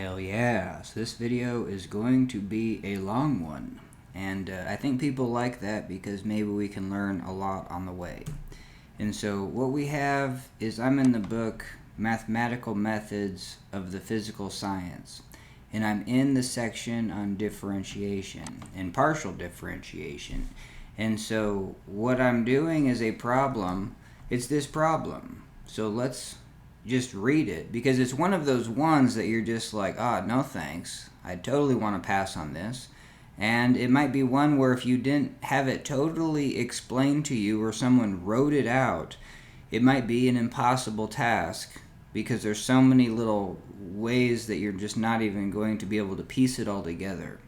Hell yeah. So this video is going to be a long one. And I think people like that because maybe we can learn a lot on the way. And so what we have is I'm in the book Mathematical Methods of the Physical Science. And I'm in the section on differentiation and partial differentiation. And so what I'm doing is a problem. It's this problem. So let's just read it, because it's one of those ones that you're just like, no thanks, I totally want to pass on this. And it might be one where if you didn't have it totally explained to you or someone wrote it out, it might be an impossible task, because there's so many little ways that you're just not even going to be able to piece it all together.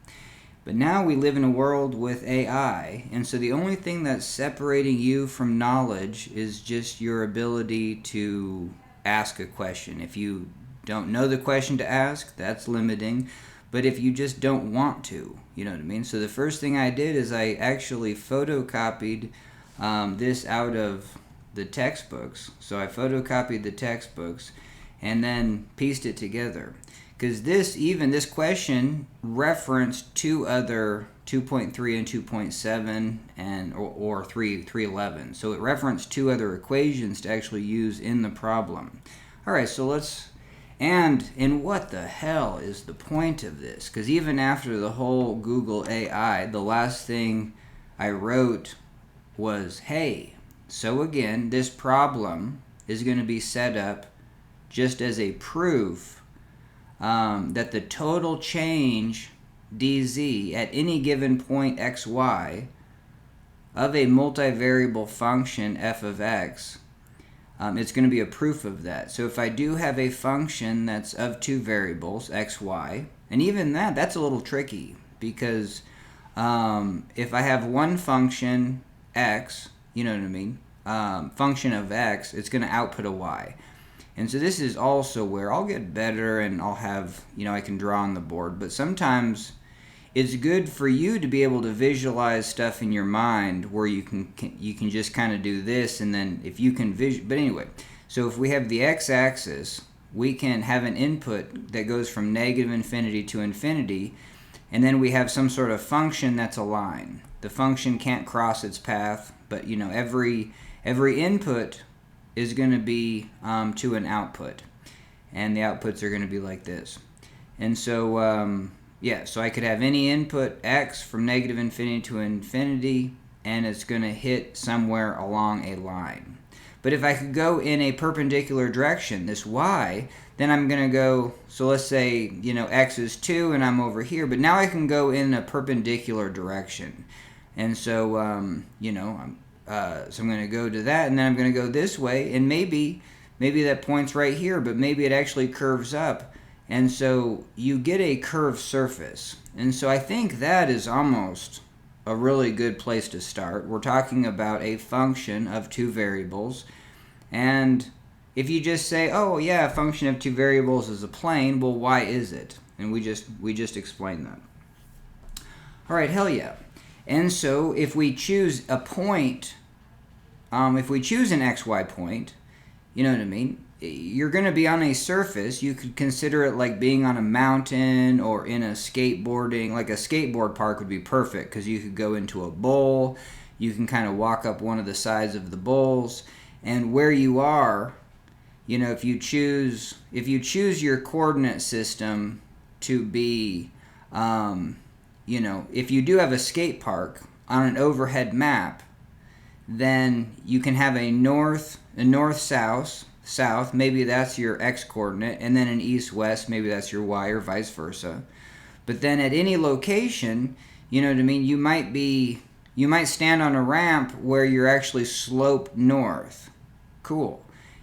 But now we live in a world with AI, and so the only thing that's separating you from knowledge is just your ability to ask a question. If you don't know the question to ask, that's limiting. But if you just don't want to, you know what I mean? So the first thing I did is I actually photocopied this out of the textbooks. So I photocopied the textbooks and then pieced it together. Because this question referenced two other 2.3 and 2.7 and or 311. So it referenced two other equations to actually use in the problem. All right, so and what the hell is the point of this? Because even after the whole Google AI, the last thing I wrote was, hey, so again, this problem is going to be set up just as a proof that the total change dz at any given point xy of a multivariable function f of x, it's going to be a proof of that. So if I do have a function that's of two variables, x, y, and even that's a little tricky, because if I have one function x, you know what I mean, function of x, it's going to output a y. And so this is also where I'll get better and I'll have, I can draw on the board. But sometimes it's good for you to be able to visualize stuff in your mind where you can just kind of do this, and then if you can but anyway, so if we have the x-axis, we can have an input that goes from negative infinity to infinity, and then we have some sort of function that's a line. The function can't cross its path, but every input is going to be to an output, and the outputs are going to be like this. And so so I could have any input x from negative infinity to infinity, and it's going to hit somewhere along a line. But if I could go in a perpendicular direction, this y, then I'm going to go, so let's say x is 2 and I'm over here, but now I can go in a perpendicular direction. And so so I'm going to go to that, and then I'm going to go this way, and maybe that point's right here, but maybe it actually curves up, and so you get a curved surface. And so I think that is almost a really good place to start. We're talking about a function of two variables, and if you just say, oh yeah, a function of two variables is a plane, well, why is it? And we just explained that. All right, hell yeah. And so if we choose a point, if we choose an xy point, you know what I mean, you're going to be on a surface. You could consider it like being on a mountain or in a skateboarding, like a skateboard park would be perfect, because you could go into a bowl, you can kind of walk up one of the sides of the bowls, and where you are, if you choose your coordinate system to be, if you do have a skate park on an overhead map, then you can have a north-south, maybe that's your x-coordinate, and then an east-west, maybe that's your y, or vice versa. But then at any location, you know what I mean, you might stand on a ramp where you're actually sloped north. Cool.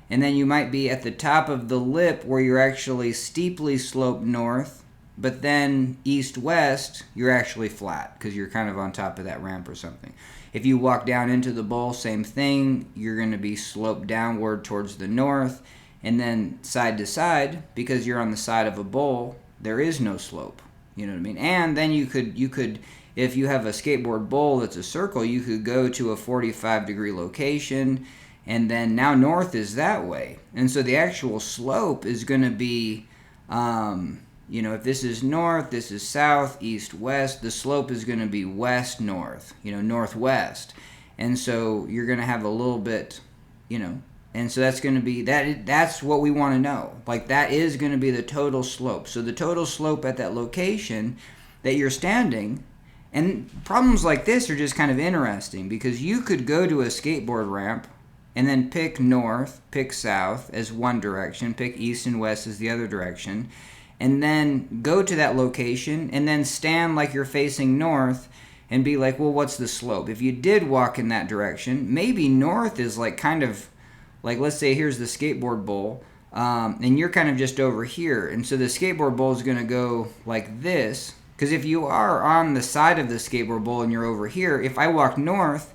And then you might be at the top of the lip where you're actually steeply sloped north, but then east-west, you're actually flat because you're kind of on top of that ramp or something. If you walk down into the bowl, same thing. You're going to be sloped downward towards the north, and then side to side, because you're on the side of a bowl, there is no slope. You know what I mean? And then you could, if you have a skateboard bowl that's a circle, you could go to a 45-degree location, and then now north is that way. And so the actual slope is going to be you know, if this is north, this is south, east, west, the slope is going to be west, north, you know, northwest. And so you're going to have a little bit, you know, and so that's going to be, that's what we want to know. Like, that is going to be the total slope. So the total slope at that location that you're standing, and problems like this are just kind of interesting because you could go to a skateboard ramp and then pick north, pick south as one direction, pick east and west as the other direction, and then go to that location and then stand like you're facing north and be like, well, what's the slope? If you did walk in that direction, maybe north is like kind of, like, let's say here's the skateboard bowl, and you're kind of just over here. And so the skateboard bowl is going to go like this. Because if you are on the side of the skateboard bowl and you're over here, if I walk north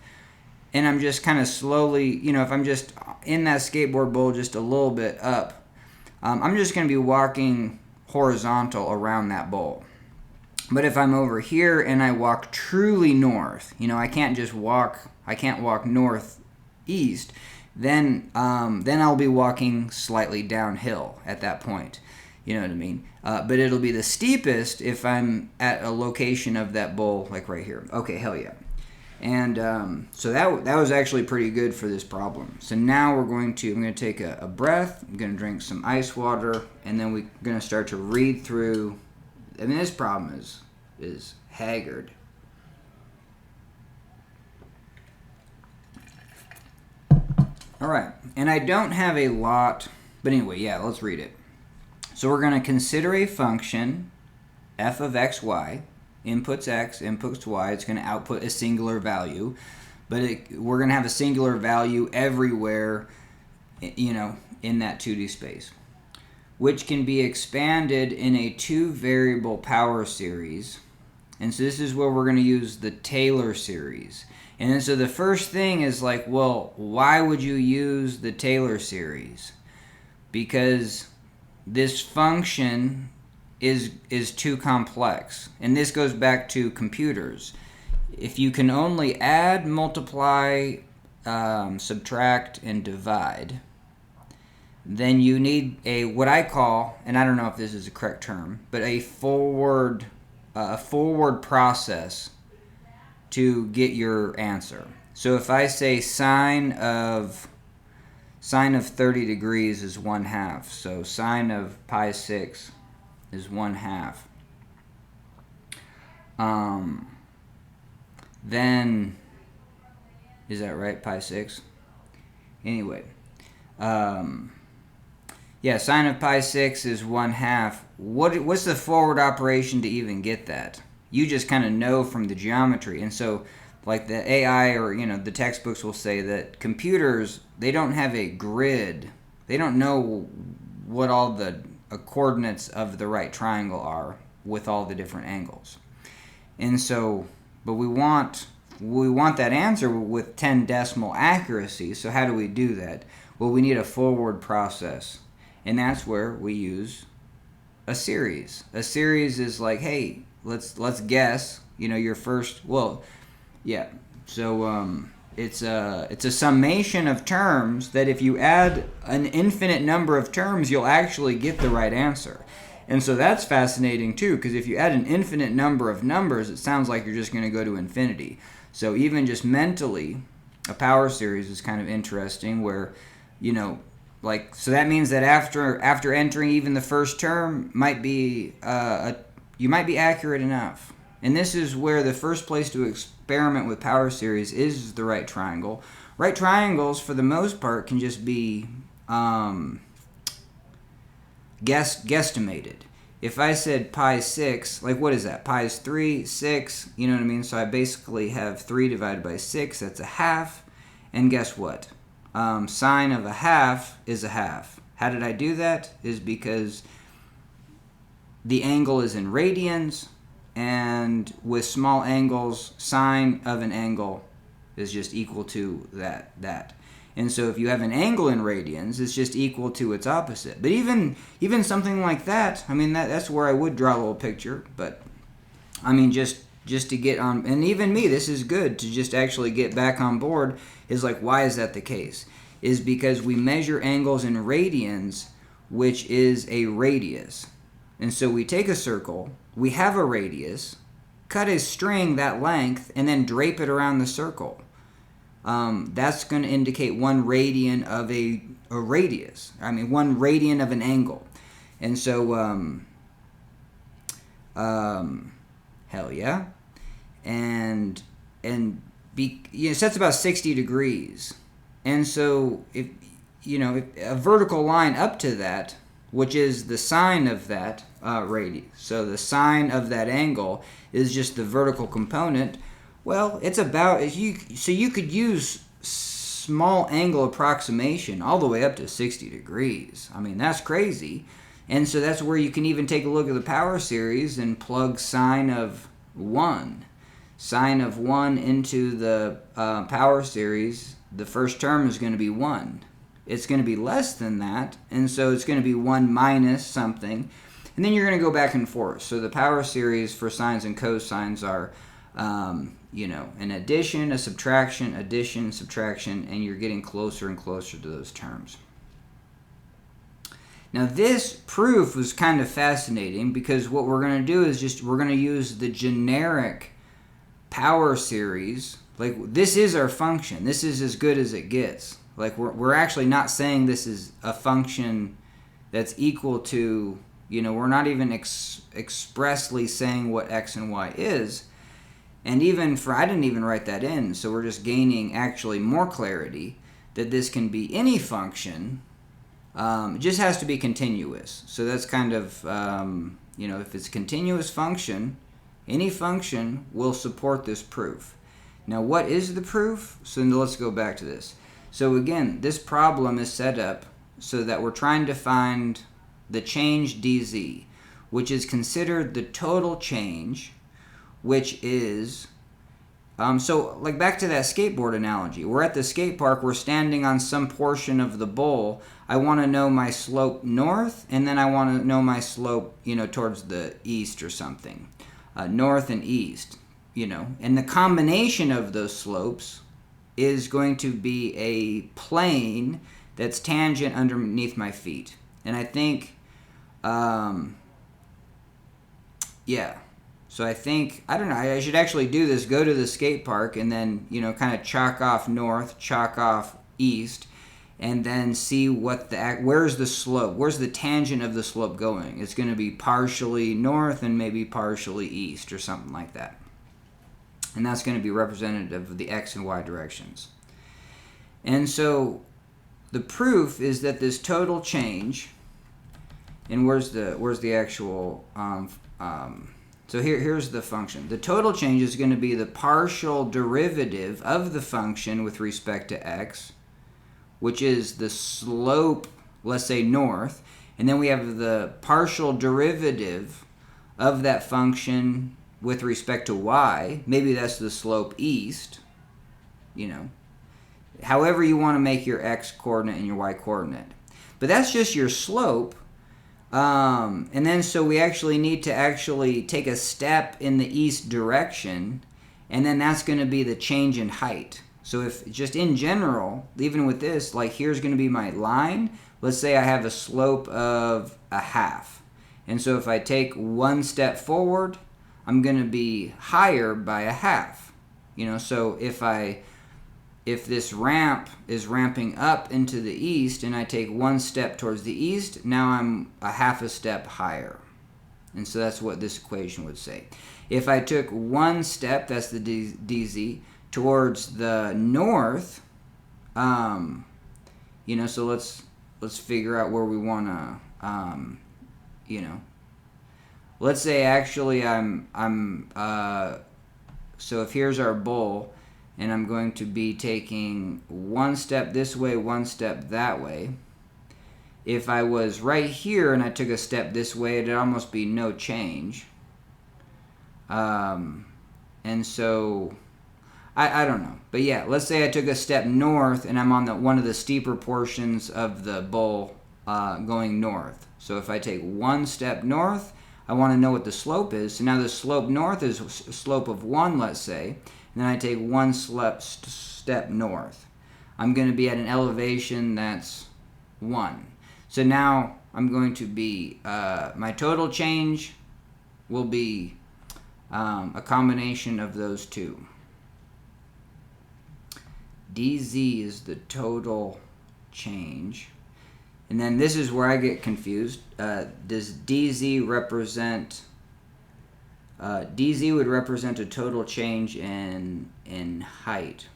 and I'm just kind of slowly, you know, if I'm just in that skateboard bowl just a little bit up, I'm just going to be walking horizontal around that bowl. But if I'm over here and I walk truly north, you know, I can't walk northeast, then I'll be walking slightly downhill at that point. You know what I mean? But it'll be the steepest if I'm at a location of that bowl, like right here. Okay, hell yeah. And so that was actually pretty good for this problem. So now I'm going to take a breath, I'm going to drink some ice water, and then we're going to start to read through. I mean, this problem is haggard. All right, and I don't have a lot, but anyway, yeah, let's read it. So we're going to consider a function, f of xy, inputs x, inputs y. It's going to output a singular value, but we're going to have a singular value everywhere, you know, in that 2D space, which can be expanded in a two-variable power series. And so this is where we're going to use the Taylor series. And then so the first thing is like, well, why would you use the Taylor series? Because this function is too complex. And this goes back to computers. If you can only add, multiply, subtract, and divide, then you need a, what I call, and I don't know if this is a correct term, but a forward process to get your answer. So if I say sine of 30 degrees is 1/2, so sine of pi 6 is 1/2. Then, is that right, pi 6? Anyway, yeah, sine of pi 6 is 1/2. What's the forward operation to even get that? You just kind of know from the geometry. And so, like the AI or, you know, the textbooks will say that computers, they don't have a grid. They don't know what all the coordinates of the right triangle are with all the different angles. And so, but we want that answer with 10 decimal accuracy. So how do we do that? Well, we need a forward process. And that's where we use a series. A series is like, hey, let's guess, you know, your first, well, yeah. So it's a summation of terms that if you add an infinite number of terms, you'll actually get the right answer. And so that's fascinating too, because if you add an infinite number of numbers, it sounds like you're just going to go to infinity. So even just mentally, a power series is kind of interesting where, you know, like, so that means that after entering even the first term might be you might be accurate enough. And this is where the first place to experiment with power series is the right triangle. Right triangles, for the most part, can just be guesstimated. If I said pi 6, like what is that? Pi is 3, 6, you know what I mean? So I basically have 3 divided by 6, that's a half. And guess what? Sine of a half is a half. How did I do that? Is because the angle is in radians, and with small angles, sine of an angle is just equal to that. And so if you have an angle in radians, it's just equal to its opposite. But even something like that, I mean, that's where I would draw a little picture. But I mean, just to get on, and even me, this is good to just actually get back on board, is like, why is that the case? Is because we measure angles in radians, which is a radius. And so we take a circle, we have a radius, cut a string that length, and then drape it around the circle. That's going to indicate 1 radian of a radius. 1 radian of an angle. And so, hell yeah. And so that's about 60 degrees. And so, if a vertical line up to that, which is the sine of that radius, so the sine of that angle is just the vertical component. Well, it's about, so you could use small angle approximation all the way up to 60 degrees. That's crazy. And so that's where you can even take a look at the power series and plug sine of 1. Sine of 1 into the power series, the first term is going to be 1. It's going to be less than that, and so it's going to be 1 minus something. And then you're going to go back and forth. So the power series for sines and cosines are an addition, a subtraction, addition, subtraction, and you're getting closer and closer to those terms. Now this proof was kind of fascinating because what we're going to do is we're going to use the generic power series. Like, this is our function. This is as good as it gets. Like, we're actually not saying this is a function that's equal to, we're not even expressly saying what x and y is. And I didn't even write that in, so we're just gaining actually more clarity that this can be any function. It just has to be continuous. So that's kind of, if it's a continuous function, any function will support this proof. Now, what is the proof? So let's go back to this. So again, this problem is set up so that we're trying to find the change dz, which is considered the total change, which is, so like back to that skateboard analogy. We're at the skate park, we're standing on some portion of the bowl. I want to know my slope north, and then I want to know my slope, towards the east or something. North and east, and the combination of those slopes is going to be a plane that's tangent underneath my feet. And I think, so I think, I don't know, I should actually do this, go to the skate park and then, kind of chalk off north, chalk off east, and then see where's the slope, where's the tangent of the slope going. It's going to be partially north and maybe partially east or something like that. And that's going to be representative of the x and y directions. And so the proof is that this total change, and where's the actual, so here's the function. The total change is going to be the partial derivative of the function with respect to x, which is the slope, let's say north, and then we have the partial derivative of that function with respect to y. Maybe that's the slope east, however you want to make your x coordinate and your y coordinate. But that's just your slope. And then so we actually need to actually take a step in the east direction, and then that's going to be the change in height. So if just in general, even with this, like here's going to be my line. Let's say I have a slope of a half. And so if I take 1 step forward, I'm going to be higher by a half. So if this ramp is ramping up into the east and I take 1 step towards the east, now I'm a half a step higher. And so that's what this equation would say. If I took 1 step, that's the dz, towards the north, so let's figure out where we want to, let's say actually so if here's our bowl, and I'm going to be taking 1 step this way, 1 step that way. If I was right here and I took a step this way, it'd almost be no change. And so, I don't know. But yeah, let's say I took a step north and I'm on one of the steeper portions of the bowl going north. So if I take 1 step north, I want to know what the slope is. So now the slope north is a slope of 1, let's say. And then I take 1 step north. I'm going to be at an elevation that's 1. So now I'm going to be, my total change will be a combination of those two. dz is the total change. And then this is where I get confused. Does dz represent... dz would represent a total change in height.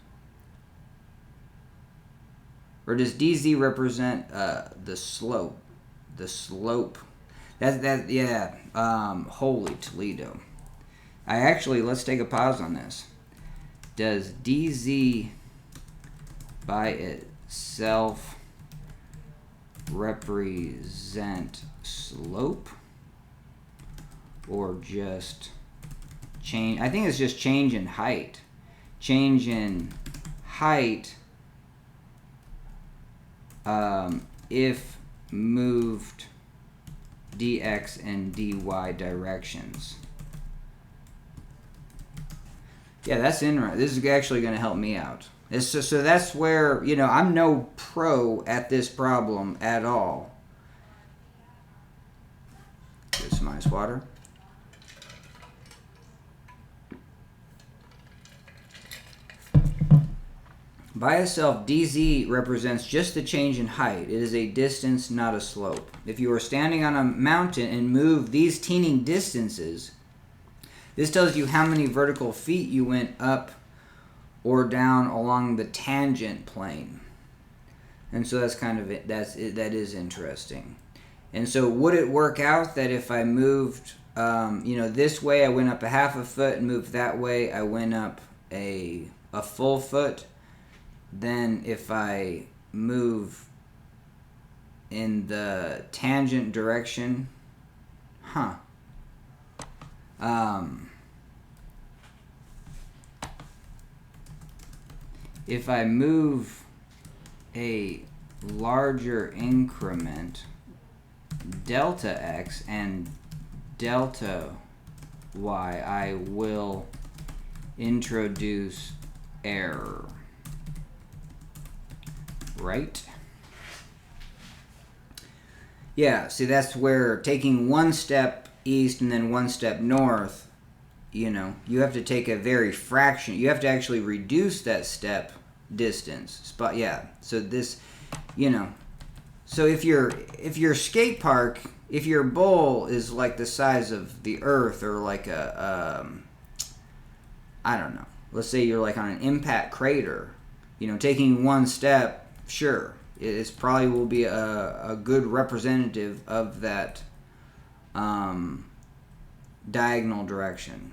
Or does dz represent the slope? The slope. Yeah. Holy Toledo. Let's take a pause on this. Does dz by itself represent slope? Or just change? I think it's just change in height. Change in height if moved dx and dy directions. Yeah, that's interesting. This is actually going to help me out. So that's where, I'm no pro at this problem at all. Get some ice water. By itself, dz represents just the change in height. It is a distance, not a slope. If you were standing on a mountain and moved these teeny distances, this tells you how many vertical feet you went up or down along the tangent plane. And so that's kind of it. That is interesting. And so would it work out that if I moved, this way, I went up a half a foot, and moved that way, I went up a full foot? Then if I move in the tangent direction, if I move a larger increment, delta x and delta y, I will introduce error. Right? Yeah, see, that's where taking one step east and then one step north, you have to take a very fraction. You have to actually reduce that step distance. Yeah, so this, so if your skate park, if your bowl is like the size of the earth, or like I don't know, let's say you're like on an impact crater, taking one step, sure, it probably will be a good representative of that diagonal direction.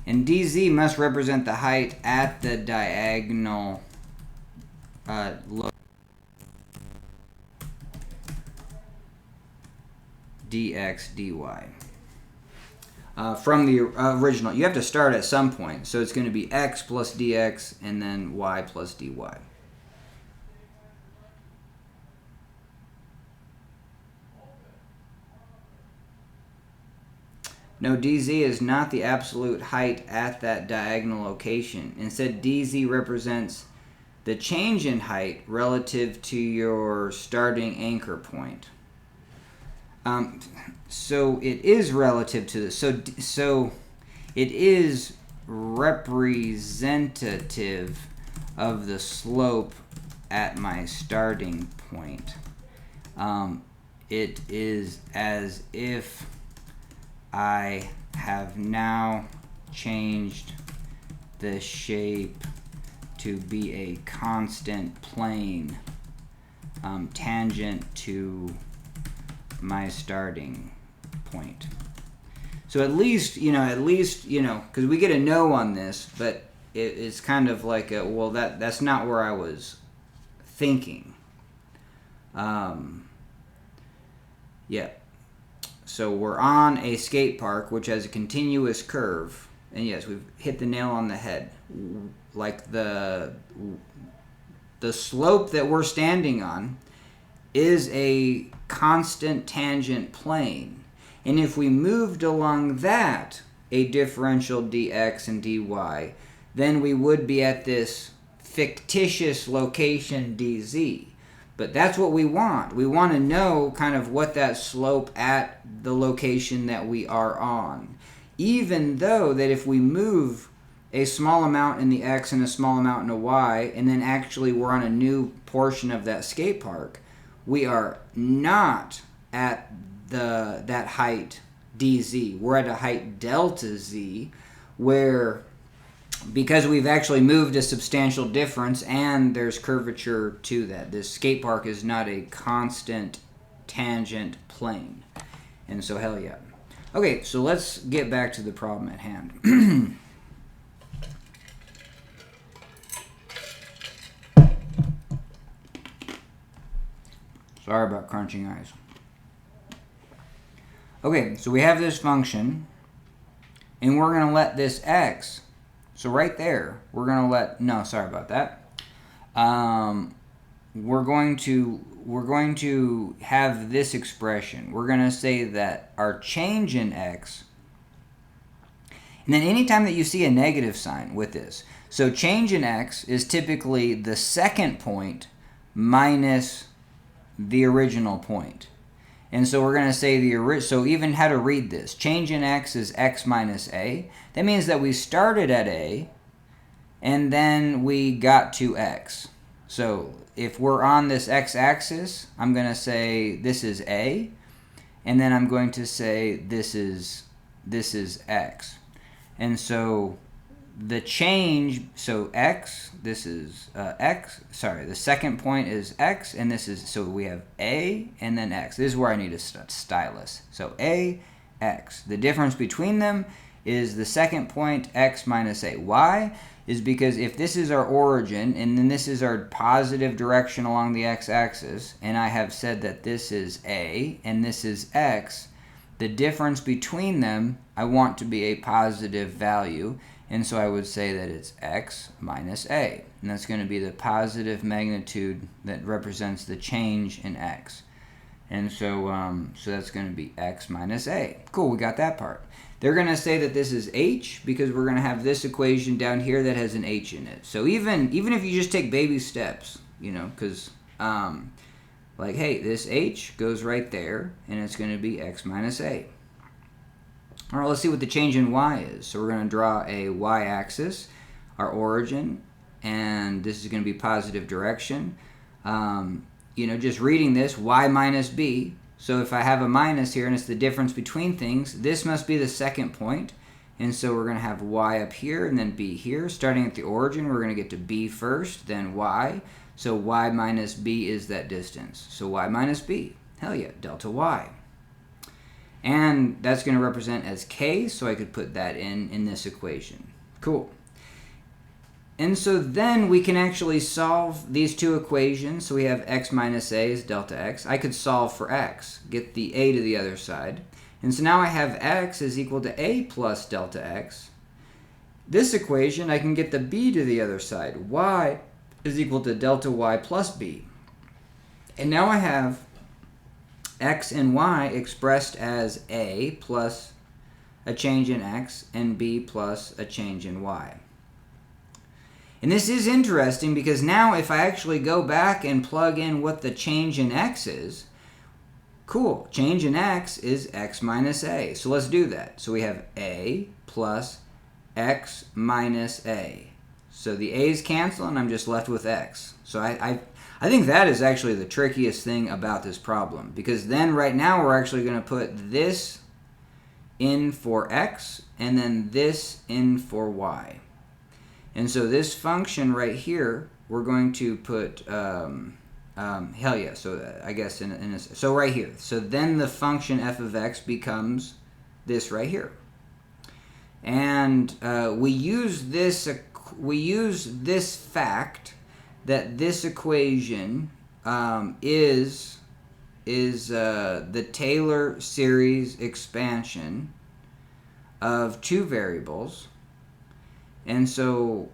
And dz must represent the height at the diagonal dx dy. From the original, you have to start at some point. So it's going to be x plus dx and then y plus dy. No, dz is not the absolute height at that diagonal location. Instead, dz represents the change in height relative to your starting anchor point. So it is relative to this. So it is representative of the slope at my starting point. It is as if I have now changed the shape to be a constant plane tangent to my starting point. So at least, because we get a no on this, but it's kind of like that's not where I was thinking. Yeah. So we're on a skate park which has a continuous curve, and yes, we've hit the nail on the head. like the slope that we're standing on is a constant tangent plane. And if we moved along that, a differential dx and dy, then we would be at this fictitious location dz. But that's what we want. We want to know kind of what that slope at the location that we are on. Even though that if we move a small amount in the x and a small amount in the y, and then actually we're on a new portion of that skate park, we are not at that height dz. We're at a height delta z, where because we've actually moved a substantial difference and there's curvature to that. This skate park is not a constant tangent plane. And so hell yeah. Okay, so let's get back to the problem at hand. Sorry about crunching eyes. Okay, so we have this function, and we're going to let this x, so right there, we're going to let, no, sorry about that. We're going to have this expression. We're going to say that our change in x, and then anytime that you see a negative sign with this, so change in x is typically the second point minus the original point. And so we're going to say so even how to read this. Change in x is x minus a. That means that we started at a, and then we got to x. So if we're on this x-axis, I'm going to say this is a, and then I'm going to say this is x. And so the change, so x, this is x, sorry, the second point is x, and this is, so we have a and then x. This is where I need a stylus. So a, x. The difference between them is the second point, x minus a. Why? Is because if this is our origin, and then this is our positive direction along the x-axis, and I have said that this is a, and this is x, the difference between them, I want to be a positive value. And so I would say that it's x minus a. And that's going to be the positive magnitude that represents the change in x. And so, so that's going to be x minus a. Cool, we got that part. They're going to say that this is h because we're going to have this equation down here that has an h in it. So even if you just take baby steps, you know, because like, hey, this h goes right there, and it's going to be x minus a. All right, let's see what the change in y is. So we're going to draw a y-axis, our origin, and this is going to be positive direction. You know, just reading this, y minus b. So if I have a minus here and it's the difference between things, this must be the second point. And so we're going to have y up here and then b here. Starting at the origin, we're going to get to b first, then y. So y minus b is that distance. So y minus b, hell yeah, delta y. And that's going to represent as k, so I could put that in this equation. Cool. And so then we can actually solve these two equations. So we have x minus a is delta x. I could solve for x, get the a to the other side. And so now I have x is equal to a plus delta x. This equation, I can get the b to the other side. Y is equal to delta y plus b. And now I have x and y expressed as a plus a change in x and b plus a change in y. And this is interesting because now if I actually go back and plug in what the change in x is, cool, change in x is x minus a. So let's do that. So we have a plus x minus a. So the a's cancel and I'm just left with x. So I think that is actually the trickiest thing about this problem, because then right now we're actually going to put this in for x and then this in for y. And so this function right here, we're going to put, hell yeah, so I guess so right here. So then the function f of x becomes this right here. And we use this fact that this equation is the Taylor series expansion of two variables. And so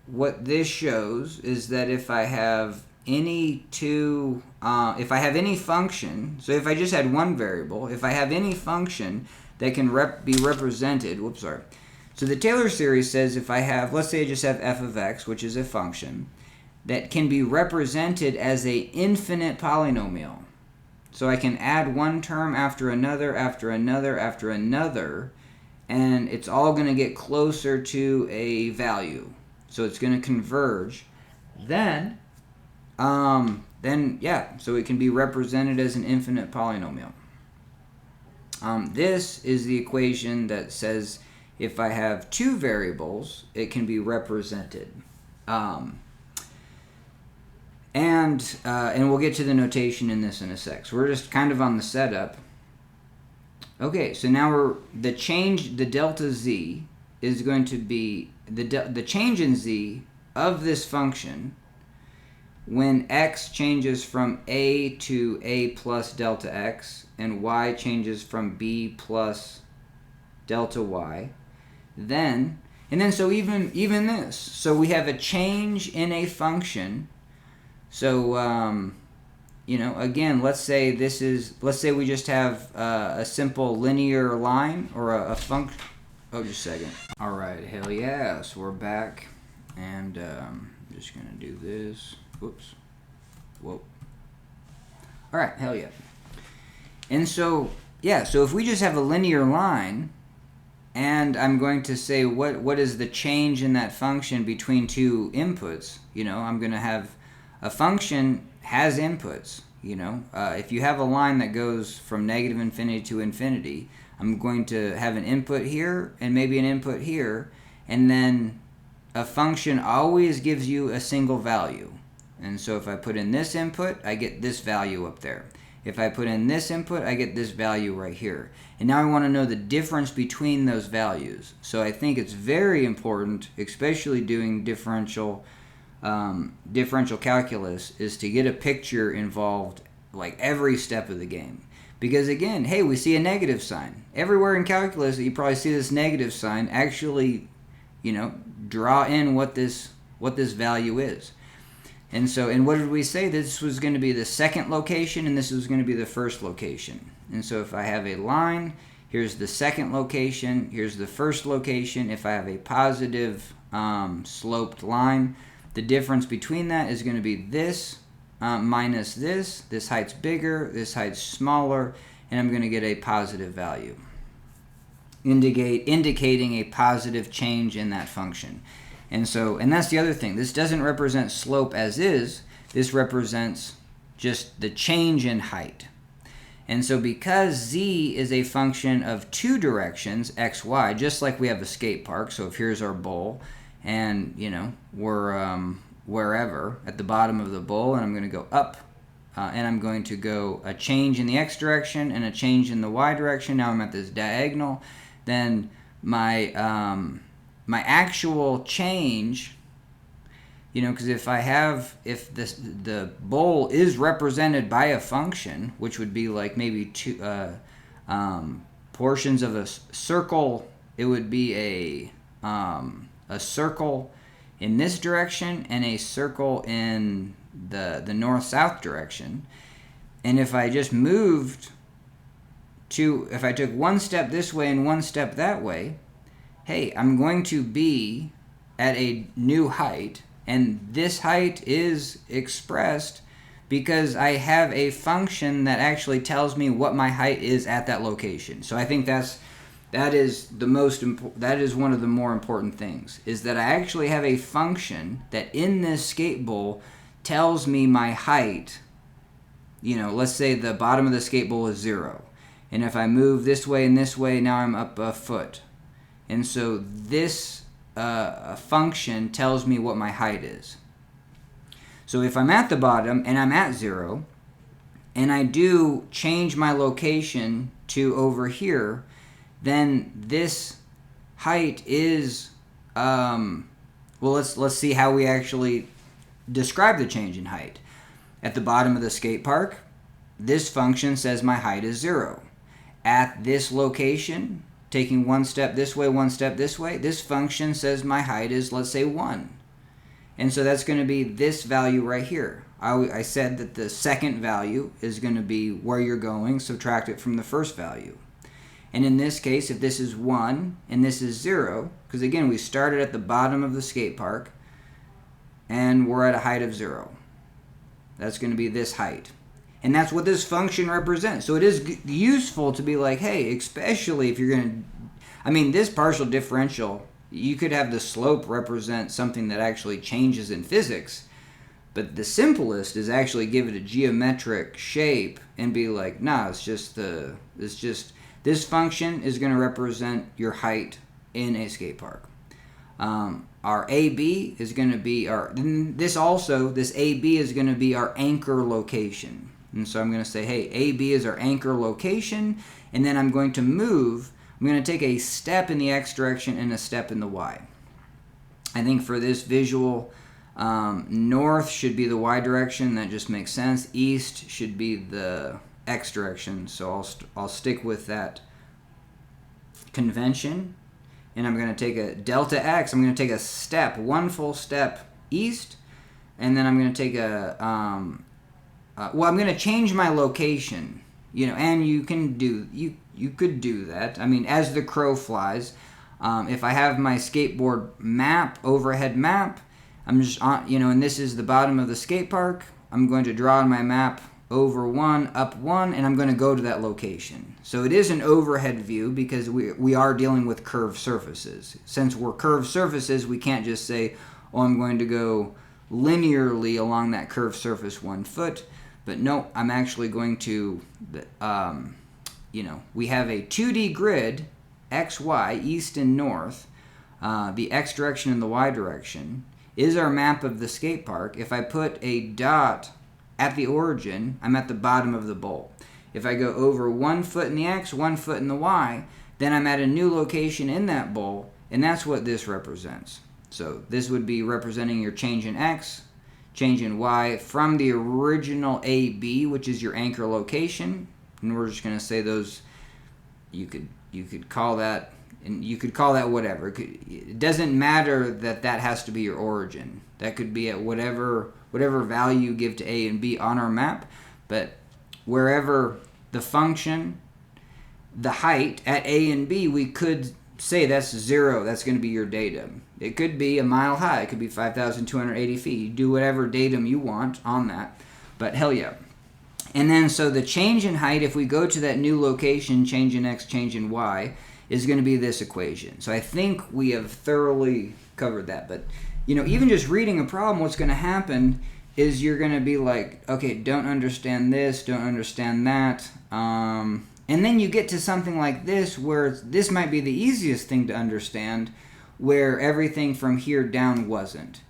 what this shows is that if I have any if I have any function, so if I just had one variable, if I have any function that can be represented, so the Taylor series says if I have, let's say I just have f of x, which is a function, that can be represented as a infinite polynomial. So I can add one term after another, after another, after another, and it's all going to get closer to a value. So it's going to converge. Then yeah, so it can be represented as an infinite polynomial. This is the equation that says if I have two variables, it can be represented. And we'll get to the notation in this in a sec. So we're just kind of on the setup. Okay, so now the delta z is going to be the change in z of this function when x changes from a to a plus delta x and y changes from b plus delta y. And then so even this. So we have a change in a function. So again, let's say we just have a simple linear line or a function. Oh, just a second. All right, hell yeah. So we're back, and I'm just gonna do this. Whoops. Whoa. All right, hell yeah. And so yeah, so if we just have a linear line, and I'm going to say what is the change in that function between two inputs? I'm gonna have a function has inputs. If you have a line that goes from negative infinity to infinity, I'm going to have an input here and maybe an input here, and then a function always gives you a single value. And so if I put in this input, I get this value up there. If I put in this input, I get this value right here. And now I want to know the difference between those values. So I think it's very important, especially doing differential calculus, is to get a picture involved like every step of the game. Because again, hey, we see a negative sign. Everywhere in calculus, you probably see this negative sign. Actually, draw in what this value is. And so, and what did we say? This was going to be the second location, and this was going to be the first location. And so if I have a line, here's the second location, here's the first location. If I have a positive sloped line, the difference between that is going to be this minus this. This height's bigger, this height's smaller, and I'm going to get a positive value, indicating a positive change in that function. And that's the other thing. This doesn't represent slope as is. This represents just the change in height. And so because z is a function of two directions, x, y, just like we have a skate park. So if here's our bowl, and we're wherever at the bottom of the bowl, and I'm going to go up, and I'm going to go a change in the x direction and a change in the y direction. Now I'm at this diagonal. Then my actual change, because if the bowl is represented by a function, which would be like maybe two portions of a circle, it would be a circle in this direction and a circle in the north-south direction. And if I just if I took one step this way and one step that way, hey, I'm going to be at a new height, and this height is expressed because I have a function that actually tells me what my height is at that location. So I think that is one of the more important things, is that I actually have a function that in this skate bowl tells me my height. Let's say the bottom of the skate bowl is 0. And if I move this way and this way, now I'm up a foot. And so this function tells me what my height is. So if I'm at the bottom and I'm at 0, and I do change my location to over here, then this height is, let's see how we actually describe the change in height. At the bottom of the skate park, this function says my height is 0. At this location, taking one step this way, one step this way, this function says my height is, let's say, 1. And so that's going to be this value right here. I said that the second value is going to be where you're going, subtract it from the first value. And in this case, if this is 1 and this is 0, because again, we started at the bottom of the skate park, and we're at a height of 0. That's going to be this height. And that's what this function represents. So it is useful to be like, hey, especially if you're going to, I mean, this partial differential, you could have the slope represent something that actually changes in physics. But the simplest is actually give it a geometric shape and be like, nah, it's just this function is going to represent your height in a skate park. Our AB is going to be this AB is going to be our anchor location. And so I'm going to say, hey, AB is our anchor location, and then I'm going to take a step in the X direction and a step in the Y. I think for this visual, north should be the Y direction. That just makes sense. East should be the X direction. So I'll stick with that convention. And I'm going to take a delta X. I'm going to take a step, one full step east. And then I'm going to take I'm going to change my location. And you can do, you could do that. I mean, as the crow flies. If I have my skateboard map, overhead map, I'm just on, and this is the bottom of the skate park. I'm going to draw on my map over 1, up 1, and I'm going to go to that location. So it is an overhead view because we are dealing with curved surfaces. Since we're curved surfaces, we can't just say, oh, I'm going to go linearly along that curved surface 1 foot. But no, I'm actually going to, we have a 2D grid, X, Y, east and north. The X direction and the Y direction is our map of the skate park. If I put a dot at the origin, I'm at the bottom of the bowl. If I go over 1 foot in the X, 1 foot in the Y, then I'm at a new location in that bowl, and that's what this represents. So this would be representing your change in X, change in Y from the original AB, which is your anchor location. And we're just going to say those, you could call that, and you could call that whatever. It doesn't matter that has to be your origin. That could be at whatever value you give to A and B on our map, but wherever the function, the height at A and B, we could say that's 0. That's going to be your datum. It could be a mile high. It could be 5,280 feet. You do whatever datum you want on that, but hell yeah. And then so the change in height, if we go to that new location, change in X, change in Y, is going to be this equation. So I think we have thoroughly covered that. But, even just reading a problem, what's going to happen is you're going to be like, okay, don't understand this, don't understand that. And then you get to something like this where this might be the easiest thing to understand, where everything from here down wasn't.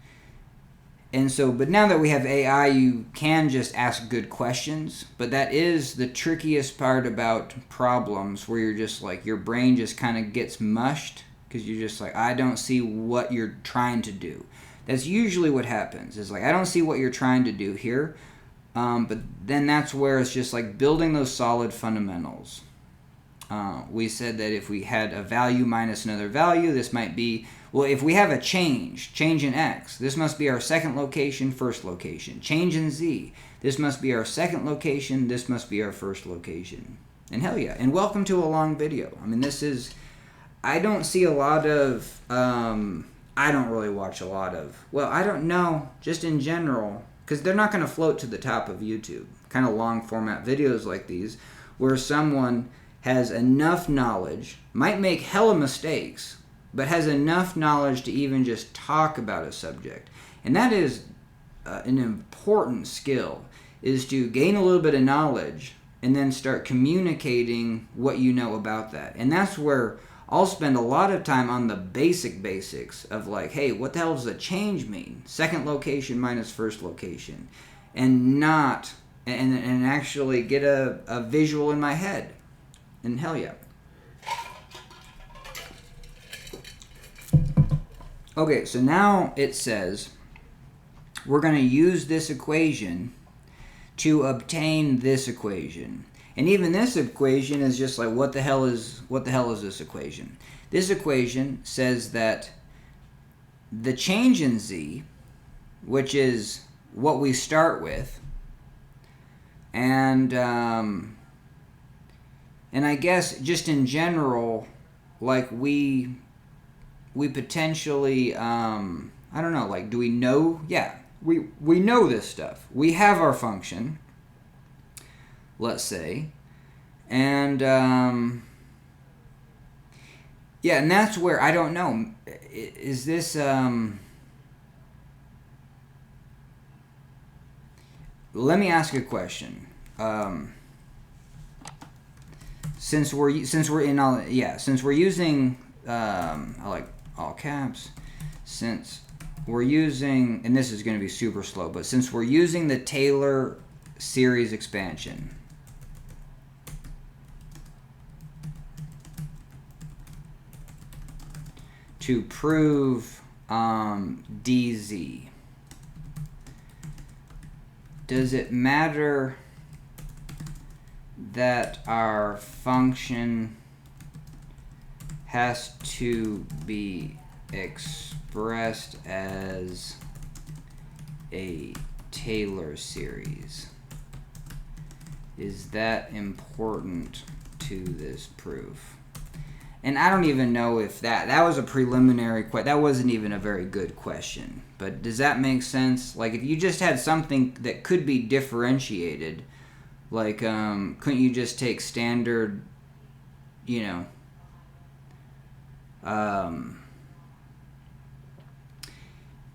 And so, but now that we have AI, you can just ask good questions. But that is the trickiest part about problems, where you're just like, your brain just kind of gets mushed because you're just like, I don't see what you're trying to do. That's usually what happens. Is like, I don't see what you're trying to do here. But then that's where it's just like building those solid fundamentals. We said that if we had a value minus another value, this might be, well, if we have a change in X, this must be our second location, first location. Change in Z, this must be our second location, this must be our first location. And hell yeah, and welcome to a long video. I mean, I don't see a lot of, I don't really watch a lot of, well, I don't know, just in general, because they're not going to float to the top of YouTube. Kind of long format videos like these, where someone has enough knowledge, might make hella mistakes, but has enough knowledge to even just talk about a subject. And that is an important skill, is to gain a little bit of knowledge and then start communicating what you know about that. And that's where I'll spend a lot of time on the basics of like, hey, what the hell does a change mean? Second location minus first location. And actually get a visual in my head. And hell yeah. Okay, so now it says we're going to use this equation to obtain this equation. And even this equation is just like, what the hell is this equation? This equation says that the change in Z which is what we start with. And I guess just in general, like we potentially, I don't know, like, do we know? Yeah, we know this stuff. We have our function, let's say, and yeah, and that's where I don't know. Is this let me ask a question. Since we're using I like all caps. Since we're using, and this is going to be super slow, but since we're using the Taylor series expansion, to prove dz, does it matter that our function has to be expressed as a Taylor series? Is that important to this proof? And I don't even know if that was a preliminary question. That wasn't even a very good question. But does that make sense? Like, if you just had something that could be differentiated, like, couldn't you just take standard,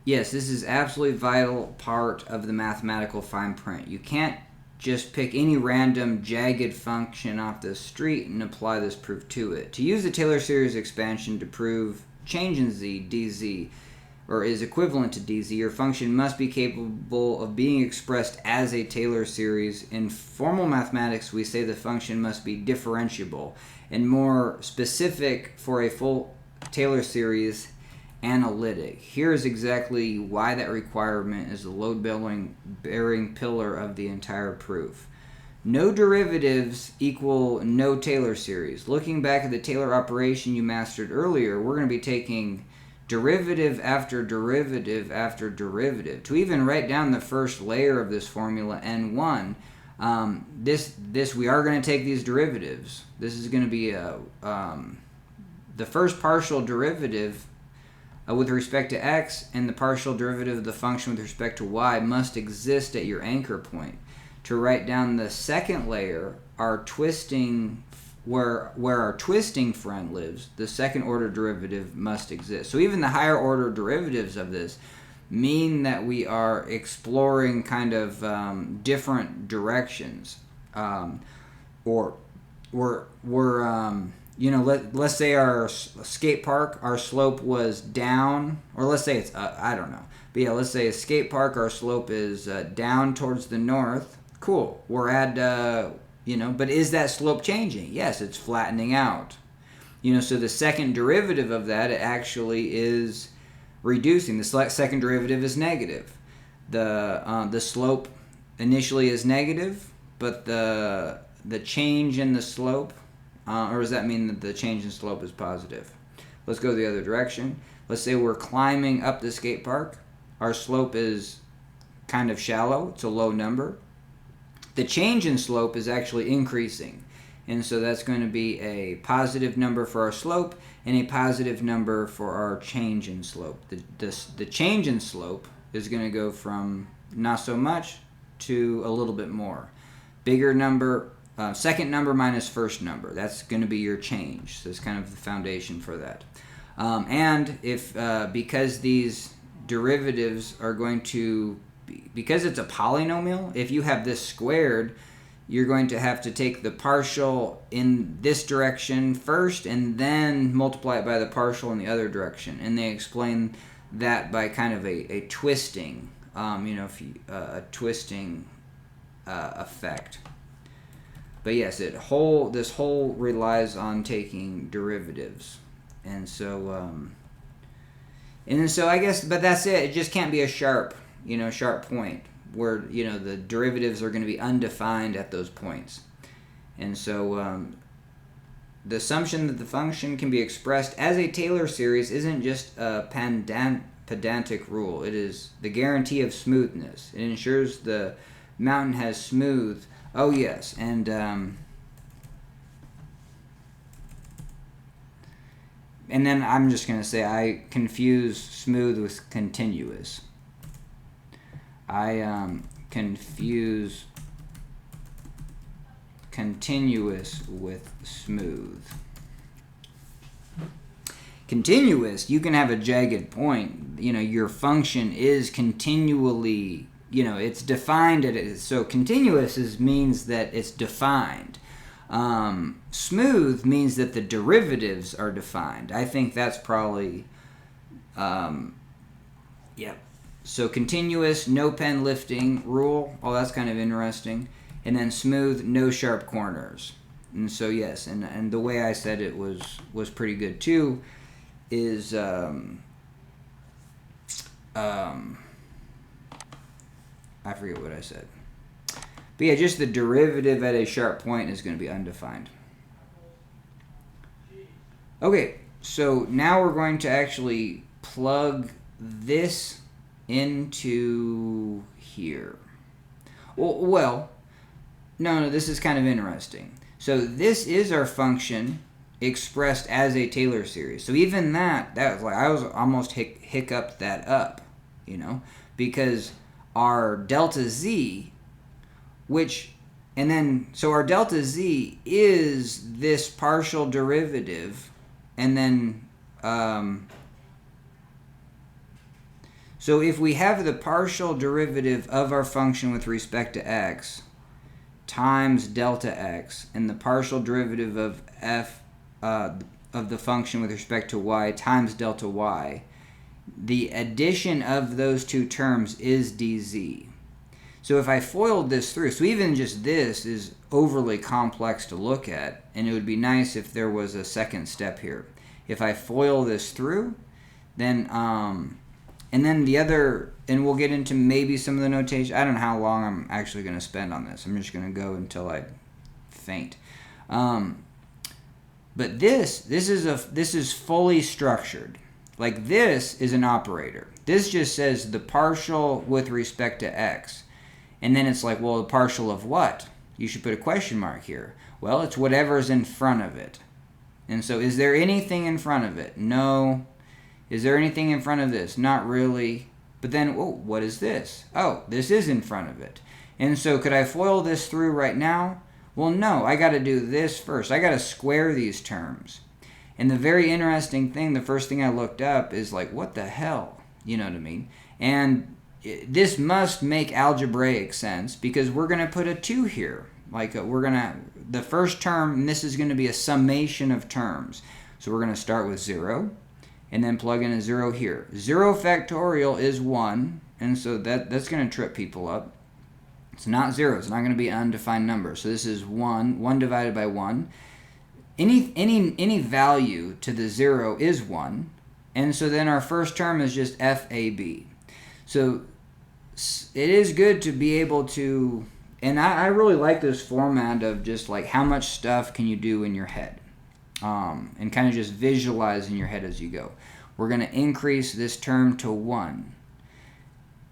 yes, this is absolutely vital part of the mathematical fine print. You can't just pick any random jagged function off the street and apply this proof to it. To use the Taylor series expansion to prove change in z, dz, or is equivalent to dz, your function must be capable of being expressed as a Taylor series. In formal mathematics, we say the function must be differentiable, and more specific for a full Taylor series, analytic. Here is exactly why that requirement is the load-bearing pillar of the entire proof. No derivatives equal no Taylor series. Looking back at the Taylor operation you mastered earlier, we're going to be taking derivative after derivative after derivative. To even write down the first layer of this formula, n1, we are going to take these derivatives. This is going to be the first partial derivative with respect to x, and the partial derivative of the function with respect to y must exist at your anchor point. To write down the second layer, our twisting, where our twisting friend lives, the second order derivative must exist. So even the higher order derivatives of this mean that we are exploring kind of different directions, or let's say our skate park, our slope was down, or let's say it's I don't know, but yeah, let's say a skate park, our slope is down towards the north. Cool, we're at but is that slope changing? Yes, it's flattening out. So the second derivative of that, it actually is reducing. The second derivative is negative. The slope initially is negative, but the change in the slope, or does that mean that the change in slope is positive? Let's go the other direction. Let's say we're climbing up the skate park. Our slope is kind of shallow. It's a low number. The change in slope is actually increasing. And so that's going to be a positive number for our slope and a positive number for our change in slope. The change in slope is going to go from not so much to a little bit more. Bigger number, second number minus first number. That's going to be your change. So it's kind of the foundation for that. And if because these derivatives are going to because it's a polynomial, if you have this squared, you're going to have to take the partial in this direction first and then multiply it by the partial in the other direction. And they explain that by kind of a twisting, a twisting effect. But yes, this whole relies on taking derivatives. And so I guess, but that's it. It just can't be a sharp point where, the derivatives are going to be undefined at those points. And so the assumption that the function can be expressed as a Taylor series isn't just a pedantic rule. It is the guarantee of smoothness. It ensures the mountain has smooth. Oh yes, and then I'm just going to say I confuse smooth with continuous. I confuse continuous with smooth. Continuous, you can have a jagged point. You know, your function is continually, you know, it's defined at it. So continuous means that it's defined. Smooth means that the derivatives are defined. I think that's probably, yeah. So continuous, no pen lifting rule. Oh, that's kind of interesting. And then smooth, no sharp corners. And so yes, and the way I said it was pretty good too. Is I forget what I said. But yeah, just the derivative at a sharp point is going to be undefined. Okay, so now we're going to actually plug this into here. Well, no, this is kind of interesting. So this is our function expressed as a Taylor series. So even that was like, I was almost hiccuped that up, you know, because our delta z, so our delta z is this partial derivative, and then, so if we have the partial derivative of our function with respect to x times delta x, and the partial derivative of f of the function with respect to y times delta y, the addition of those two terms is dz. So if I foiled this through, so even just this is overly complex to look at, and it would be nice if there was a second step here. If I foil this through, then, and then the other, and we'll get into maybe some of the notation. I don't know how long I'm actually going to spend on this. I'm just going to go until I faint. But this is fully structured. Like this is an operator. This just says the partial with respect to x. And then it's like, well, the partial of what? You should put a question mark here. Well, it's whatever's in front of it. And so is there anything in front of it? No. Is there anything in front of this? Not really. But then, oh, what is this? Oh, this is in front of it. And so could I foil this through right now? Well, no, I got to do this first. I got to square these terms. And the very interesting thing, the first thing I looked up is like, what the hell? You know what I mean? And this must make algebraic sense because we're going to put a 2 here. Like the first term, and this is going to be a summation of terms. So we're going to start with 0 and then plug in a 0 here. 0 factorial is 1, and so that's going to trip people up. It's not 0. It's not going to be an undefined number. So this is 1. 1 divided by 1. Any value to the 0 is 1. And so then our first term is just FAB. So it is good to be able to, and I really like this format of just like how much stuff can you do in your head. And kind of just visualize in your head as you go. We're going to increase this term to 1.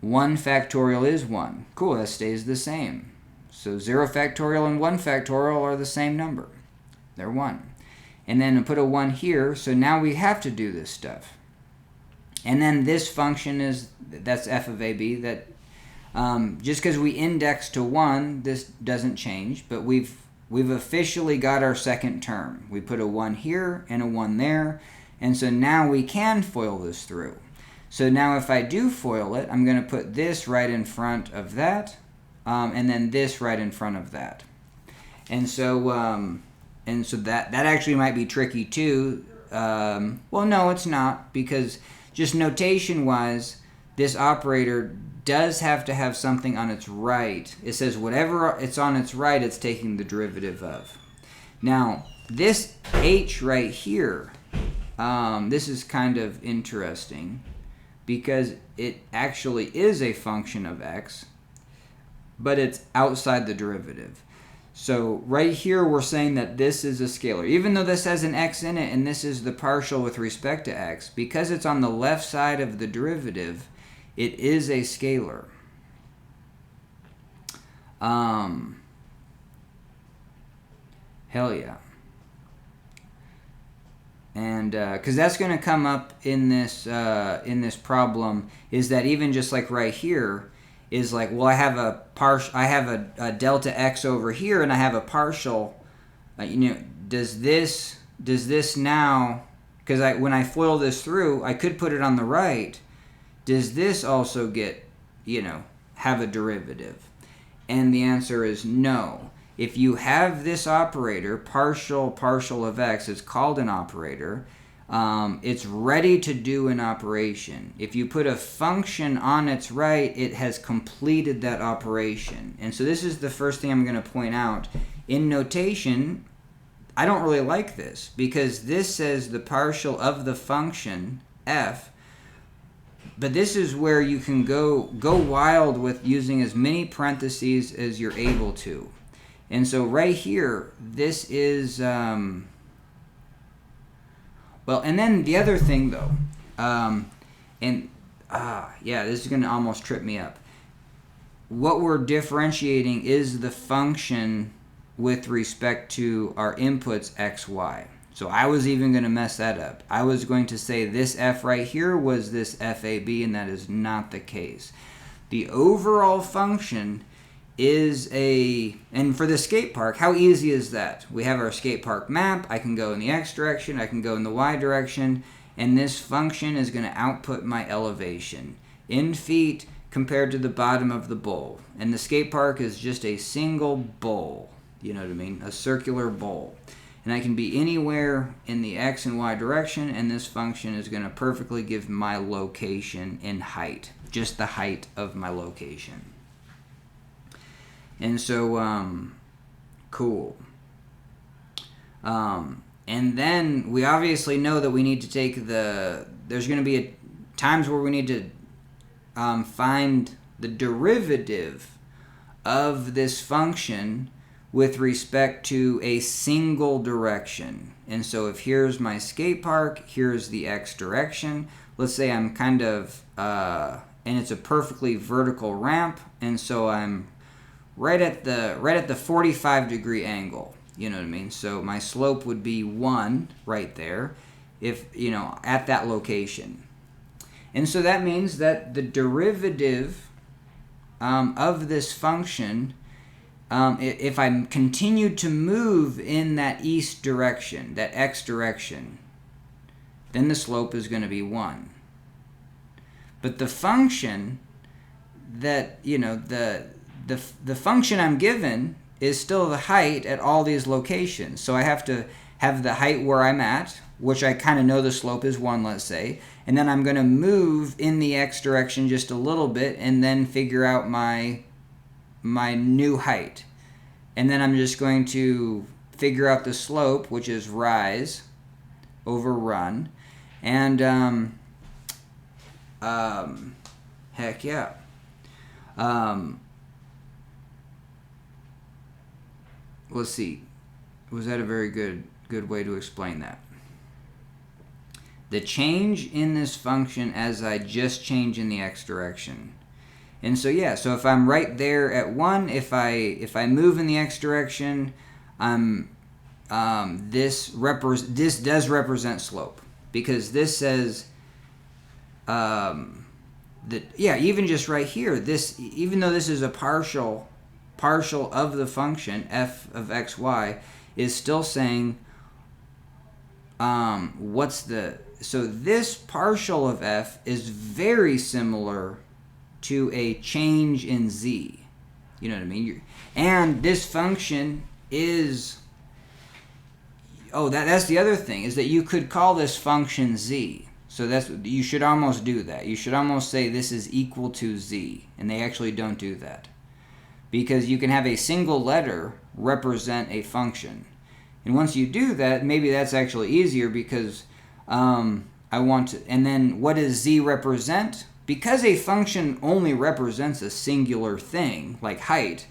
1 factorial is 1. Cool, that stays the same. So 0 factorial and 1 factorial are the same number. They're 1. And then put a 1 here, so now we have to do this stuff. And then this function that's f of AB. That just because we index to 1, this doesn't change, but we've officially got our second term. We put a 1 here and a 1 there, and so now we can foil this through. So now if I do foil it, I'm going to put this right in front of that, and then this right in front of that. And so that actually might be tricky too. Well, no, it's not, because just notation-wise, this operator does have to have something on its right. It says whatever it's on its right, it's taking the derivative of. Now, this h right here, this is kind of interesting, because it actually is a function of x, but it's outside the derivative. So right here we're saying that this is a scalar. Even though this has an x in it and this is the partial with respect to x, because it's on the left side of the derivative, it is a scalar. Hell yeah. And because that's going to come up in this problem, is that even just like right here is like, well, I have a delta x over here, and I have a partial. Does this now? Because when I FOIL this through, I could put it on the right. Does this also get have a derivative? And the answer is no. If you have this operator, partial of x, it's called an operator. It's ready to do an operation. If you put a function on its right, it has completed that operation. And so this is the first thing I'm going to point out. In notation, I don't really like this, because this says the partial of the function f, but this is where you can go wild with using as many parentheses as you're able to. And so right here, this is, well, and then the other thing though, yeah, this is going to almost trip me up. What we're differentiating is the function with respect to our inputs x, y. So I was even going to mess that up. I was going to say this f right here was this fab, and that is not the case. The overall function is and for the skate park, how easy is that? We have our skate park map. I can go in the x direction, I can go in the y direction, and this function is going to output my elevation in feet compared to the bottom of the bowl. And the skate park is just a single bowl, you know what I mean? A circular bowl. And I can be anywhere in the x and y direction, and this function is going to perfectly give my location in height, just the height of my location. And so, cool. And then we obviously know that we need to take there's going to be times where we need to find the derivative of this function with respect to a single direction. And so if here's my skate park, here's the x direction. Let's say I'm kind of, and it's a perfectly vertical ramp, and so I'm right at the 45-degree angle, you know what I mean? So my slope would be 1 right there, if at that location. And so that means that the derivative of this function, if I continue to move in that east direction, that x direction, then the slope is going to be 1. But the function that, the function I'm given is still the height at all these locations. So I have to have the height where I'm at, which I kind of know the slope is 1, let's say. And then I'm going to move in the x direction just a little bit and then figure out my new height. And then I'm just going to figure out the slope, which is rise over run. And heck yeah. Let's see. Was that a very good way to explain that? The change in this function as I just change in the x direction. And so yeah, so if I'm right there at 1, if I move in the x direction, this does represent slope, because this says that, yeah, even just right here, this, even though this is a partial of the function f of xy, is still saying so this partial of f is very similar to a change in z. You know what I mean? And this function is, that's the other thing, is that you could call this function z. So you should almost do that. You should almost say this is equal to z, and they actually don't do that, because you can have a single letter represent a function. And once you do that, maybe that's actually easier, because I want to, and then what does z represent? Because a function only represents a singular thing, like height,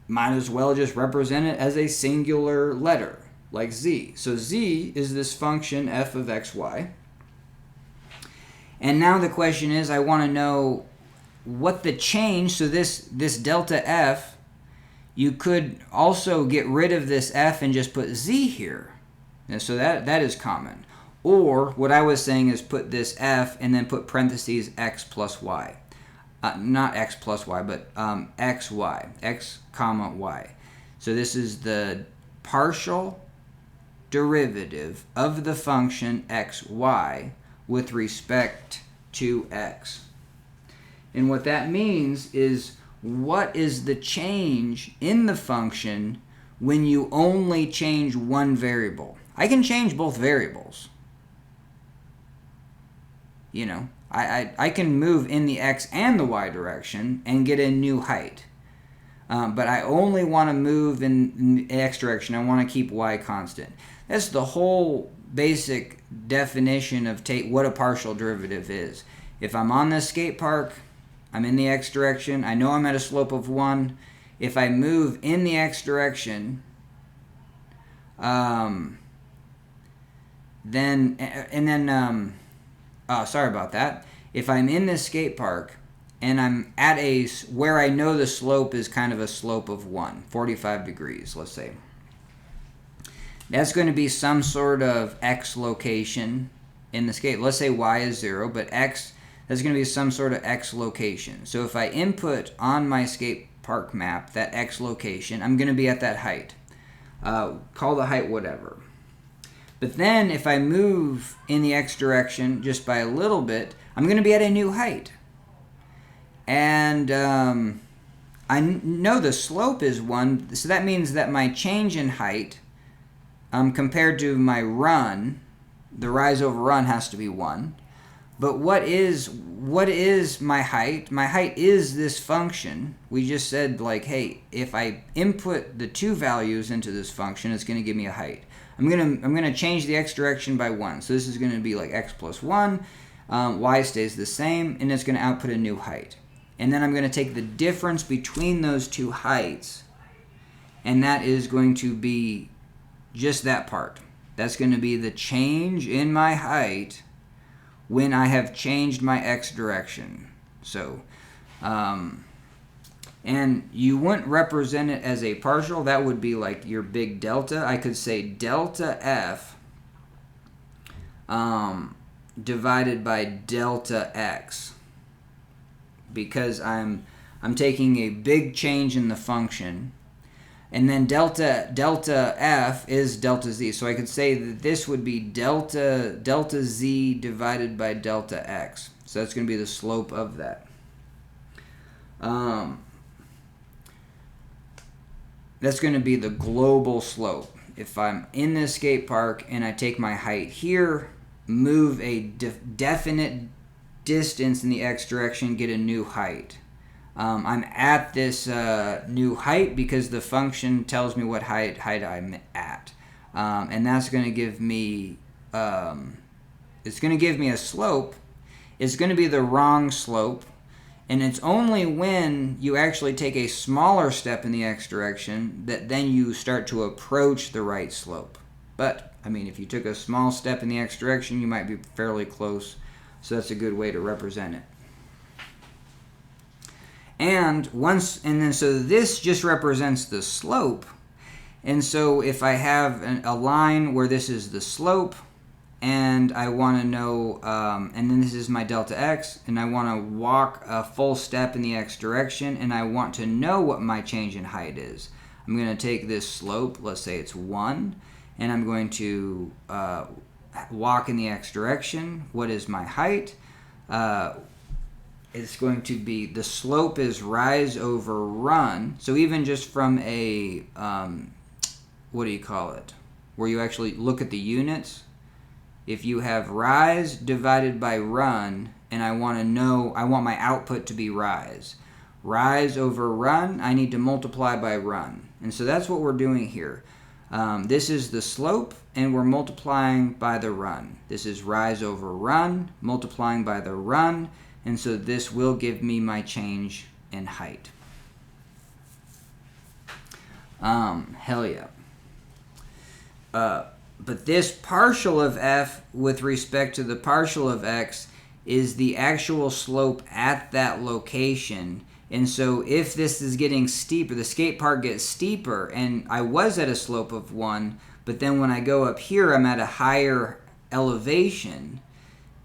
might as well just represent it as a singular letter, like z. So z is this function f of xy. And now the question is, I want to know what the change, so this delta f, you could also get rid of this f and just put z here. And so that is common. Or what I was saying is put this f and then put parentheses x plus y. Not x plus y, but xy, x comma y. So this is the partial derivative of the function xy with respect to x. And what that means is, what is the change in the function when you only change one variable? I can change both variables. You know, I can move in the x and the y direction and get a new height. But I only want to move in the x direction. I want to keep y constant. That's the whole basic definition of what a partial derivative is. If I'm on this skate park, I'm in the x direction, I know I'm at a slope of 1. If I move in the x direction, sorry about that. If I'm in this skate park and I'm at where I know the slope is kind of a slope of 45 degrees, let's say. That's going to be some sort of x location in the skate. Let's say y is 0, but x, that's going to be some sort of x location. So if I input on my skate park map that x location, I'm going to be at that height. Call the height whatever. But then if I move in the x direction just by a little bit, I'm going to be at a new height. And I know the slope is 1, so that means that my change in height compared to my run, the rise over run has to be 1. But what is my height? My height is this function. We just said, like, hey, if I input the 2 values into this function, it's going to give me a height. I'm gonna change the x direction by 1. So this is going to be like x plus 1. Y stays the same, and it's going to output a new height. And then I'm going to take the difference between those 2 heights, and that is going to be just that part. That's going to be the change in my height when I have changed my x direction. So, and you wouldn't represent it as a partial. That would be like your big delta. I could say delta f divided by delta x, because I'm taking a big change in the function. And then delta f is delta z. So I could say that this would be delta z divided by delta x. So that's going to be the slope of that. That's going to be the global slope. If I'm in this skate park and I take my height here, move a definite distance in the x direction, get a new height. I'm at this new height because the function tells me what height I'm at. And that's going to give me, it's going to give me a slope. It's going to be the wrong slope. And it's only when you actually take a smaller step in the x direction that then you start to approach the right slope. But, I mean, if you took a small step in the x direction, you might be fairly close. So that's a good way to represent it. So this just represents the slope. And so if I have a line where this is the slope, and I want to know, and then this is my delta x, and I want to walk a full step in the x direction, and I want to know what my change in height is. I'm going to take this slope, let's say it's 1, and I'm going to walk in the x direction. What is my height? It's going to be, the slope is rise over run. So even just from a, what do you call it? Where you actually look at the units. If you have rise divided by run, and I want my output to be rise. Rise over run, I need to multiply by run. And so that's what we're doing here. This is the slope, and we're multiplying by the run. This is rise over run, multiplying by the run, and so this will give me my change in height. Hell yeah. But this partial of f with respect to the partial of x is the actual slope at that location. And so if this is getting steeper, the skate park gets steeper, and I was at a slope of 1, but then when I go up here, I'm at a higher elevation,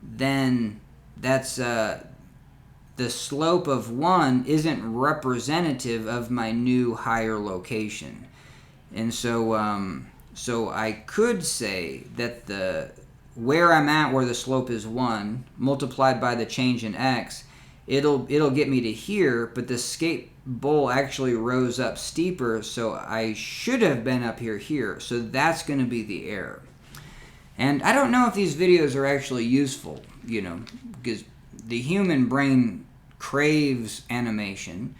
then that's the slope of 1 isn't representative of my new higher location. And so so I could say that where I'm at, where the slope is 1, multiplied by the change in x, it'll get me to here, but the skate bowl actually rose up steeper, so I should have been up here. So that's going to be the error. And I don't know if these videos are actually useful, because the human brain craves animation,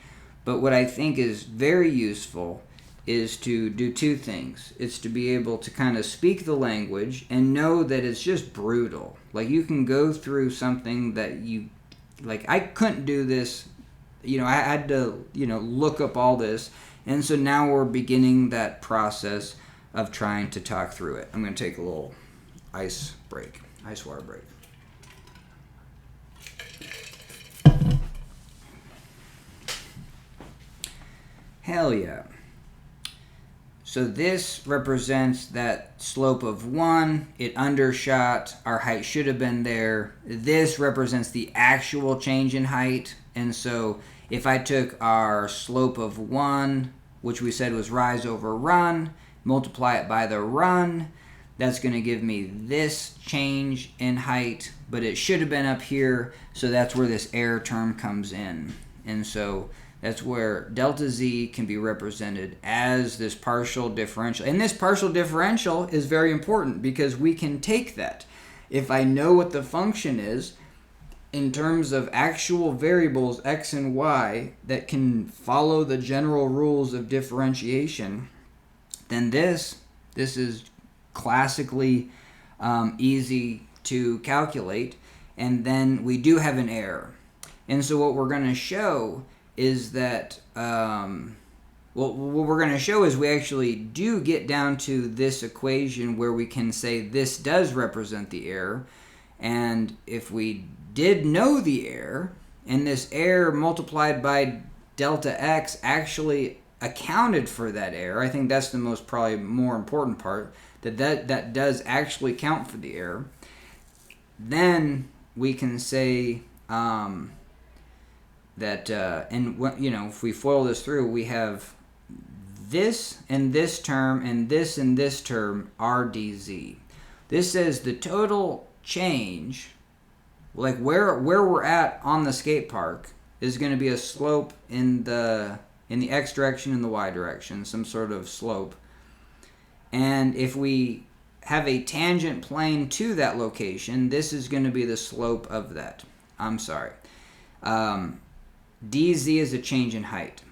but what I think is very useful is to do two things. It's to be able to kind of speak the language and know that it's just brutal. Like, you can go through something that I couldn't do this, I had to, look up all this, and so now we're beginning that process of trying to talk through it. I'm going to take a little ice water break. Hell yeah. So this represents that slope of 1, it undershot, our height should have been there. This represents the actual change in height, and so if I took our slope of 1, which we said was rise over run, multiply it by the run, that's going to give me this change in height, but it should have been up here, so that's where this error term comes in. And so that's where delta z can be represented as this partial differential. And this partial differential is very important because we can take that. If I know what the function is in terms of actual variables x and y that can follow the general rules of differentiation, then this is classically easy to calculate. And then we do have an error. And so what we're going to show is that, what we're going to show is we actually do get down to this equation where we can say this does represent the error. And if we did know the error, and this error multiplied by delta x actually accounted for that error, I think that's the probably more important part, that does actually count for the error, then we can say that, if we FOIL this through, we have this and this term and this term are dz. This says the total change, like where we're at on the skate park, is going to be a slope in the x direction and the y direction, some sort of slope. And if we have a tangent plane to that location, this is going to be the slope of that. I'm sorry. dz is a change in height.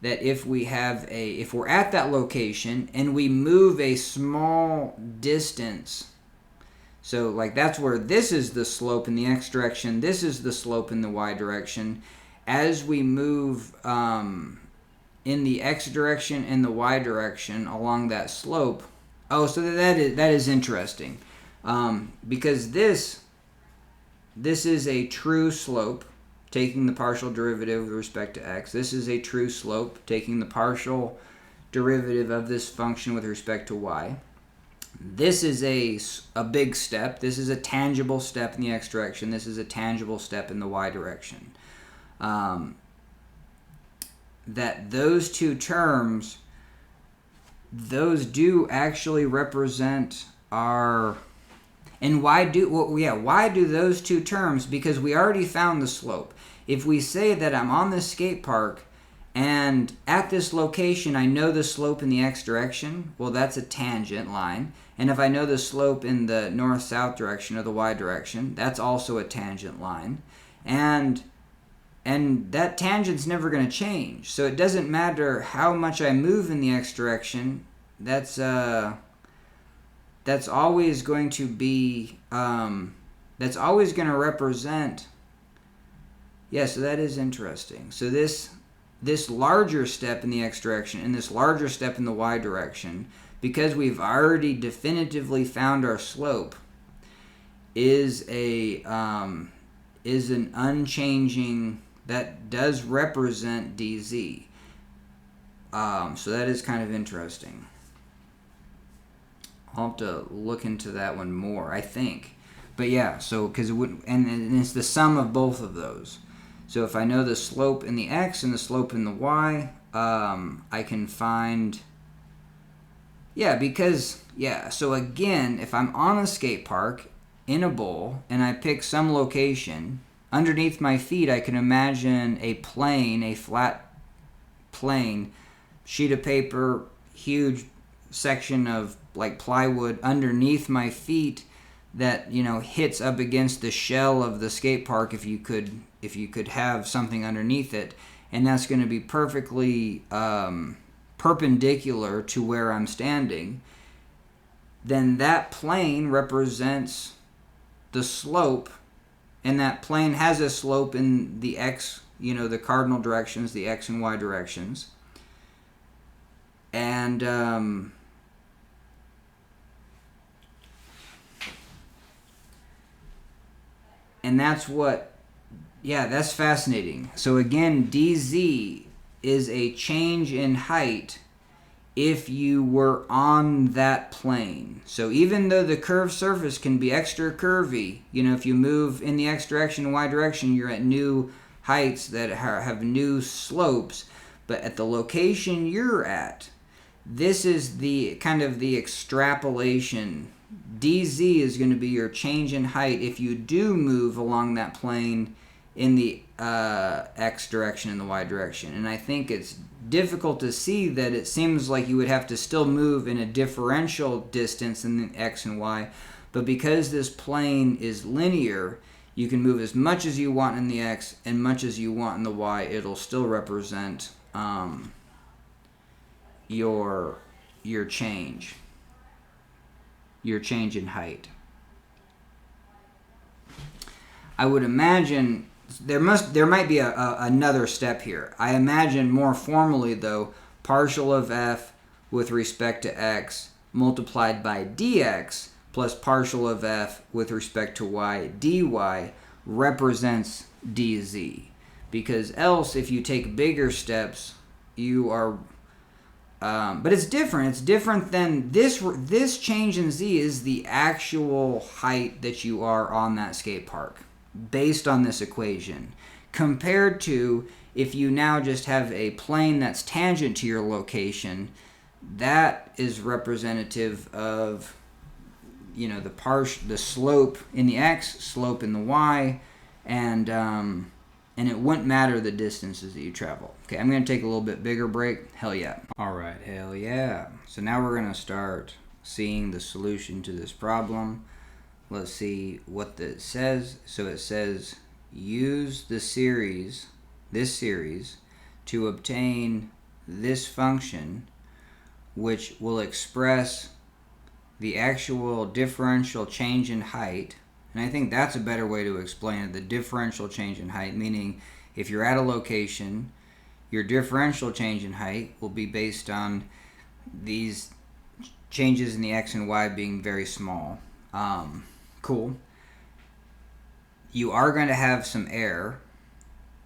That if we're at that location and we move a small distance, so like that's where this is the slope in the x direction, this is the slope in the y direction. As we move in the x direction and the y direction along that slope, so that is interesting, because this is a true slope, taking the partial derivative with respect to x. This is a true slope, taking the partial derivative of this function with respect to y. This is a big step. This is a tangible step in the x direction. This is a tangible step in the y direction. That those two terms, those do actually represent our... And why do those two terms? Because we already found the slope. If we say that I'm on this skate park and at this location I know the slope in the x direction, well, that's a tangent line. And if I know the slope in the north-south direction or the y direction, that's also a tangent line. And that tangent's never going to change. So it doesn't matter how much I move in the x direction, that's always going to be, that's always going to represent, so that is interesting. So this this larger step in the x direction and this larger step in the y direction, because we've already definitively found our slope, is an unchanging, that does represent dz. So that is kind of interesting. I'll have to look into that one more, I think. But yeah, so because it would, and it's the sum of both of those. So if I know the slope in the x and the slope in the y, I can find, so again, if I'm on a skate park in a bowl and I pick some location, underneath my feet I can imagine a plane, a flat plane, sheet of paper, huge section of like plywood underneath my feet that, you know, hits up against the shell of the skate park, if you could have something underneath it, and that's going to be perfectly perpendicular to where I'm standing, then that plane represents the slope, and that plane has a slope in the x, you know, the cardinal directions, the x and y directions. And that's what, that's fascinating. So again, dz is a change in height if you were on that plane. So even though the curved surface can be extra curvy, you know, if you move in the x direction and y direction, you're at new heights that have new slopes. But at the location you're at, this is the kind of the extrapolation. dz is going to be your change in height if you do move along that plane in the x direction and the y direction. And I think it's difficult to see that it seems like you would have to still move in a differential distance in the x and y, but because this plane is linear, you can move as much as you want in the x and much as you want in the y. It'll still represent your change in height. I would imagine there might be another step here. I imagine more formally though, partial of f with respect to x multiplied by dx plus partial of f with respect to y dy represents dz. Because else, if you take bigger steps, you are but it's different. It's different than this change in z is the actual height that you are on that skate park based on this equation, compared to if you now just have a plane that's tangent to your location. That is representative of, you know, the slope in the x, slope in the y, and it wouldn't matter the distances that you travel. Okay, I'm going to take a little bit bigger break. Hell yeah. All right, hell yeah. So now we're going to start seeing the solution to this problem. Let's see what it says. So it says, use this series to obtain this function, which will express the actual differential change in height. And I think that's a better way to explain it, the differential change in height, meaning if you're at a location, your differential change in height will be based on these changes in the x and y being very small. Cool. You are going to have some error,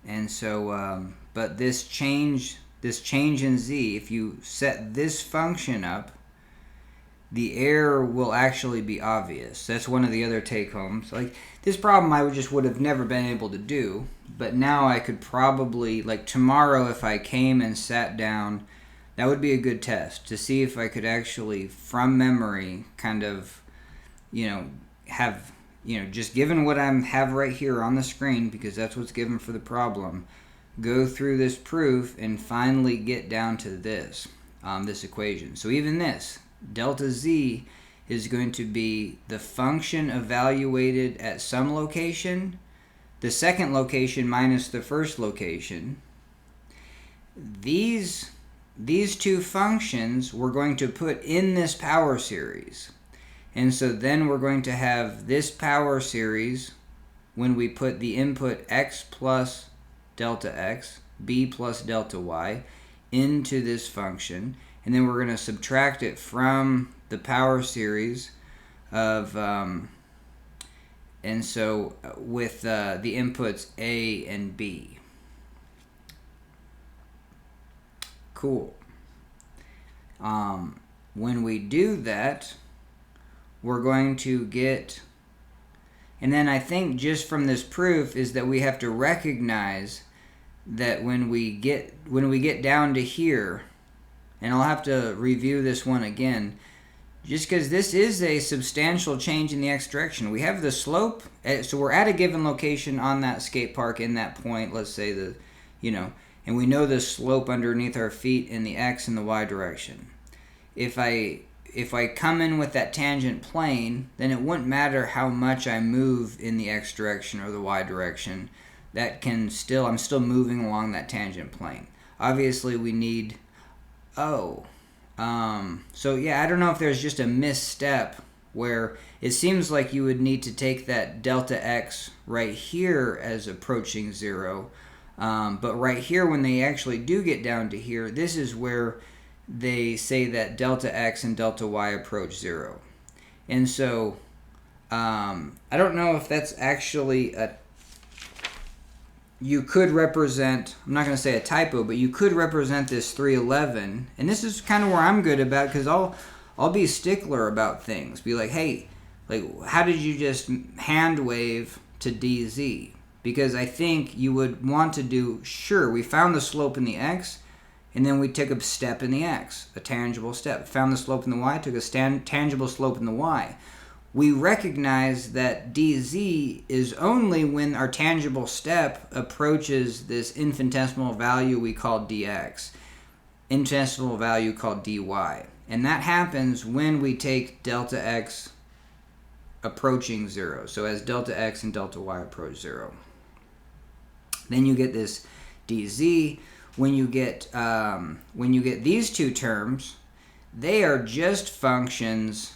and so, but this change in z, if you set this function up, the error will actually be obvious. That's one of the other take-homes. Like, this problem I would have never been able to do, but now I could probably, like tomorrow if I came and sat down, that would be a good test to see if I could actually, from memory, kind of, you know, have, you know, just given what I have right here on the screen, because that's what's given for the problem, go through this proof and finally get down to this, this equation. So even this, delta z is going to be the function evaluated at some location, the second location minus the first location. These two functions we're going to put in this power series. And so then we're going to have this power series when we put the input x plus delta x b plus delta y into this function, and then we're going to subtract it from the power series of, and so with the inputs a and b. Cool. When we do that, we're going to get, and then I think just from this proof is that we have to recognize that when we get down to here, and I'll have to review this one again, just because this is a substantial change in the x direction. We have the slope, so we're at a given location on that skate park in that point, let's say and we know the slope underneath our feet in the x and the y direction. If I come in with that tangent plane, then it wouldn't matter how much I move in the x direction or the y direction. I'm still moving along that tangent plane. Obviously, we need so yeah, I don't know if there's just a misstep where it seems like you would need to take that delta x right here as approaching 0. But right here, when they actually do get down to here, this is where they say that delta x and delta y approach 0. And so I don't know if that's actually you could represent, I'm not going to say a typo, but you could represent this 311. And this is kind of where I'm good about, because I'll be a stickler about things. Be like, hey, how did you just hand wave to dz? Because I think you would want to do, sure, we found the slope in the x, and then we took a step in the x, a tangible step. Found the slope in the y, took a tangible slope in the y. We recognize that dz is only when our tangible step approaches this infinitesimal value we call dx, infinitesimal value called dy. And that happens when we take delta x approaching 0. So as delta x and delta y approach 0. Then you get this dz. When you get these two terms, they are just functions.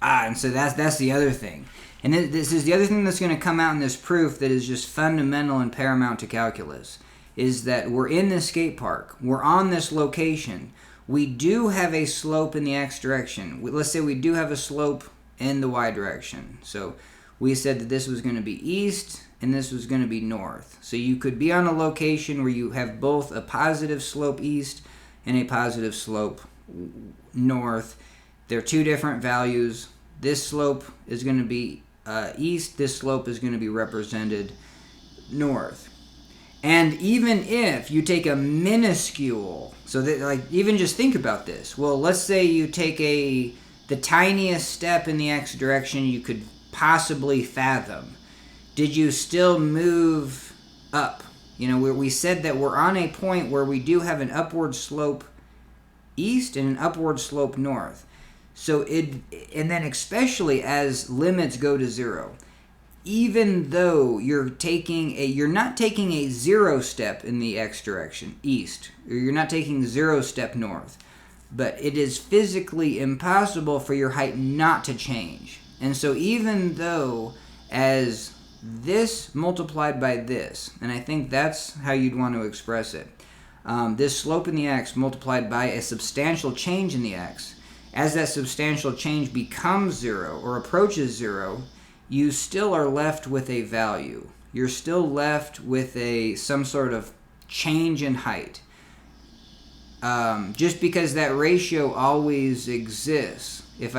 And so that's the other thing. And this is the other thing that's going to come out in this proof that is just fundamental and paramount to calculus, is that we're in this skate park. We're on this location. We do have a slope in the x direction. Let's say we do have a slope in the y direction. So we said that this was going to be east and this was going to be north. So you could be on a location where you have both a positive slope east and a positive slope north. They're two different values. This slope is going to be east. This slope is going to be represented north. And even if you take a minuscule, so that, even just think about this. Well, let's say you take the tiniest step in the x direction you could possibly fathom. Did you still move up? We said that we're on a point where we do have an upward slope east and an upward slope north. So and then especially as limits go to 0, even though you're not taking a 0 step in the x direction, east, or you're not taking 0 step north, but it is physically impossible for your height not to change. And so even though as this multiplied by this, and I think that's how you'd want to express it, this slope in the x multiplied by a substantial change in the x, as that substantial change becomes 0 or approaches 0, you still are left with a value. You're still left with some sort of change in height. Just because that ratio always exists. If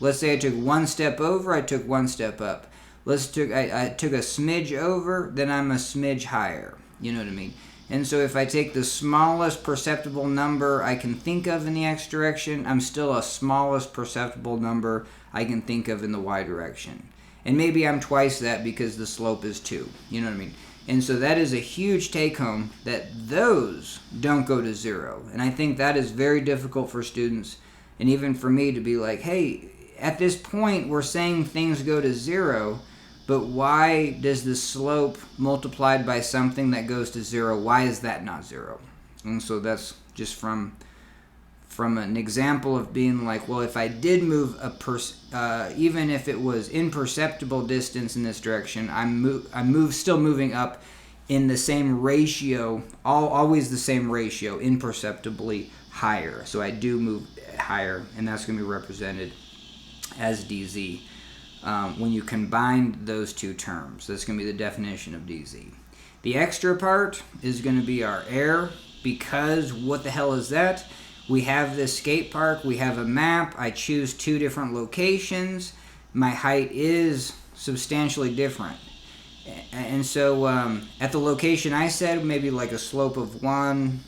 let's say I took one step over, I took one step up. I took a smidge over, then I'm a smidge higher. You know what I mean? And so if I take the smallest perceptible number I can think of in the x direction, I'm still a smallest perceptible number I can think of in the y direction. And maybe I'm twice that because the slope is 2. You know what I mean? And so that is a huge take-home, that those don't go to 0. And I think that is very difficult for students, and even for me, to be like, hey, at this point we're saying things go to 0, but why does the slope multiplied by something that goes to 0, why is that not 0? And so that's just from an example of being like, well, if I did move even if it was imperceptible distance in this direction, I'm still moving up in the same ratio, always the same ratio, imperceptibly higher. So I do move higher, and that's going to be represented as dz. When you combine those two terms, that's going to be the definition of dz. The extra part is going to be our air, because what the hell is that? We have this skate park, we have a map, I choose 2 different locations, my height is substantially different. And so at the location I said, maybe like a slope of 1,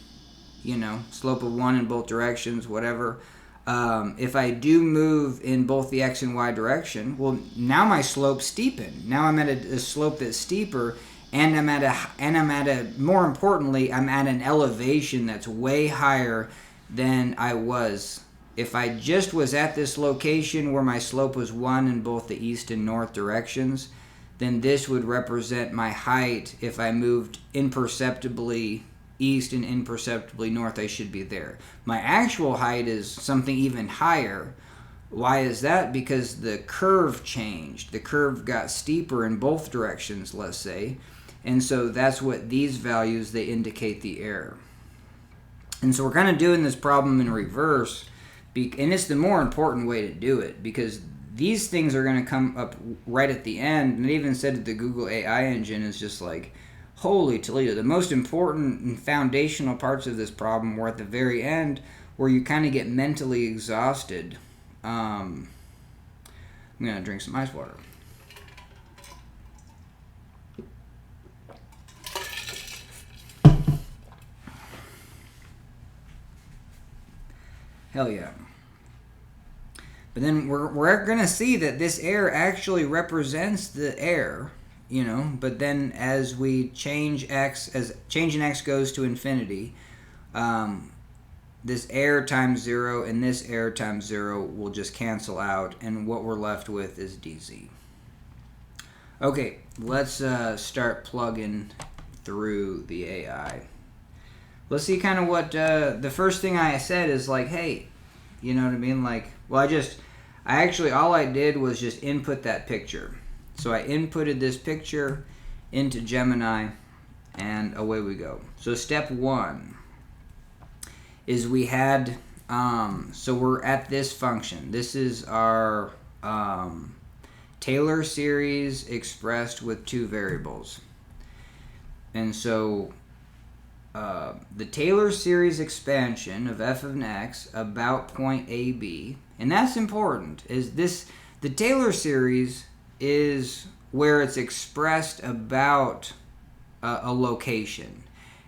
slope of 1 in both directions, whatever. If I do move in both the x and y direction, well, now my slope's steepened. Now I'm at a slope that's steeper, and more importantly, I'm at an elevation that's way higher than I was. If I just was at this location where my slope was 1 in both the east and north directions, then this would represent my height. If I moved imperceptibly east and imperceptibly north, I should be there. My actual height is something even higher. Why is that? Because the curve changed. The curve got steeper in both directions, let's say. And so that's what these values, they indicate the error. And so we're kind of doing this problem in reverse, and it's the more important way to do it, because these things are going to come up right at the end. And it even said that the Google AI engine is just like, holy Toledo, the most important and foundational parts of this problem were at the very end, where you kind of get mentally exhausted. I'm going to drink some ice water. Hell yeah. But then we're going to see that this error actually represents the error, but then as we change x, as change in x goes to infinity, this error times 0 and this error times 0 will just cancel out, and what we're left with is dz. Okay, let's start plugging through the AI. Let's see kind of what the first thing I said is like, hey, you know what I mean? Like, well, all I did was just input that picture. So I inputted this picture into Gemini, and away we go. So step 1 is we had, so we're at this function. This is our Taylor series expressed with 2 variables. And so the Taylor series expansion of f of x about point AB, and that's important, the Taylor series is where it's expressed about a location.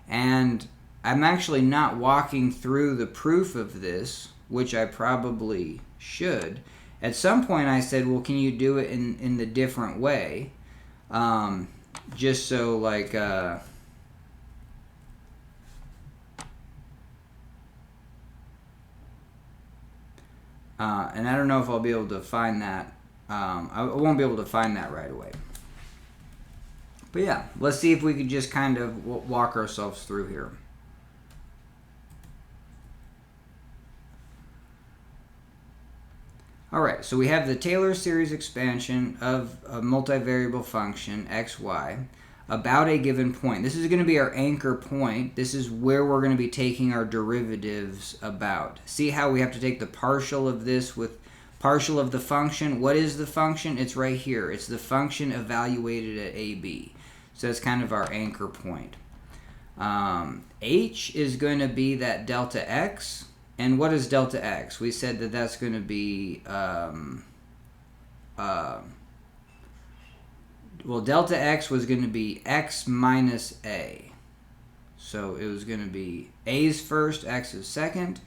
And I'm actually not walking through the proof of this, which I probably should. At some point I said, well, can you do it in the different way? Just so like... and I don't know if I'll be able to find that. I won't be able to find that right away. But yeah, let's see if we could just kind of walk ourselves through here. Alright, so we have the Taylor series expansion of a multivariable function, xy, about a given point. This is going to be our anchor point. This is where we're going to be taking our derivatives about. See how we have to take the partial of this with partial of the function. What is the function? It's right here. It's the function evaluated at AB. So that's kind of our anchor point. H is going to be that delta x. And what is delta x? We said that that's going to be... well, delta x was going to be x minus a. So it was going to be a's first, x is second.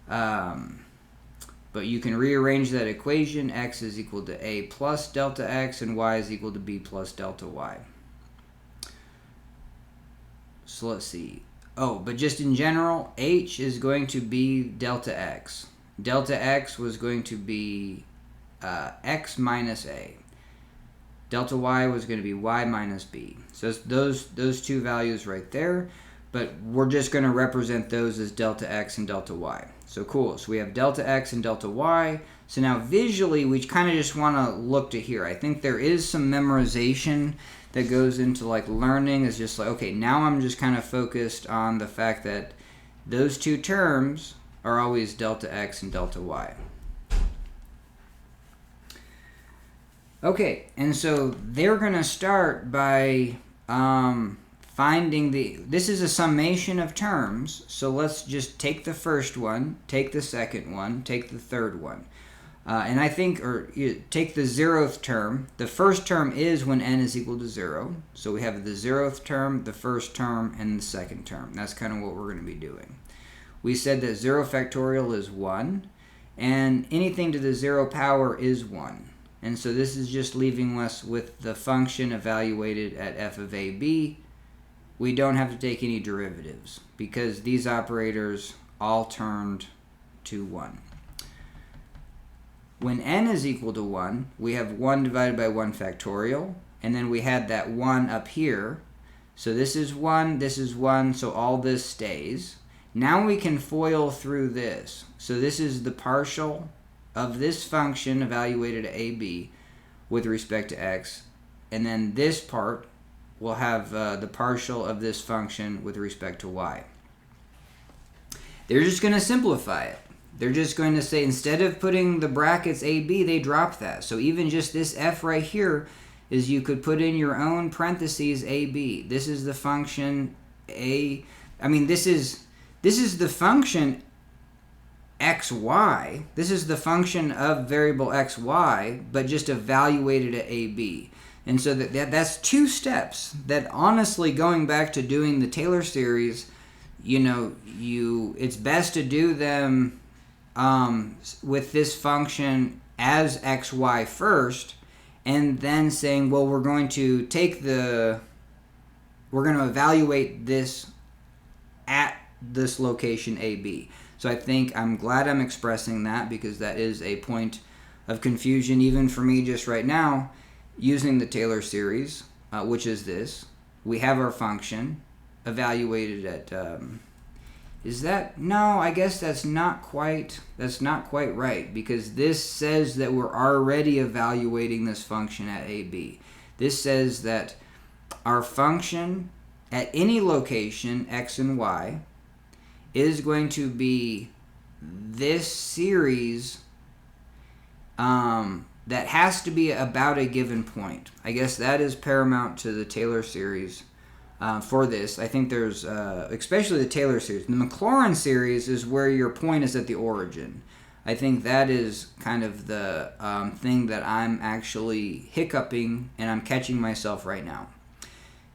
But you can rearrange that equation. X is equal to a plus delta x, and y is equal to b plus delta y. So let's see. Oh, but just in general, h is going to be delta x. Delta x was going to be x minus a. Delta y was going to be y minus b. So those two values right there, but we're just going to represent those as delta x and delta y. So cool. So we have delta x and delta y. So now visually, we kind of just want to look to here. I think there is some memorization that goes into like learning is just like, okay, now I'm just kind of focused on the fact that those two terms are always delta x and delta y. Okay, and so they're going to start by finding this is a summation of terms, so let's just take the first one, take the second one, take the third one. And I think, or take the 0th term. The first term is when n is equal to 0. So we have the 0th term, the first term, and the second term. That's kind of what we're going to be doing. We said that 0 factorial is 1, and anything to the 0 power is 1. And so this is just leaving us with the function evaluated at f of ab. We don't have to take any derivatives because these operators all turned to 1. When n is equal to 1, we have 1 divided by 1 factorial, and then we had that 1 up here. So this is 1, so all this stays. Now we can FOIL through this. So this is the partial of this function evaluated at ab with respect to x, and then this part will have the partial of this function with respect to y. They're just going to simplify it. They're just going to say, instead of putting the brackets AB, they drop that. So even just this f right here is you could put in your own parentheses AB. This is the function this is the function xy. This is the function of variable xy, but just evaluated at AB. And so that's two steps that, honestly, going back to doing the Taylor series, it's best to do them with this function as xy first, and then saying, well, we're going to evaluate this at this location AB. So I'm glad I'm expressing that, because that is a point of confusion even for me just right now using the Taylor series, which is this. We have our function evaluated at no, I guess that's not quite right, because this says that we're already evaluating this function at AB. This says that our function at any location x and y is going to be this series that has to be about a given point. I guess that is paramount to the Taylor series. For this, I think there's, especially the Taylor series. The Maclaurin series is where your point is at the origin. I think that is kind of the thing that I'm actually hiccuping and I'm catching myself right now.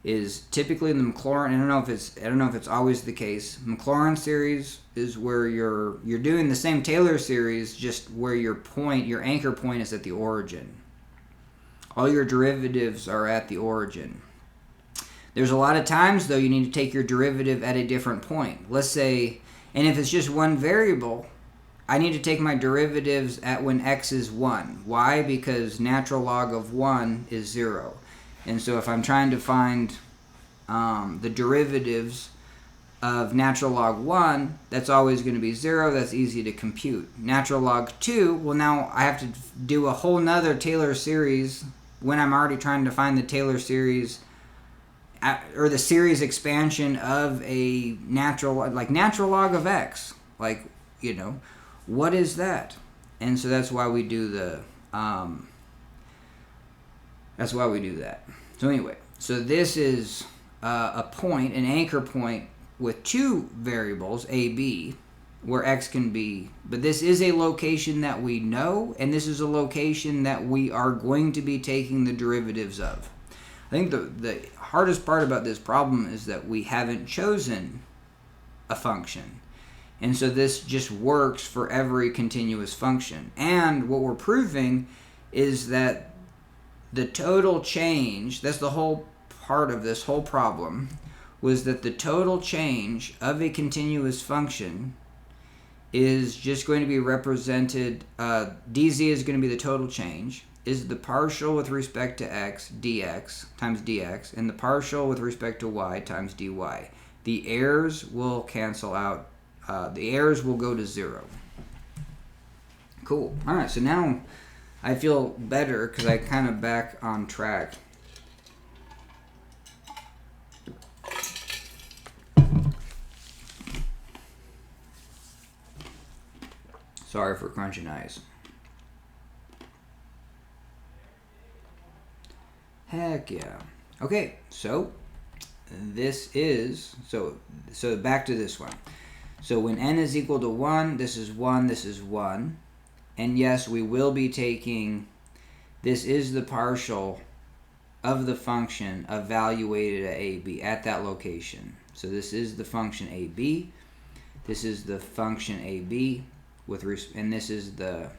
Is typically the Maclaurin. I don't know if it's always the case. Maclaurin series is where you're doing the same Taylor series, just where your anchor point is at the origin. All your derivatives are at the origin. There's a lot of times, though, you need to take your derivative at a different point. Let's say, and if it's just one variable, I need to take my derivatives at when x is 1. Why? Because natural log of 1 is 0. And so if I'm trying to find the derivatives of natural log 1, that's always going to be 0. That's easy to compute. Natural log 2, well, now I have to do a whole nother Taylor series when I'm already trying to find the Taylor series or the series expansion of a natural log of x. What is that? And so that's why we do that. So anyway, so this is a point, an anchor point with two variables, a, b, where x can be, but this is a location that we know, and this is a location that we are going to be taking the derivatives of. I think the hardest part about this problem is that we haven't chosen a function. And so this just works for every continuous function. And what we're proving is that the total change, that's the whole part of this whole problem, was that the total change of a continuous function is just going to be represented, dz is going to be the total change, is the partial with respect to x, dx, times dx, and the partial with respect to y times dy. The errors will cancel out. The errors will go to 0. Cool. All right, so now I feel better because I kind of back on track. Sorry for crunching eyes. Heck yeah. Okay, so this is, so back to this one. So when n is equal to 1, this is 1, this is 1. And yes, we will be taking, this is the partial of the function evaluated at AB, at that location. So this is the function AB. This is the function AB, and this is the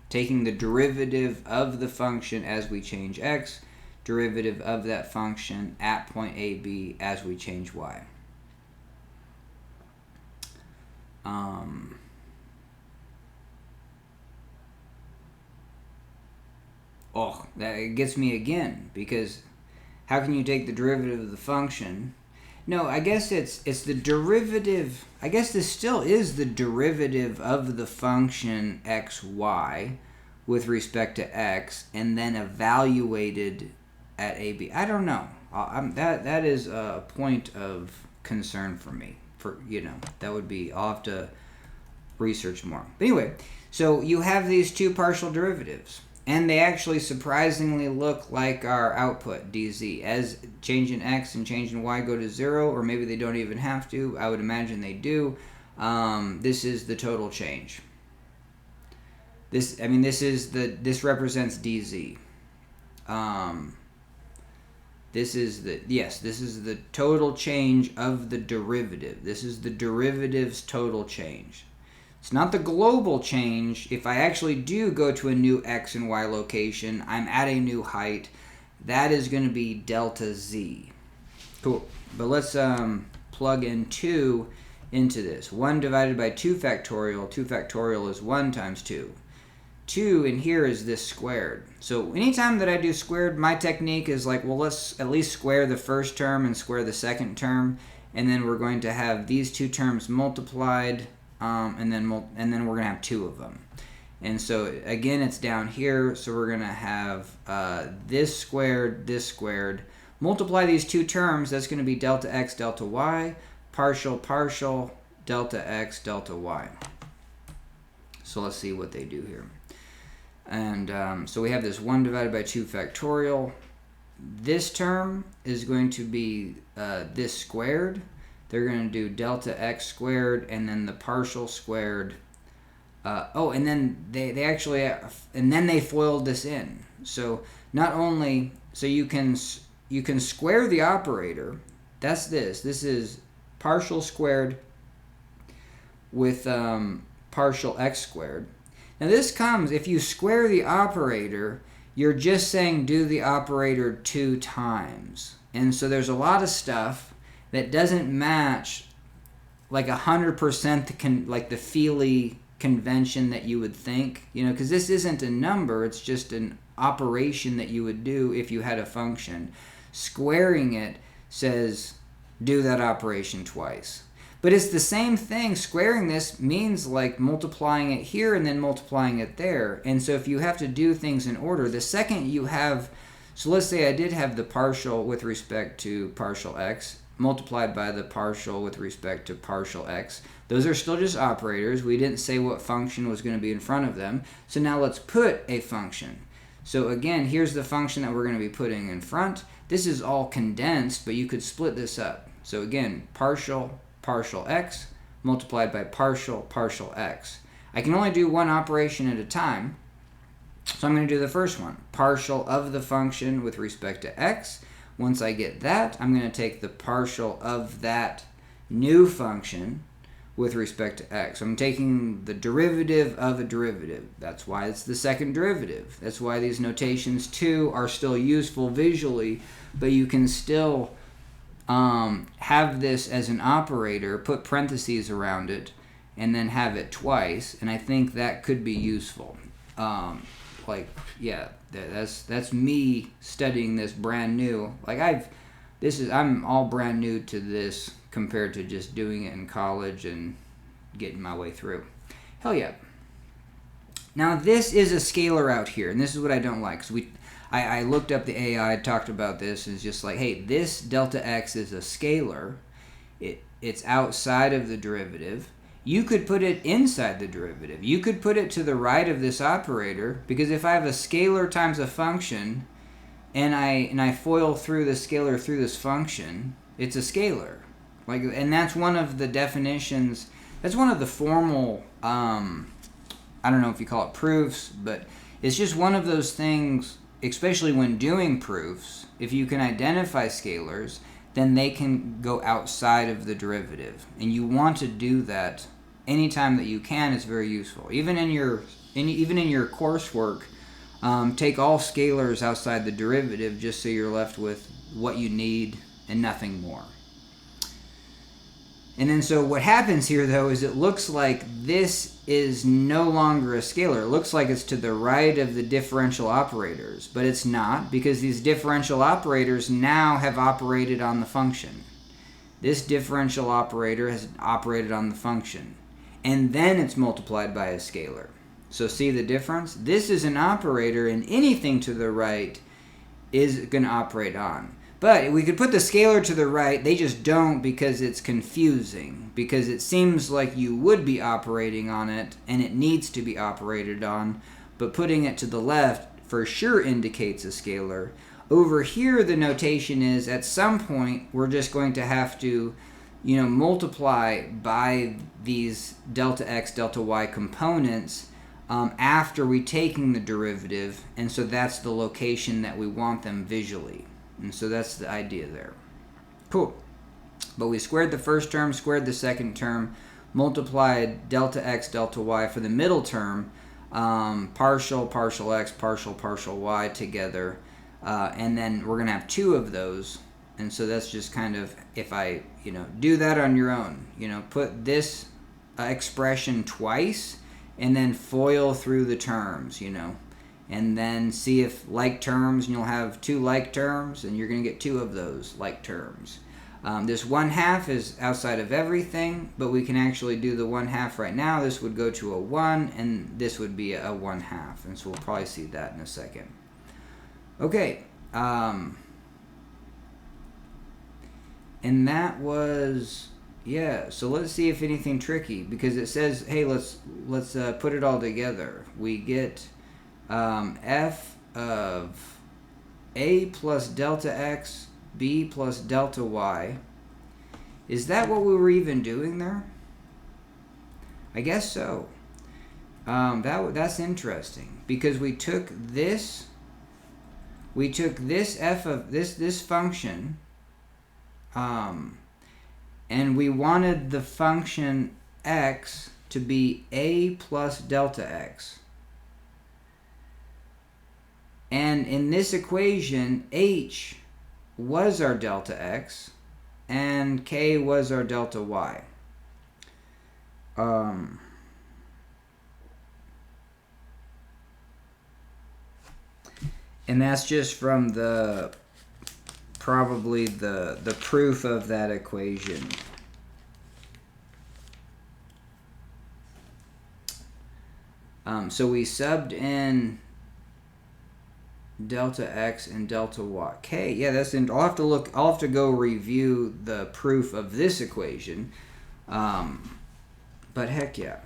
taking the derivative of the function as we change x, derivative of that function at point AB as we change y. That gets me again, because how can you take the derivative of the function? No, I guess it's the derivative. I guess this still is the derivative of the function xy with respect to x, and then evaluated at AB. I don't know. That is a point of concern for me. That would be, I'll have to research more. But anyway, so you have these two partial derivatives, and they actually surprisingly look like our output, dz. As change in x and change in y go to 0, or maybe they don't even have to. I would imagine they do. This is the total change. This represents dz. This is the total change of the derivative. This is the derivative's total change. It's not the global change. If I actually do go to a new x and y location, I'm at a new height. That is going to be delta z. Cool. But let's plug in 2 into this. 1 divided by 2 factorial. 2 factorial is 1 times 2. 2 in here is this squared. So anytime that I do squared, my technique is like, well, let's at least square the first term and square the second term, and then we're going to have these two terms multiplied, and then we're going to have 2 of them. And so again, it's down here, so we're going to have this squared, multiply these two terms. That's going to be delta x, delta y, partial, delta x, delta y. So let's see what they do here. And so we have this 1 divided by 2 factorial. This term is going to be this squared. They're going to do delta x squared, and then the partial squared. And then they foiled this in. So not only, so you can square the operator. That's this. This is partial squared with partial x squared. Now this comes, if you square the operator, you're just saying do the operator 2 times. And so there's a lot of stuff that doesn't match like 100% like the Feely convention that you would think, because this isn't a number, it's just an operation that you would do if you had a function. Squaring it says do that operation twice. But it's the same thing. Squaring this means like multiplying it here and then multiplying it there. And so if you have to do things in order, the second you have, so let's say I did have the partial with respect to partial x multiplied by the partial with respect to partial x. Those are still just operators. We didn't say what function was going to be in front of them. So now let's put a function. So again, here's the function that we're going to be putting in front. This is all condensed, but you could split this up. So again, partial x multiplied by partial x. I can only do one operation at a time, so I'm going to do the first one. Partial of the function with respect to x. Once I get that, I'm going to take the partial of that new function with respect to x. So I'm taking the derivative of a derivative. That's why it's the second derivative. That's why these notations too are still useful visually, but you can still have this as an operator, put parentheses around it, and then have it twice, and I think that could be useful. That's me studying this brand new. I'm all brand new to this compared to just doing it in college and getting my way through. Hell yeah. Now this is a scalar out here, and this is what I don't like. So I looked up the AI, talked about this, and it's just like, hey, this delta x is a scalar. It's outside of the derivative. you could put it inside the derivative. You could put it to the right of this operator, because if I have a scalar times a function, and I FOIL through the scalar through this function, it's a scalar. And that's one of the definitions. That's one of the formal. I don't know if you call it proofs, but it's just one of those things. Especially when doing proofs, if you can identify scalars, then they can go outside of the derivative, and you want to do that anytime that you can. It's very useful. Even in your coursework, take all scalars outside the derivative, just so you're left with what you need and nothing more. And then so what happens here, though, is it looks like this is no longer a scalar. It looks like it's to the right of the differential operators, but it's not, because these differential operators now have operated on the function. This differential operator has operated on the function, and then it's multiplied by a scalar. So see the difference? This is an operator, and anything to the right is going to operate on. But we could put the scalar to the right. They just don't, because it's confusing. Because it seems like you would be operating on it, and it needs to be operated on. But putting it to the left for sure indicates a scalar. Over here, the notation is, at some point, we're just going to have to, multiply by these delta x, delta y components after we taking the derivative. And so that's the location that we want them visually. And so that's the idea there. Cool. But we squared the first term, squared the second term, multiplied delta x, delta y for the middle term, partial x, partial y together. And then we're going to have two of those. And so that's just kind of, if I, do that on your own, put this expression twice and then FOIL through the terms, and then see if like terms, and you'll have two like terms, and you're going to get two of those like terms. This 1/2 is outside of everything, but we can actually do the 1/2 right now. This would go to a 1, and this would be a 1/2, and so we'll probably see that in a second. Okay, and that was, so let's see if anything tricky, because it says, hey, let's put it all together. We get f of a plus delta x, b plus delta y. Is that what we were even doing there? I guess so. That's interesting, because we took this f of this function, and we wanted the function x to be a plus delta x. And in this equation, h was our delta x, and k was our delta y. And that's just from probably the proof of that equation. So we subbed in delta x and delta y. Okay, yeah, that's in. I'll have to go review the proof of this equation. But heck yeah.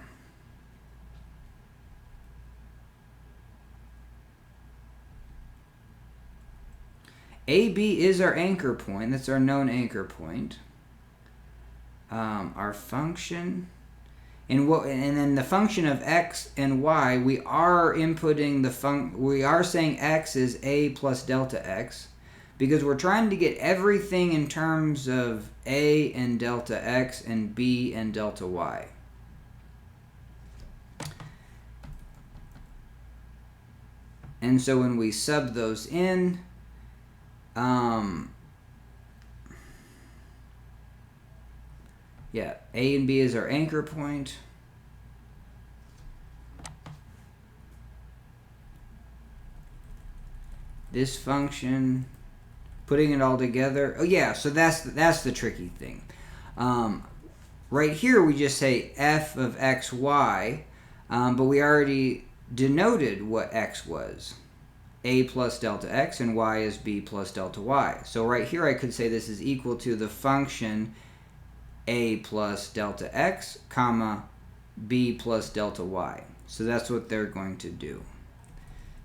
AB is our anchor point. That's our known anchor point. Our function, and then the function of x and y, we are inputting we are saying x is a plus delta x, because we're trying to get everything in terms of a and delta x and b and delta y. And so when we sub those in, yeah, a and b is our anchor point. This function, putting it all together. Oh yeah, so that's the tricky thing. Right here we just say f of x, y, but we already denoted what x was. A plus delta x, and y is b plus delta y. So right here I could say this is equal to the function a plus delta x, comma, b plus delta y. So that's what they're going to do.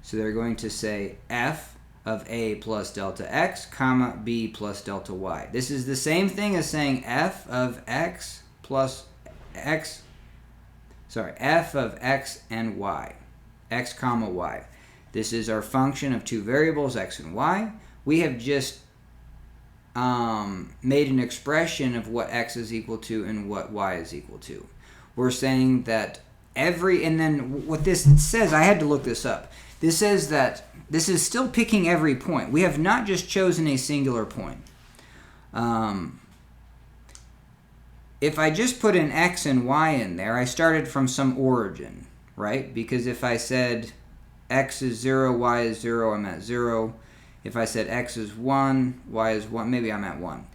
So they're going to say f of a plus delta x, comma, b plus delta y. This is the same thing as saying f of x plus x, f of x and y, x comma y. This is our function of two variables, x and y. We have just made an expression of what x is equal to and what y is equal to. We're saying that and then what this says, I had to look this up. This says that this is still picking every point. We have not just chosen a singular point. If I just put an x and y in there, I started from some origin, right? Because if I said x is 0, y is 0, I'm at 0. If I said x is 1, y is 1, maybe I'm at 1.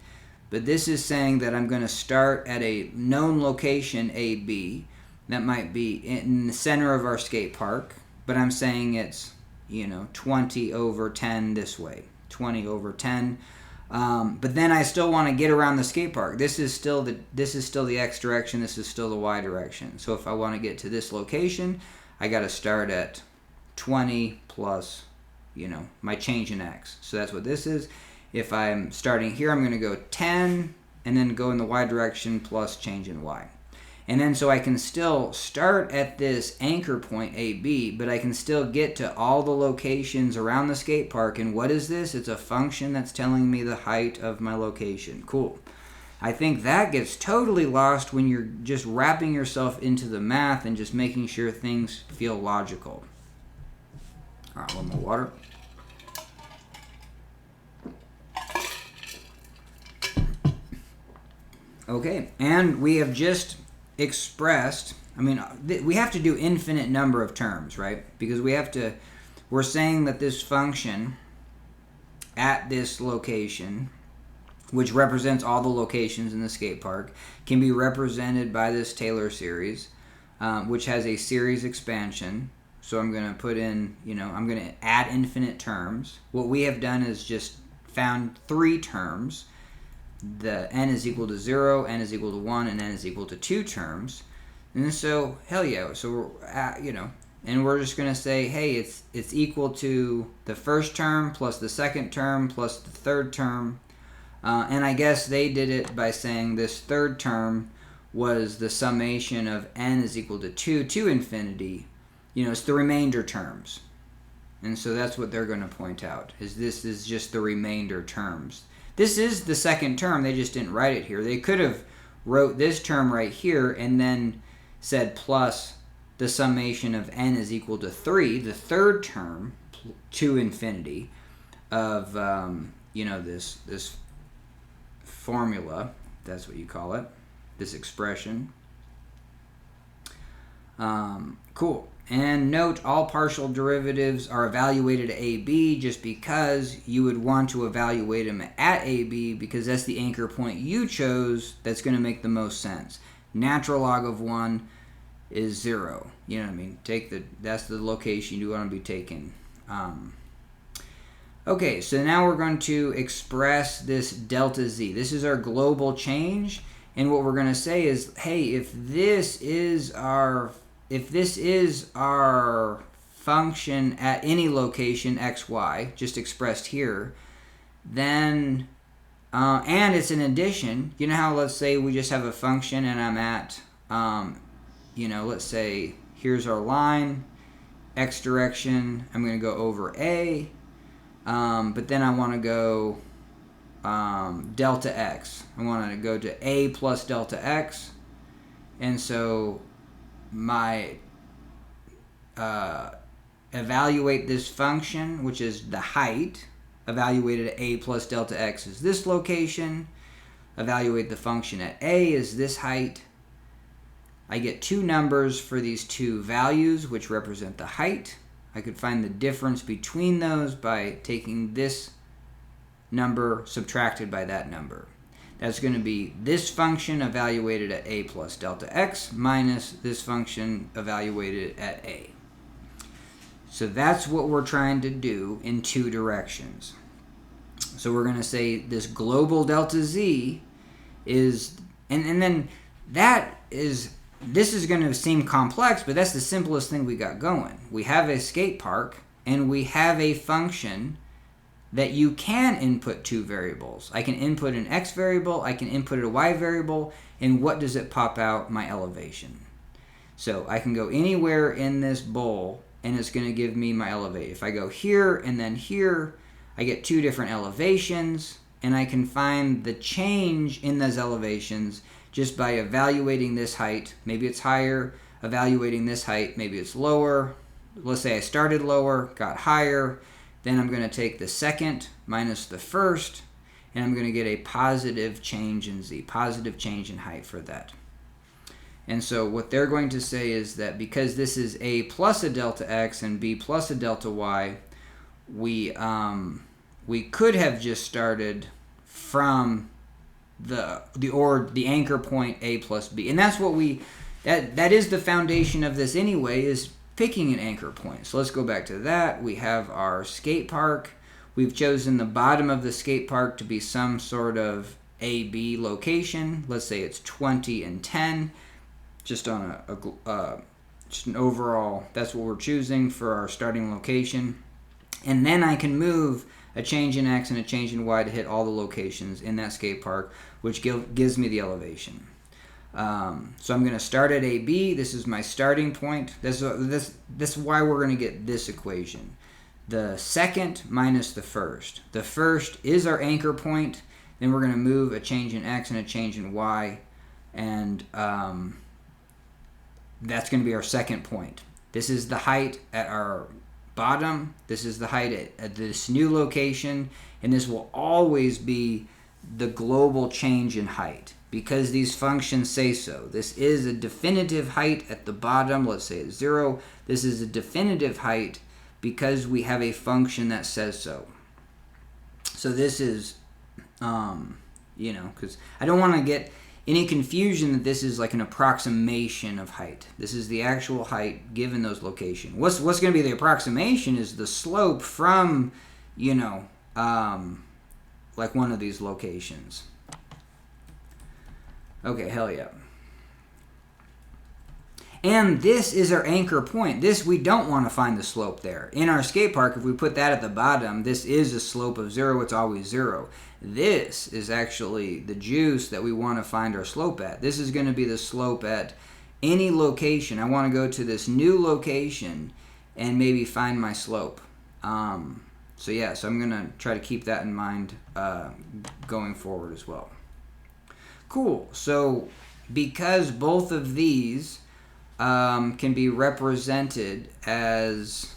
But this is saying that I'm going to start at a known location, A, B. That might be in the center of our skate park. But I'm saying it's, 20 over 10 this way. 20 over 10. But then I still want to get around the skate park. This is still the x direction. This is still the y direction. So if I want to get to this location, I got to start at 20 plus, my change in x. So that's what this is. If I'm starting here, I'm going to go 10 and then go in the y direction plus change in y. And then so I can still start at this anchor point AB, but I can still get to all the locations around the skate park. And what is this? It's a function that's telling me the height of my location. Cool. I think that gets totally lost when you're just wrapping yourself into the math and just making sure things feel logical. All right, a little more water. Okay, and we have just expressed, we have to do infinite number of terms, right? Because we're saying that this function at this location, which represents all the locations in the skate park, can be represented by this Taylor series, which has a series expansion. So I'm going to put in, I'm going to add infinite terms. What we have done is just found 3 terms. The n is equal to 0, n is equal to 1, and n is equal to 2 terms. And so, hell yeah. So we're at, and we're just going to say, hey, it's equal to the first term plus the second term plus the third term. And I guess they did it by saying this third term was the summation of n is equal to 2 to infinity. It's the remainder terms. And so that's what they're going to point out, is this is just the remainder terms. This is the second term, they just didn't write it here. They could have wrote this term right here and then said plus the summation of n is equal to 3, the third term, to infinity of, this formula, that's what you call it, this expression. Cool. And note, all partial derivatives are evaluated at AB just because you would want to evaluate them at AB because that's the anchor point you chose that's going to make the most sense. Natural log of 1 is 0. You know what I mean? That's the location you want to be taking. Okay, so now we're going to express this delta z. This is our global change. And what we're going to say is, hey, if this is our function at any location x, y, just expressed here, then, and it's an addition, how let's say we just have a function and I'm at, let's say here's our line, x direction, I'm going to go over a, but then I want to go delta x. I want to go to a plus delta x, and so my evaluate this function, which is the height, evaluated at a plus delta x is this location, evaluate the function at a is this height. I get 2 numbers for these 2 values, which represent the height. I could find the difference between those by taking this number subtracted by that number. That's going to be this function evaluated at a plus delta x minus this function evaluated at a. So that's what we're trying to do in 2 directions. So we're going to say this global delta z is, and then that is this is going to seem complex, but that's the simplest thing we got going. We have a skate park, and we have a function that you can input two variables. I can input an x variable, I can input a y variable, and what does it pop out? My elevation. So I can go anywhere in this bowl, and it's going to give me my elevate. If I go here and then here, I get two different elevations, and I can find the change in those elevations just by evaluating this height. Maybe it's higher, evaluating this height, maybe it's lower. Let's say I started lower, got higher, then I'm going to take the second minus the first, and I'm going to get a positive change in z, positive change in height for that. And so what they're going to say is that because this is a plus a delta x and b plus a delta y, we could have just started from the anchor point a plus b, and that's what that is the foundation of this anyway, is picking an anchor point. So let's go back to that. We have our skate park. We've chosen the bottom of the skate park to be some sort of AB location. Let's say it's 20 and 10, just on just an overall. That's what we're choosing for our starting location, and then I can move a change in x and a change in y to hit all the locations in that skate park, which gives me the elevation. So I'm going to start at AB. This is my starting point. This is why we're going to get this equation. The second minus the first. The first is our anchor point. Then we're going to move a change in x and a change in y, and that's going to be our second point. This is the height at our bottom. This is the height at this new location, and this will always be the global change in height because these functions say so. This is a definitive height at the bottom. Let's say it's 0. This is a definitive height because we have a function that says so. So this is, because I don't want to get any confusion that this is like an approximation of height. This is the actual height given those locations. What's going to be the approximation is the slope from, like one of these locations. Okay, hell yeah. And this is our anchor point. This, we don't want to find the slope there. In our skate park, if we put that at the bottom, this is a slope of 0. It's always 0. This is actually the juice that we want to find our slope at. This is going to be the slope at any location. I want to go to this new location and maybe find my slope. So I'm going to try to keep that in mind going forward as well. Cool. So because both of these can be represented as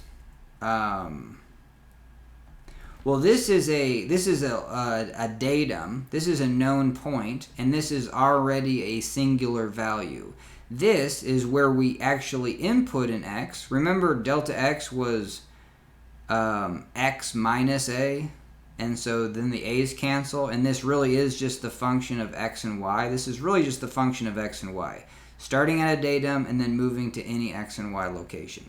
this is a datum. This is a known point, and this is already a singular value. This is where we actually input an x. Remember, delta x was x minus a, and so then the a's cancel, and this really is just the function of x and y. This is really just the function of x and y, starting at a datum and then moving to any x and y location.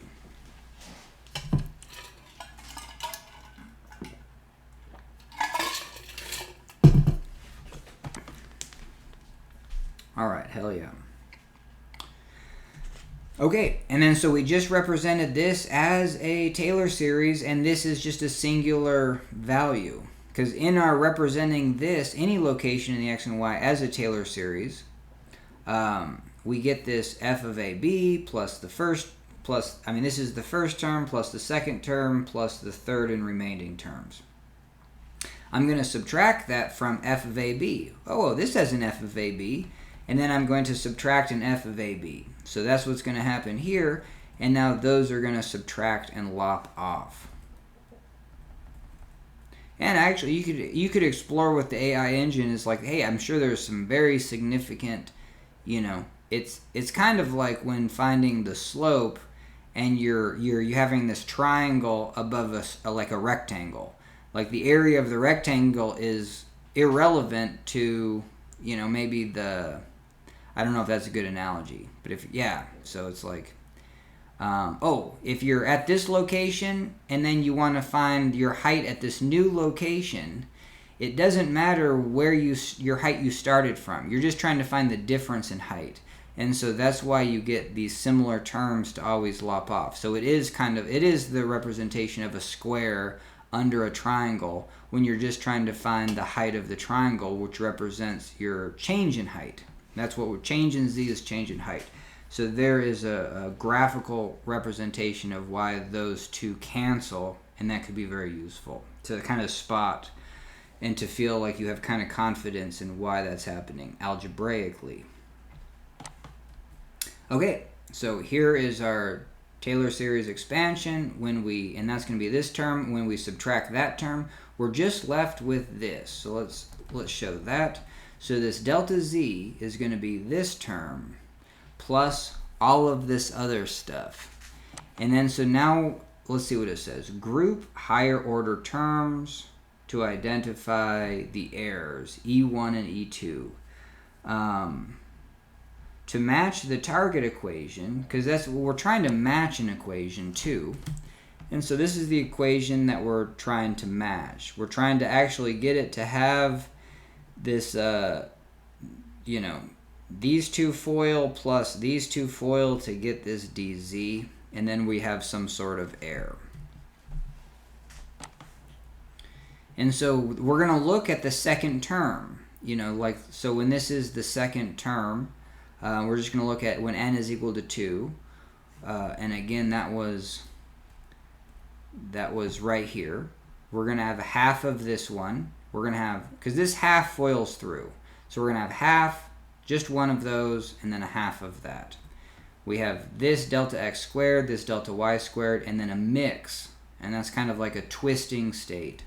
All right, hell yeah. Okay, and then so we just represented this as a Taylor series, and this is just a singular value. Because in our representing this, any location in the x and y as a Taylor series, we get this f of AB plus the first, this is the first term plus the second term plus the third and remaining terms. I'm going to subtract that from f of AB. Oh, this has an f of AB. And then I'm going to subtract an f of AB. So that's what's going to happen here. And now those are going to subtract and lop off. And actually, you could explore with the AI engine. Is like, hey, I'm sure there's some very significant, it's kind of like when finding the slope, and you're having this triangle above like a rectangle. Like the area of the rectangle is irrelevant to, maybe the. I don't know if that's a good analogy, but so it's like, if you're at this location and then you want to find your height at this new location, it doesn't matter where your height you started from. You're just trying to find the difference in height. And so that's why you get these similar terms to always lop off. So it is the representation of a square under a triangle when you're just trying to find the height of the triangle, which represents your change in height. That's what change in z is, change in height. So there is a graphical representation of why those two cancel, and that could be very useful to kind of spot and to feel like you have kind of confidence in why that's happening algebraically. Okay, so here is our Taylor series expansion, and that's going to be this term. When we subtract that term, we're just left with this. So let's show that. So this delta z is going to be this term plus all of this other stuff. And then so now let's see what it says. Group higher order terms to identify the errors, E1 and E2. To match the target equation, because that's what we're trying to match an equation to. And so this is the equation that we're trying to match. We're trying to actually get it to have this, these two FOIL plus these two FOIL to get this dz, and then we have some sort of error. And so we're going to look at the second term, so when this is the second term, we're just going to look at when n is equal to 2, and again that was right here. We're going to have half of this one. We're going to have, because this half foils through, so we're going to have half, just one of those, and then a half of that. We have this delta x squared, this delta y squared, and then a mix, and that's kind of like a twisting state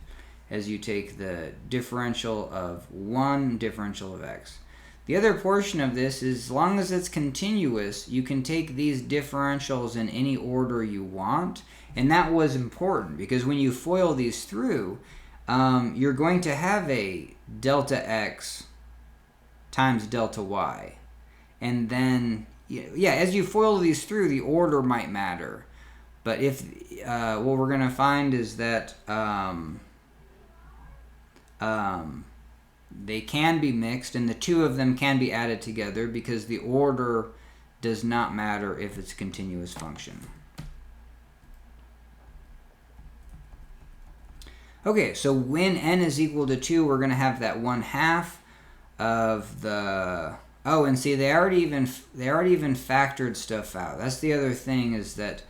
as you take the differential of 1 differential of x. The other portion of this is, as long as it's continuous, you can take these differentials in any order you want, and that was important because when you FOIL these through, you're going to have a delta x times delta y, and then as you FOIL these through, the order might matter. But if what we're going to find is that they can be mixed, and the two of them can be added together because the order does not matter if it's a continuous function. Okay, so when n is equal to 2, we're going to have that 1/2 of the... Oh, and see, they already even factored stuff out. That's the other thing, is that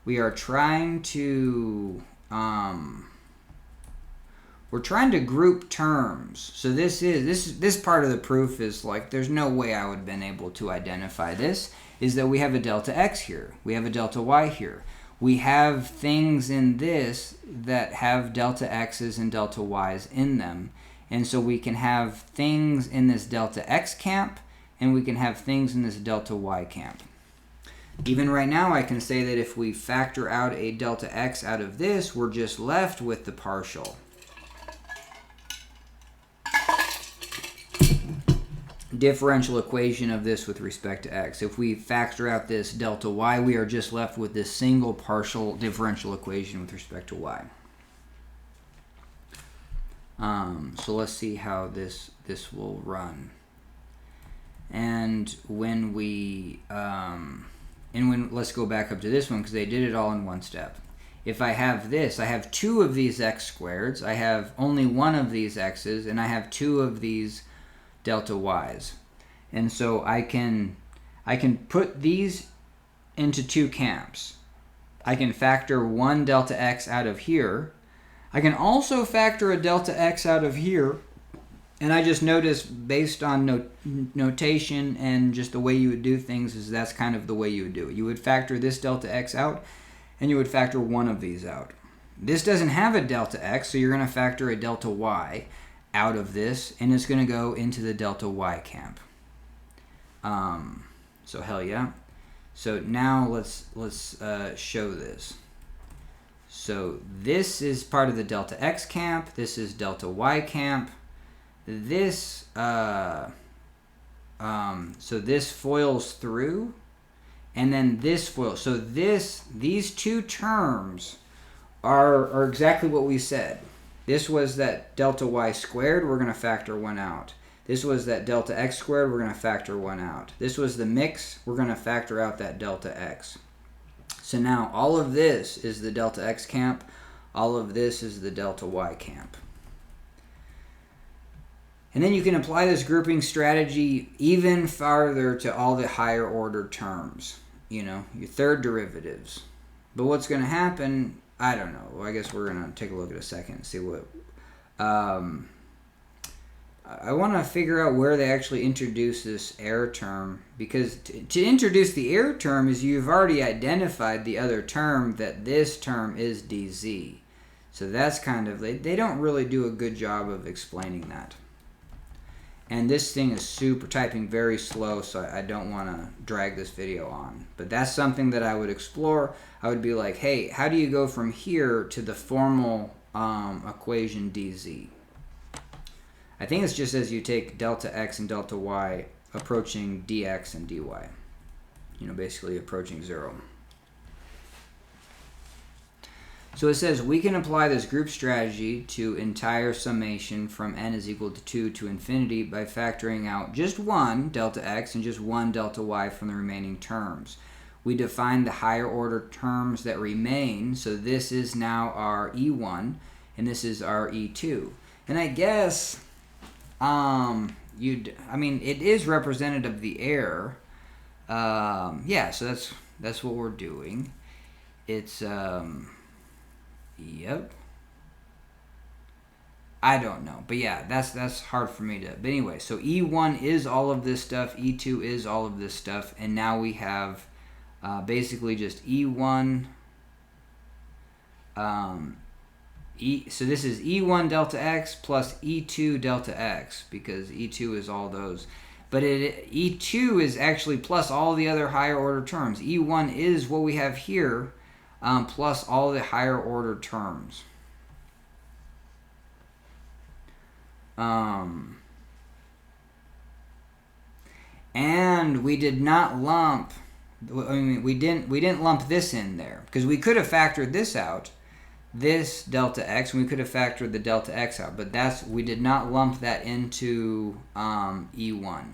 we are trying to... we're trying to group terms. So this part of the proof is like, there's no way I would have been able to identify this, is that we have a delta x here. We have a delta y here. We have things in this that have delta x's and delta y's in them. And so we can have things in this delta x camp, and we can have things in this delta y camp. Even right now, I can say that if we factor out a delta x out of this, we're just left with the partial. Differential equation of this with respect to x. If we factor out this delta y, we are just left with this single partial differential equation with respect to y. So let's see how this will run. And when we let's go back up to this one, because they did it all in one step. If I have this, I have 2 of these x squareds, I have only 1 of these x's, and I have 2 of these delta y's. And so I can put these into 2 camps. I can factor 1 delta x out of here. I can also factor a delta x out of here. And I just noticed, based on notation and just the way you would do things, is that's kind of the way you would do it. You would factor this delta x out, and you would factor 1 of these out. This doesn't have a delta x, so you're going to factor a delta y out of this, and it's going to go into the delta y camp. So hell yeah. So now let's show this. So this is part of the delta x camp. This is delta y camp. This so this foils through, and then this foils. So these 2 terms are exactly what we said. This was that delta y squared. We're going to factor 1 out. This was that delta x squared, we're going to factor 1 out. This was the mix, we're going to factor out that delta x. So now all of this is the delta x camp, all of this is the delta y camp. And then you can apply this grouping strategy even farther to all the higher order terms, you know, your third derivatives. But what's going to happen, I don't know. Well, I guess we're going to take a look at a second and see what... I want to figure out where they actually introduce this error term, because to introduce the error term is you've already identified the other term, that this term is dz. So that's kind of... They don't really do a good job of explaining that. And this thing is super typing very slow, so I don't want to drag this video on. But that's something that I would explore. I would be like, hey, how do you go from here to the formal equation dz? I think it's just as you take delta x and delta y approaching dx and dy. You know, basically approaching 0. So it says we can apply this group strategy to entire summation from n is equal to 2 to infinity by factoring out just one delta x and just one delta y from the remaining terms. We define the higher order terms that remain, so this is now our e1 and this is our e2. And I guess I mean, it is representative of the error. Yeah, so that's what we're doing. It's yep. I don't know, but yeah, that's hard for me to. But anyway, so E1 is all of this stuff, E2 is all of this stuff, and now we have basically just E1. So this is E1 delta x plus E2 delta x, because E2 is all those. But E2 is actually plus all the other higher order terms. E1 is what we have here, plus all the higher order terms. And we did not lump. I mean, we didn't lump this in there, because we could have factored this out, this delta x, and we could have factored the delta x out. But we did not lump that into E1,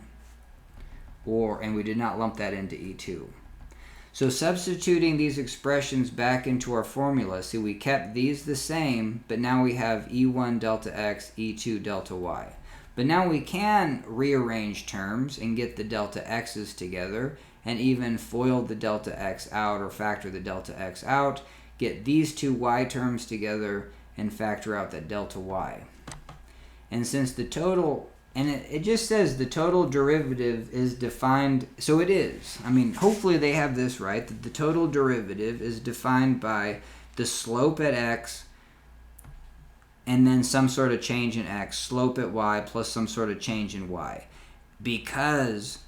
and we did not lump that into E2. So substituting these expressions back into our formula, see, we kept these the same, but now we have E1 delta x, E2 delta y. But now we can rearrange terms and get the delta x's together, and even FOIL the delta x out or factor the delta x out, get these two y terms together, and factor out that delta y. And since the total... And it just says the total derivative is defined, so it is. I mean, hopefully they have this right, that the total derivative is defined by the slope at x and then some sort of change in x, slope at y plus some sort of change in y. Because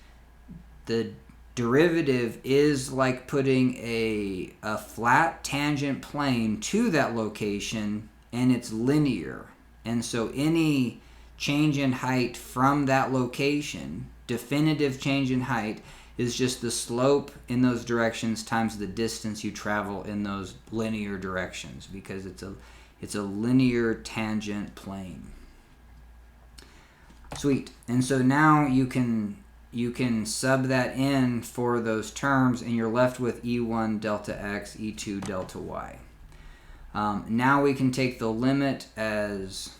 the derivative is like putting a flat tangent plane to that location, and it's linear. And so any change in height from that location, definitive change in height, is just the slope in those directions times the distance you travel in those linear directions, because it's a linear tangent plane. Sweet. And so now you can sub that in for those terms, and you're left with E1 delta x, E2 delta y. Now we can take the limit as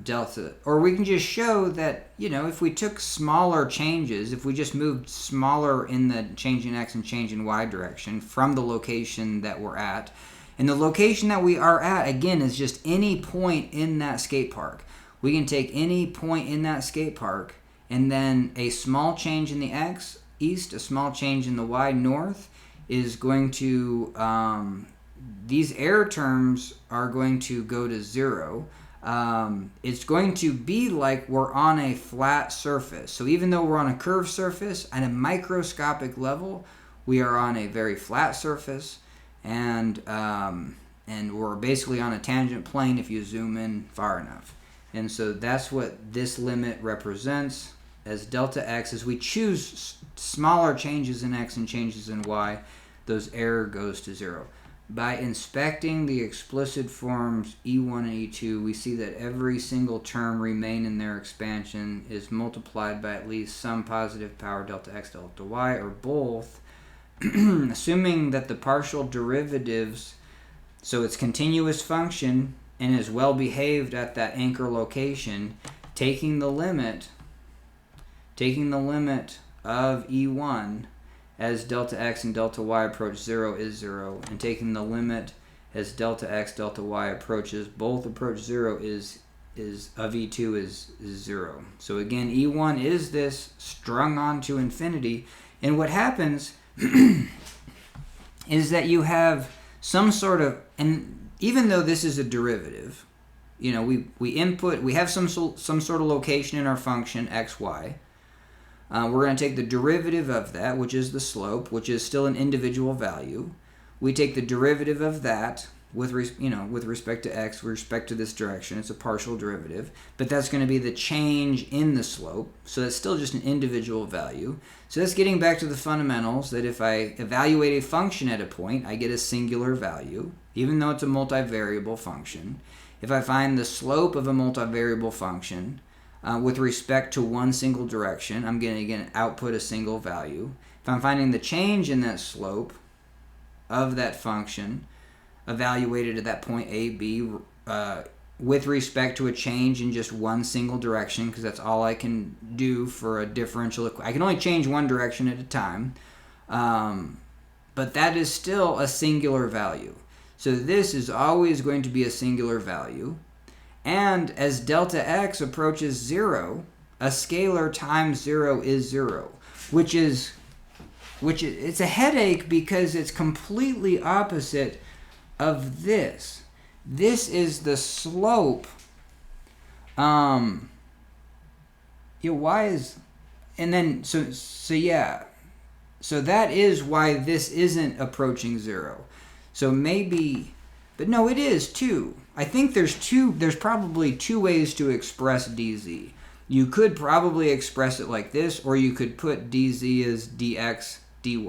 delta, or we can just show that, you know, if we took smaller changes, if we just moved smaller in the change in x and change in y direction from the location that we're at, and the location that we are at, again, is just any point in that skate park. We can take any point in that skate park, and then a small change in the x east, a small change in the y north is going to, these error terms are going to go to 0. It's going to be like we're on a flat surface. So even though we're on a curved surface, at a microscopic level, we are on a very flat surface, and we're basically on a tangent plane if you zoom in far enough. And so that's what this limit represents as delta x. As we choose smaller changes in x and changes in y, those error goes to 0. By inspecting the explicit forms E1 and E2, we see that every single term remain in their expansion is multiplied by at least some positive power delta x delta y, or both, assuming that the partial derivatives, so its continuous function and is well behaved at that anchor location, taking the limit of E1 as delta x and delta y approach 0 is 0, and taking the limit as delta x delta y approach 0 is of E2 is 0. So again, E1 is this strung on to infinity, and what happens is that you have some sort of, and even though this is a derivative, we have some sort of location in our function xy. We're going to take the derivative of that, which is the slope, which is still an individual value. We take the derivative of that with respect to x, with respect to this direction. It's a partial derivative, but that's going to be the change in the slope. So that's still just an individual value. So that's getting back to the fundamentals, that if I evaluate a function at a point, I get a singular value, even though it's a multivariable function. If I find the slope of a multivariable function, with respect to one single direction, I'm going to again output a single value. If I'm finding the change in that slope of that function evaluated at that point A, B, with respect to a change in just one single direction, because that's all I can do for a differential equation. I can only change one direction at a time, but that is still a singular value. So this is always going to be a singular value. And as delta x approaches 0, a scalar times 0 is 0, which is it's a headache because it's completely opposite of this. This is the slope. Why is, and then so that is why this isn't approaching 0. So maybe, but no, it is too. I think there's probably two ways to express dz. You could probably express it like this, or you could put dz as dx dy.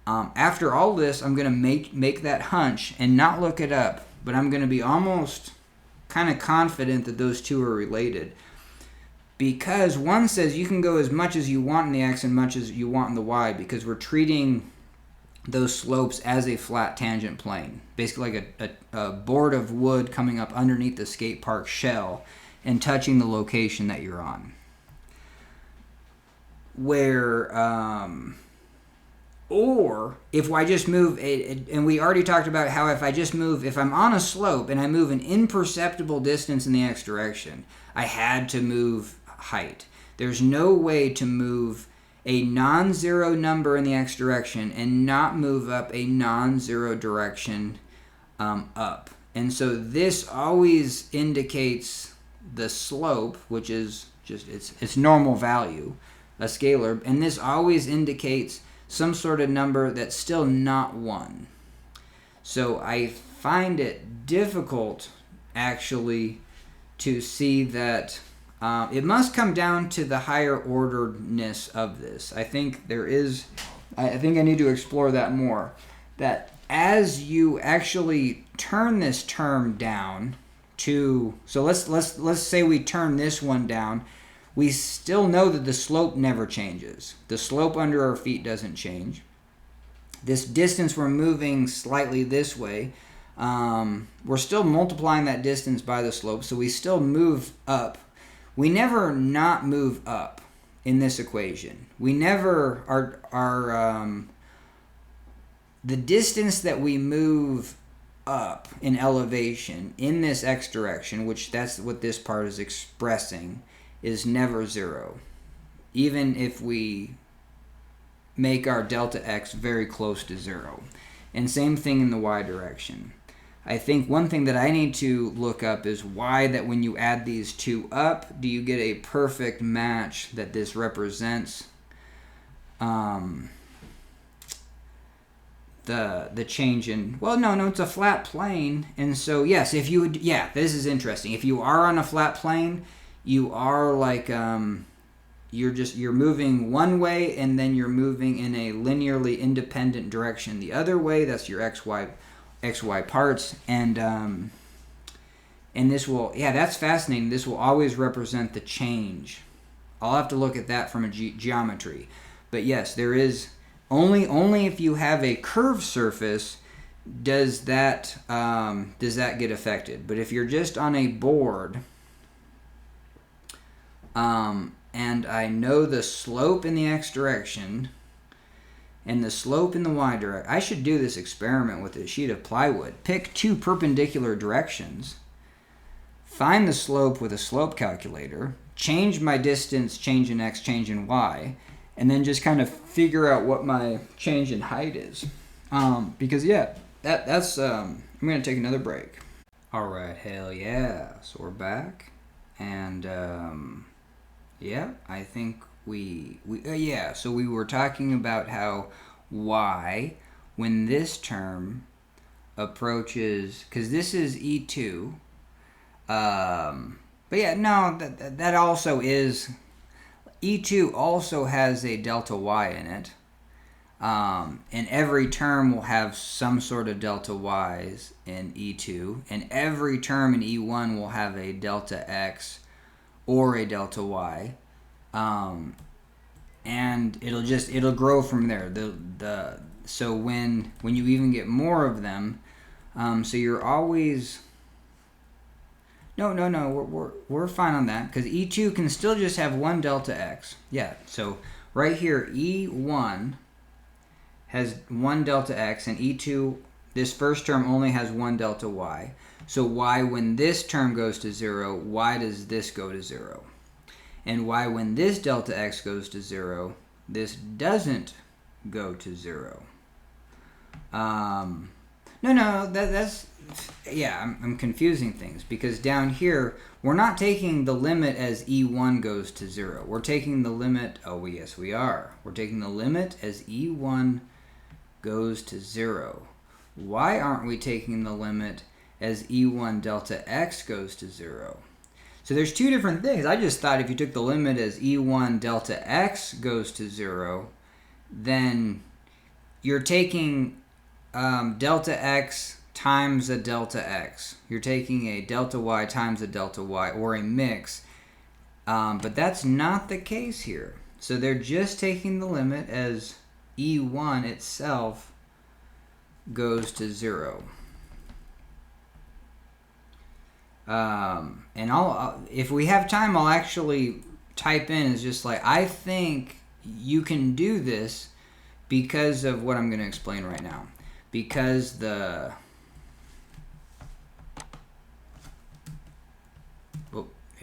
After all this, I'm going to make that hunch and not look it up, but I'm going to be almost kind of confident that those two are related. Because one says you can go as much as you want in the x and much as you want in the y, because we're treating those slopes as a flat tangent plane, basically like a board of wood coming up underneath the skate park shell and touching the location that you're on. Or if I just move, and we already talked about how if I'm on a slope and I move an imperceptible distance in the x direction, I had to move height. There's no way to move a non-zero number in the x direction and not move up a non-zero direction up. And so this always indicates the slope, which is just its normal value, a scalar, and this always indicates some sort of number that's still not 1. So I find it difficult actually to see that it must come down to the higher orderedness of this. I think I need to explore that more. That as you actually turn this term down to, so let's say we turn this one down, we still know that the slope never changes. The slope under our feet doesn't change. This distance we're moving slightly this way, we're still multiplying that distance by the slope, so we still move up. We never not move up in this equation. We never the distance that we move up in elevation in this x direction, which that's what this part is expressing, is never 0. Even if we make our delta x very close to 0. And same thing in the y direction. I think one thing that I need to look up is why that when you add these two up, do you get a perfect match that this represents the change in, well, no, it's a flat plane. And so, yes, if you would, this is interesting. If you are on a flat plane, you are like, you're moving one way, and then you're moving in a linearly independent direction the other way. That's your xy parts, and this will, yeah, that's fascinating. This will always represent the change. I'll have to look at that from a geometry, but yes, there is only if you have a curved surface does that get affected. But if you're just on a board, and I know the slope in the x direction and the slope in the y direction, I should do this experiment with a sheet of plywood. Pick two perpendicular directions, find the slope with a slope calculator, change my distance, change in x, change in y, and then just kind of figure out what my change in height is. Because yeah, that's I'm gonna take another break. All right, hell yeah. So we're back, and yeah, I think we so we were talking about how y, when this term approaches, because this is E2, but yeah, no, that also is, E2 also has a delta y in it, and every term will have some sort of delta y's in E2, and every term in E1 will have a delta x or a delta y, and it'll grow from there. So when you even get more of them, so you're always we're fine on that, because E2 can still just have one delta x. Yeah, so right here E1 has one delta x, and E2, this first term only has one delta y. So y, when this term goes to 0, why does this go to 0? And y, when this delta x goes to 0, this doesn't go to 0. That's yeah, I'm confusing things, because down here we're not taking the limit as E1 goes to 0. We're taking the limit, oh yes we are. We're taking the limit as E1 goes to 0. Why aren't we taking the limit as E1 delta x goes to 0? So there's two different things. I just thought if you took the limit as E1 delta x goes to 0, then you're taking delta x times a delta x. You're taking a delta y times a delta y, or a mix. But that's not the case here. So they're just taking the limit as E1 itself goes to 0. And if we have time, I'll actually type in is just like, I think you can do this because of what I'm going to explain right now. Because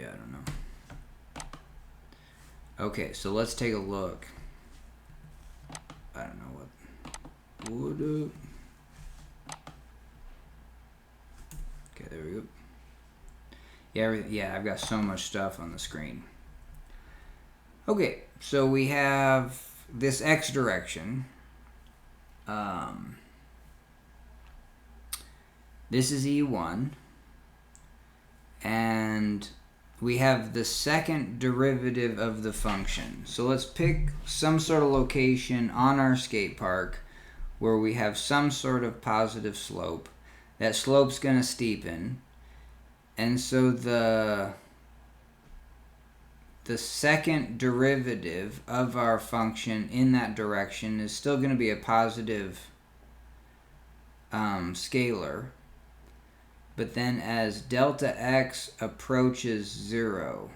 I don't know. Okay, so let's take a look. I don't know what would do. Okay, there we go. Yeah, I've got so much stuff on the screen. Okay, so we have this x direction. This is E1. And we have the second derivative of the function. So let's pick some sort of location on our skate park where we have some sort of positive slope. That slope's going to steepen. And so the second derivative of our function in that direction is still going to be a positive scalar. But then as delta x approaches 0,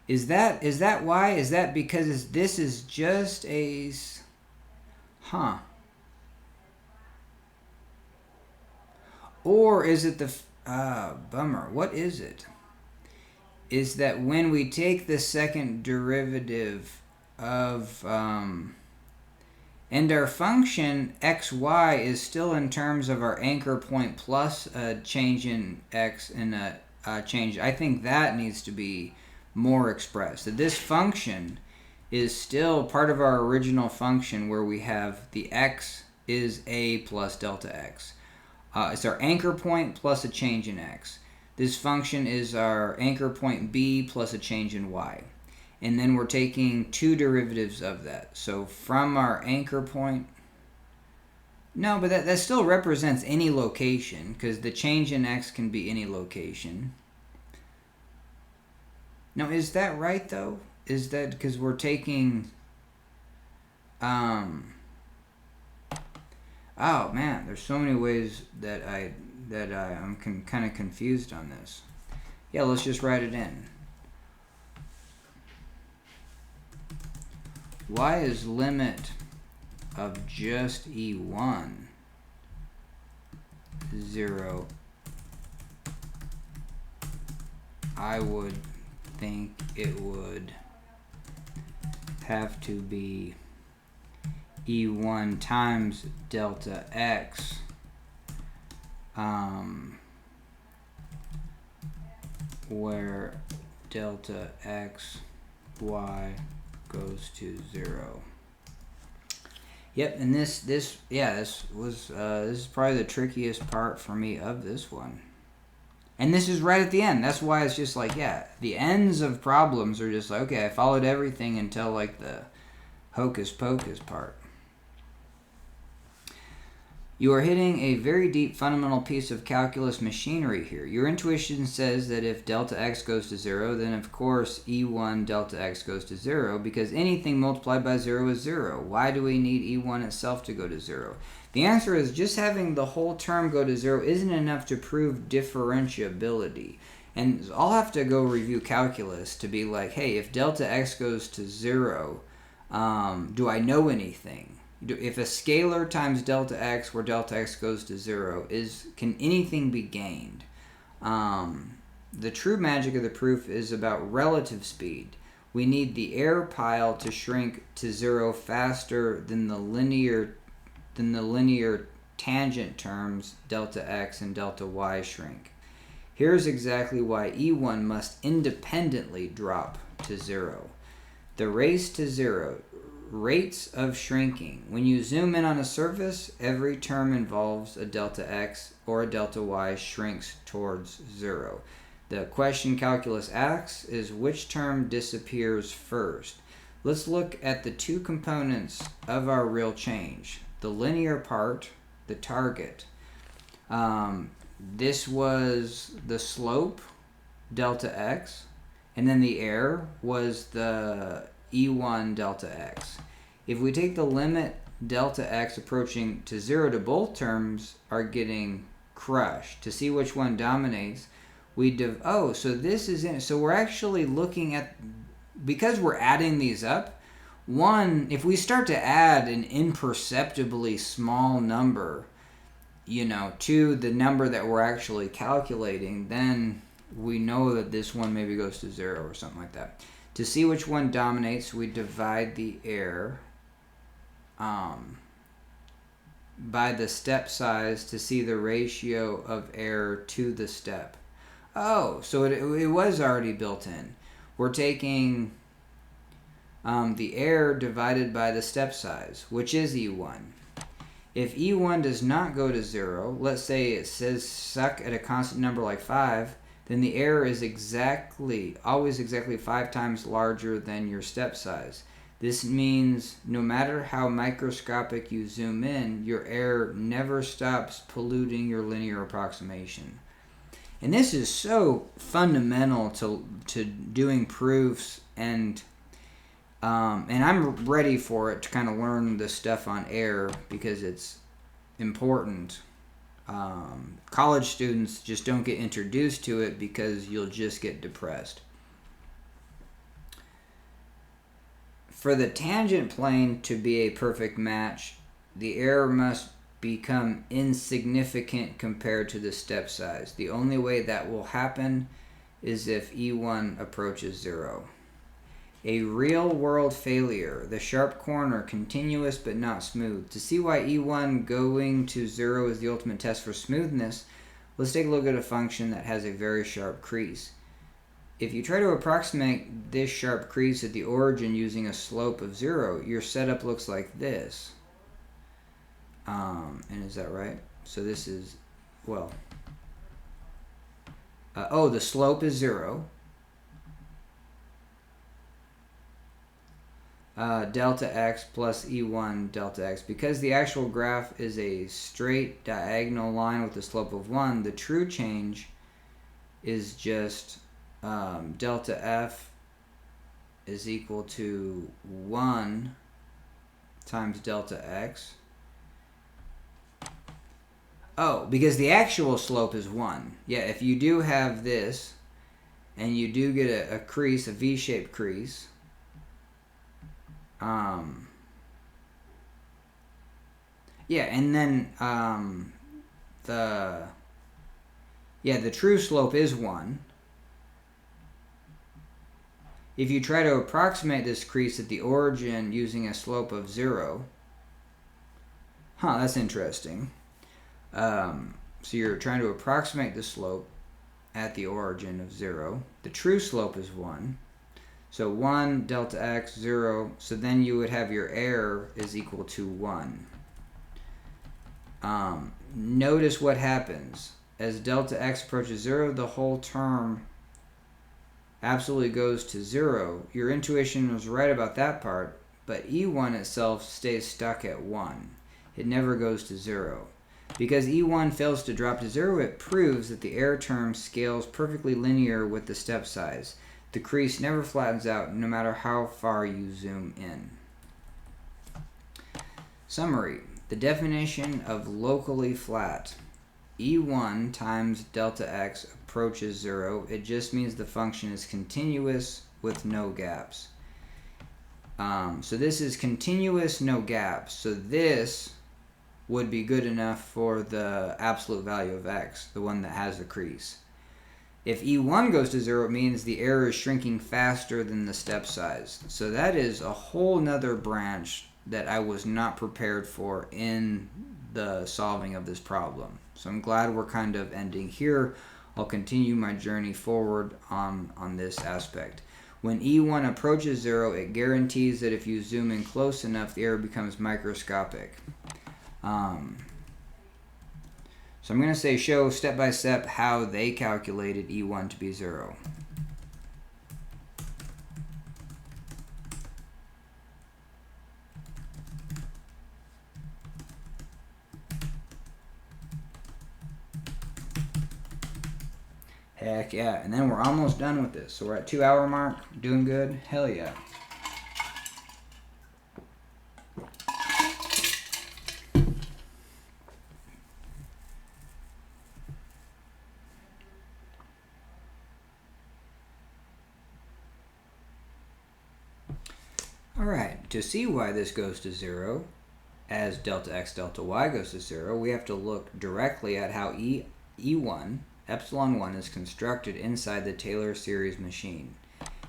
is that why? Is that because this is just a, or is it the, bummer, what is it? Is that when we take the second derivative of, and our function xy is still in terms of our anchor point plus a change in x and a change. I think that needs to be more expressed. That this function is still part of our original function where we have the x is a plus delta x. It's our anchor point plus a change in x. This function is our anchor point b plus a change in y. And then we're taking two derivatives of that. So from our anchor point, no, but that still represents any location, because the change in x can be any location. Now, is that right, though? Is that because we're taking... oh, man, there's so many ways that I'm kind of confused on this. Yeah, let's just write it in. Y is limit of just E1 0. I would think it would have to be E1 times delta x where delta x y goes to 0. Yep, and this is probably the trickiest part for me of this one. And this is right at the end. That's why it's just like, yeah, the ends of problems are just like, okay, I followed everything until like the hocus pocus part. You are hitting a very deep fundamental piece of calculus machinery here. Your intuition says that if delta x goes to 0, then of course E1 delta x goes to 0, because anything multiplied by 0 is 0. Why do we need E1 itself to go to 0? The answer is just having the whole term go to 0 isn't enough to prove differentiability. And I'll have to go review calculus to be like, hey, if delta x goes to 0, do I know anything? If a scalar times delta x where delta x goes to 0, can anything be gained? The true magic of the proof is about relative speed. We need the error pile to shrink to 0 faster than the linear tangent terms delta x and delta y shrink. Here's exactly why E1 must independently drop to 0. The race to 0. Rates of shrinking. When you zoom in on a surface, every term involves a delta x or a delta y shrinks towards 0. The question calculus asks is which term disappears first. Let's look at the two components of our real change. The linear part, the target. This was the slope, delta x, and then the error was the E1 delta x. If we take the limit delta x approaching to 0 to both terms are getting crushed. To see which one dominates, so this is in. So we're actually looking at, because we're adding these up, one, if we start to add an imperceptibly small number, to the number that we're actually calculating, then we know that this one maybe goes to 0 or something like that. To see which one dominates, we divide the error by the step size to see the ratio of error to the step. Oh, so it was already built in. We're taking the error divided by the step size, which is E1. If E1 does not go to 0, let's say it says suck at a constant number like 5, then the error is always exactly 5 times larger than your step size. This means no matter how microscopic you zoom in, your error never stops polluting your linear approximation. And this is so fundamental to doing proofs, and I'm ready for it to kind of learn this stuff on error because it's important. College students just don't get introduced to it because you'll just get depressed. For the tangent plane to be a perfect match, the error must become insignificant compared to the step size. The only way that will happen is if E1 approaches 0. A real-world failure, the sharp corner, continuous but not smooth. To see why E1 going to 0 is the ultimate test for smoothness, let's take a look at a function that has a very sharp crease. If you try to approximate this sharp crease at the origin using a slope of 0, your setup looks like this. And is that right? So this is, well, the slope is 0. Delta x plus E1 delta x. Because the actual graph is a straight diagonal line with a slope of 1, the true change is just delta f is equal to 1 times delta x. Oh, because the actual slope is 1. Yeah, if you do have this, and you do get a crease, a V-shaped crease, yeah, and then the true slope is 1. If you try to approximate this crease at the origin using a slope of 0, that's interesting. So you're trying to approximate the slope at the origin of 0. The true slope is 1. So 1 delta x, 0. So then you would have your error is equal to 1. Notice what happens. As delta x approaches 0, the whole term absolutely goes to 0. Your intuition was right about that part, but E1 itself stays stuck at 1. It never goes to 0. Because E1 fails to drop to 0, it proves that the error term scales perfectly linear with the step size. The crease never flattens out no matter how far you zoom in. Summary. The definition of locally flat. E1 times delta x approaches 0. It just means the function is continuous with no gaps. So this is continuous, no gaps. So this would be good enough for the absolute value of x, the one that has the crease. If E1 goes to 0, it means the error is shrinking faster than the step size. So that is a whole nother branch that I was not prepared for in the solving of this problem. So I'm glad we're kind of ending here. I'll continue my journey forward on this aspect. When E1 approaches 0, it guarantees that if you zoom in close enough, the error becomes microscopic. So I'm going to say show step by step how they calculated E1 to be 0. Heck yeah, and then we're almost done with this. So we're at 2-hour mark, doing good, hell yeah. Alright, to see why this goes to 0, as delta x delta y goes to 0, we have to look directly at how E1, epsilon 1, is constructed inside the Taylor series machine.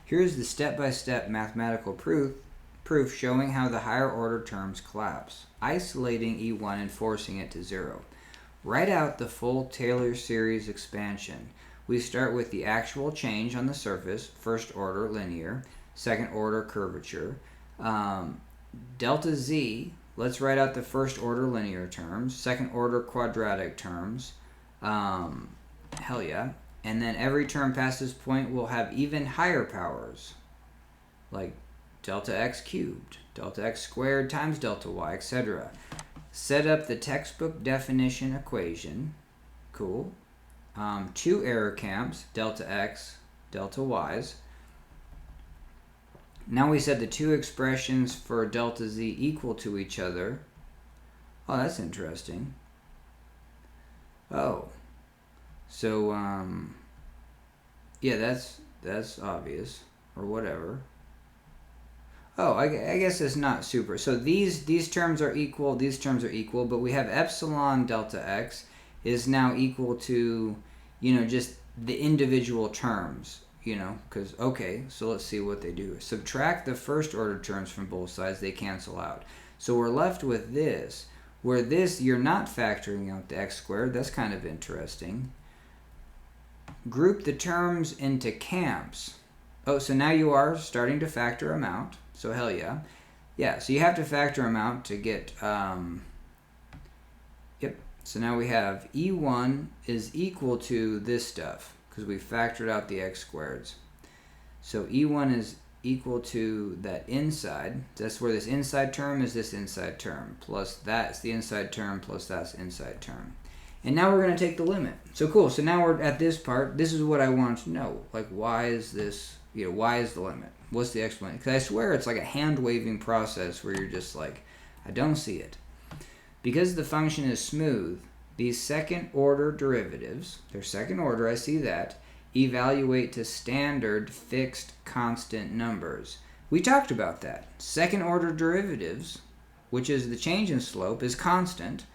Here's the step-by-step mathematical proof showing how the higher order terms collapse, isolating E1 and forcing it to 0. Write out the full Taylor series expansion. We start with the actual change on the surface, first order linear, second order curvature. Delta z, let's write out the first order linear terms, second order quadratic terms, hell yeah, and then every term past this point will have even higher powers, like delta x cubed, delta x squared times delta y, etc. Set up the textbook definition equation, cool, 2 error camps, delta x, delta y's. Now we set the 2 expressions for delta z equal to each other. Oh, that's interesting. Oh. So, yeah, that's obvious, or whatever. Oh, I guess it's not super. So these terms are equal, these terms are equal, but we have epsilon delta x is now equal to, just the individual terms. Because, okay, so let's see what they do. Subtract the first order terms from both sides, they cancel out. So we're left with this, where this, you're not factoring out the x squared. That's kind of interesting. Group the terms into camps. Oh, so now you are starting to factor them out. So hell yeah. Yeah, so you have to factor them out to get, yep. So now we have E1 is equal to this stuff. because we factored out the x squareds. So E1 is equal to that inside. That's where this inside term is this inside term. Plus that's the inside term plus that's inside term. And now we're going to take the limit. So cool. So now we're at this part. This is what I want to know. Like, why is this, why is the limit? What's the explanation? Because I swear it's like a hand-waving process where you're just like, I don't see it. Because the function is smooth, these second-order derivatives, they're second order, I see that, evaluate to standard fixed constant numbers. We talked about that. Second-order derivatives, which is the change in slope, is constant.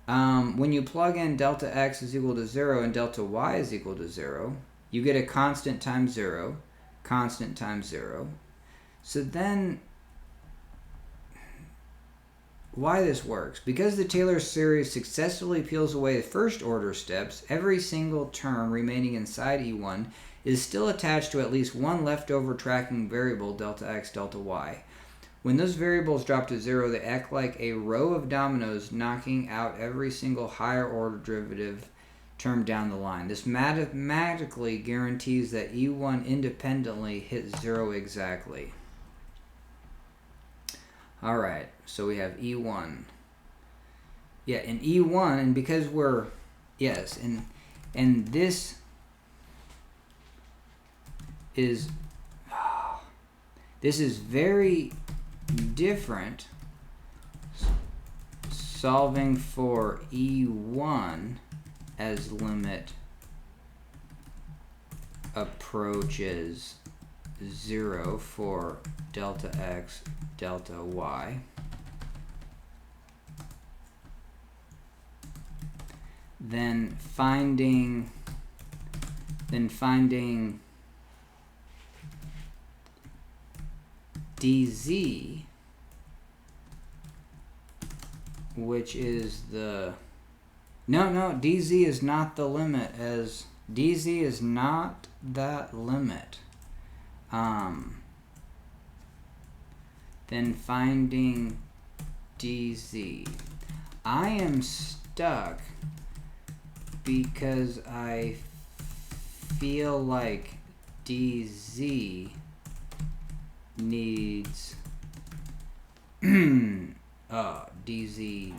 When you plug in delta x is equal to 0 and delta y is equal to 0, you get a constant times 0, constant times 0. So then, why this works? Because the Taylor series successfully peels away the first order steps, every single term remaining inside E1 is still attached to at least one leftover tracking variable, delta x, delta y. When those variables drop to 0, they act like a row of dominoes, knocking out every single higher order derivative term down the line. This mathematically guarantees that E1 independently hits 0 exactly. Alright, so we have E1. Yeah, in E1, and because we're, yes, and this is very different solving for E1 as limit approaches 0 for delta x, delta y. Then finding dz, which is the dz is not the limit, as dz is not that limit. Then finding dz. I am stuck because I feel like dz needs dz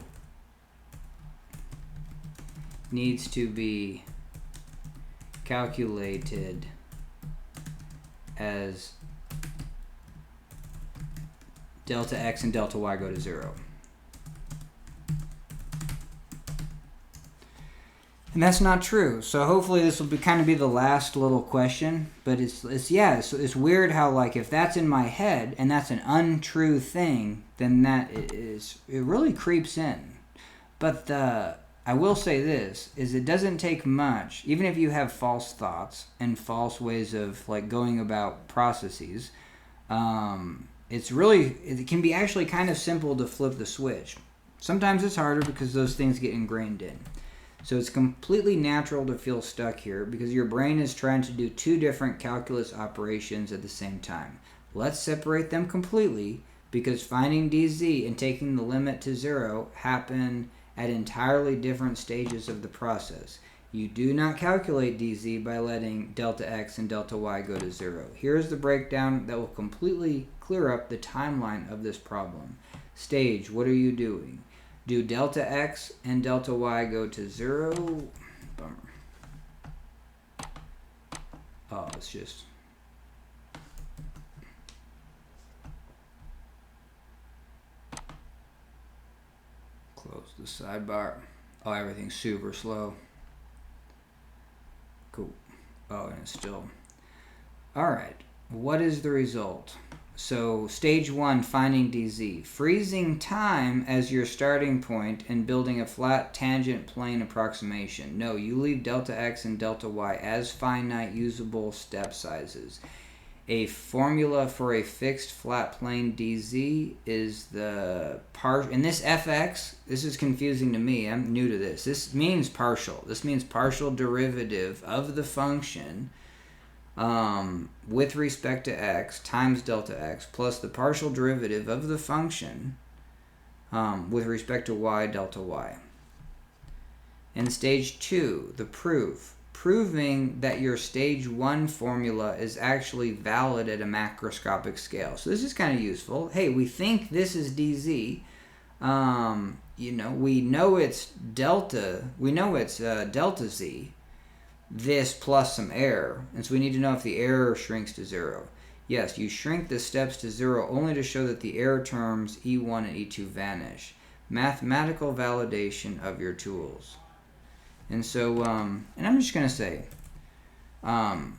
needs to be calculated as delta x and delta y go to 0. And that's not true. So hopefully this will kind of be the last little question. But it's weird how, like, if that's in my head and that's an untrue thing, then it really creeps in. But I will say this, is it doesn't take much, even if you have false thoughts and false ways of like going about processes, it can be actually kind of simple to flip the switch. Sometimes it's harder because those things get ingrained in. So it's completely natural to feel stuck here because your brain is trying to do two different calculus operations at the same time. Let's separate them completely because finding dz and taking the limit to 0 happen at entirely different stages of the process. You do not calculate dz by letting delta x and delta y go to 0. Here's the breakdown that will completely clear up the timeline of this problem. Stage, what are you doing? Do delta x and delta y go to 0? Bummer. Oh, it's just... close the sidebar. Oh, everything's super slow. Cool. Oh, and it's still... Alright, what is the result? So, stage 1, finding dz. Freezing time as your starting point and building a flat tangent plane approximation. No, you leave delta x and delta y as finite usable step sizes. A formula for a fixed flat plane dz is the and this fx, this is confusing to me. I'm new to this. This means partial. This means partial derivative of the function with respect to x times delta x plus the partial derivative of the function with respect to y delta y. And stage 2, the proof. proving that your stage 1 formula is actually valid at a macroscopic scale. So this is kind of useful. Hey, we think this is dz. We know it's delta. We know it's delta z, this plus some error. And so we need to know if the error shrinks to 0. Yes, you shrink the steps to 0 only to show that the error terms E1 and E2 vanish. Mathematical validation of your tools. And so, and I'm just going to say, I'm